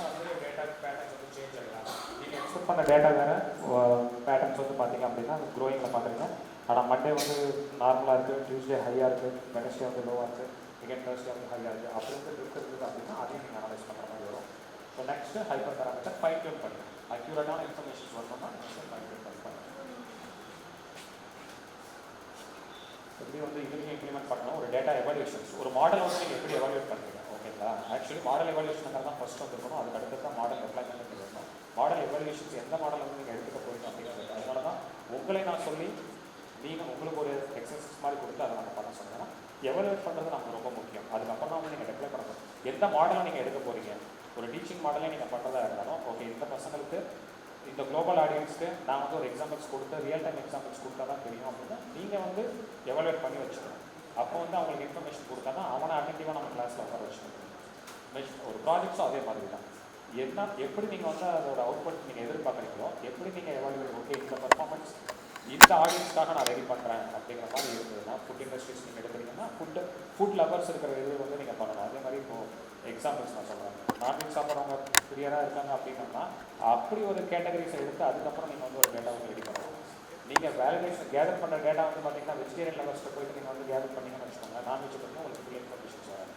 வந்து டேட்டா பேட்டர்ன்ஸ் வந்து சேஞ்ச் ஆகலாம். நீங்கள் எக்ஸ்பெக்ட் பண்ண டேட்டா வேறு பேட்டர்ன்ஸ் வந்து பார்த்தீங்க அப்படின்னா அது க்ரோயிங்கில் பார்க்குறீங்க. ஆனால் மண்டே வந்து நார்மலாக இருக்குது, டியூஸ்டே ஹையாக இருக்குது, வெனஸ்டே வந்து லோவாக இருக்குது, செகண்ட் தேர்ஸ்டே வந்து ஹையாக இருக்குது. அப்படி வந்து இருக்குது அப்படின்னா அதையும் நீங்கள் அனலைஸ் பண்ணுற மாதிரி வரும். So next hyper parameter fine tune பண்ணுங்கள். அக்யூரேட்டான இன்ஃபர்மேஷன்ஸ் வரணும்னா நெக்ஸ்ட்டு ஃபைன் டியூன் பண்ணுங்கள். எப்படி வந்து இது நீங்கள் இம்ப்ளிமெண்ட் பண்ணணும், ஒரு டேட்டா எவாலுவேஷன்ஸ், ஒரு மாடல் வந்து நீங்கள் எப்படி எவாலுவேட் பண்ணுறீங்க ஓகேங்களா. ஆக்சுவலி மாடல் எவாலுவேஷன் தான் ஃபஸ்ட் வந்துருக்கணும், அதுக்கு அடுத்து தான் மாடல் டெவலப்மெண்ட் இருக்கணும். மாடல் எவாலுவேஷன்ஸ் எந்த மாடல் வந்து நீங்கள் எடுத்துக்க போகிறீங்க அப்படிங்கிறது. அதனால தான் உங்களை நான் சொல்லி நீங்கள் உங்களுக்கு ஒரு எக்ஸசைஸ் மாதிரி கொடுத்து அதை நம்ம பண்ண சொன்னோம்னா எவாலுவேட் பண்ணுறது நமக்கு ரொம்ப முக்கியம். அதுக்கப்புறம் தான் வந்து நீங்கள் டெவலப் பண்ண போகிறோம். எந்த மாடலை நீங்கள் எடுக்க போகிறீங்க, ஒரு டீச்சிங் மாடலே நீங்கள் பண்ணுறதா இருந்தாலும் ஓகே இந்த பசங்களுக்கு இந்த குளோபல் ஆடியன்ஸ்க்கு நான் வந்து ஒரு எக்ஸாம்பிள்ஸ் கொடுத்து ரியல் டைம் எக்ஸாம்பிள்ஸ் கொடுத்தா தான் தெரியும் அப்படின்னா நீங்கள் வந்து எவாலுவேட் பண்ணி வச்சுக்கணும். அப்போ வந்து அவங்களுக்கு இன்ஃபர்மேஷன் கொடுத்தா தான் அவனை அட்டென்டிவாக நம்ம கிளாஸில் உட்கார வச்சுக்கணும். ஒரு ப்ராஜெக்ட்ஸும் அதே மாதிரி தான். என்ன எப்படி நீங்கள் வந்து அதோட அவுட்புட் நீங்கள் எதிர்பார்க்குறீங்களோ, எப்படி நீங்கள் எவாலுவேட் ஓகே இந்த பர்ஃபார்மன்ஸ் இந்த ஆடியன்ஸ்க்காக நான் ரெடி பண்ணுறேன் அப்படிங்கிற மாதிரி இருந்ததுன்னா ஃபுட் இண்டஸ்ட்ரீஸ் நீங்கள் எடுக்கிறீங்கன்னா ஃபுட் லவர்ஸ் இருக்கிற இது வந்து நீங்கள் பண்ணணும். அதே மாதிரி இப்போது எக்ஸாம்பிள்ஸ் நான் சொல்கிறேன், நான்வெஜ் சாப்பிட்றவங்க கிளியராக இருக்காங்க அப்படின்னா அப்படி ஒரு கேட்டகரிஸை எடுத்து அதுக்கப்புறம் நீங்கள் வந்து ஒரு டேட்டா வந்து ரெடி பண்ணணும். நீங்கள் வேலிடேஷன் கேதர் பண்ணுற டேட்டா வந்து பார்த்தீங்கன்னா வெஜிடேரியன் லவர்ஸ்ட்டு போயிட்டு நீங்கள் வந்து கேதர் பண்ணிங்கன்னு வச்சுக்கோங்க, நான்வெஜ் பண்ணி உங்களுக்கு ஃபுல் இன்ஃபர்மேஷன்ஸ் வராது.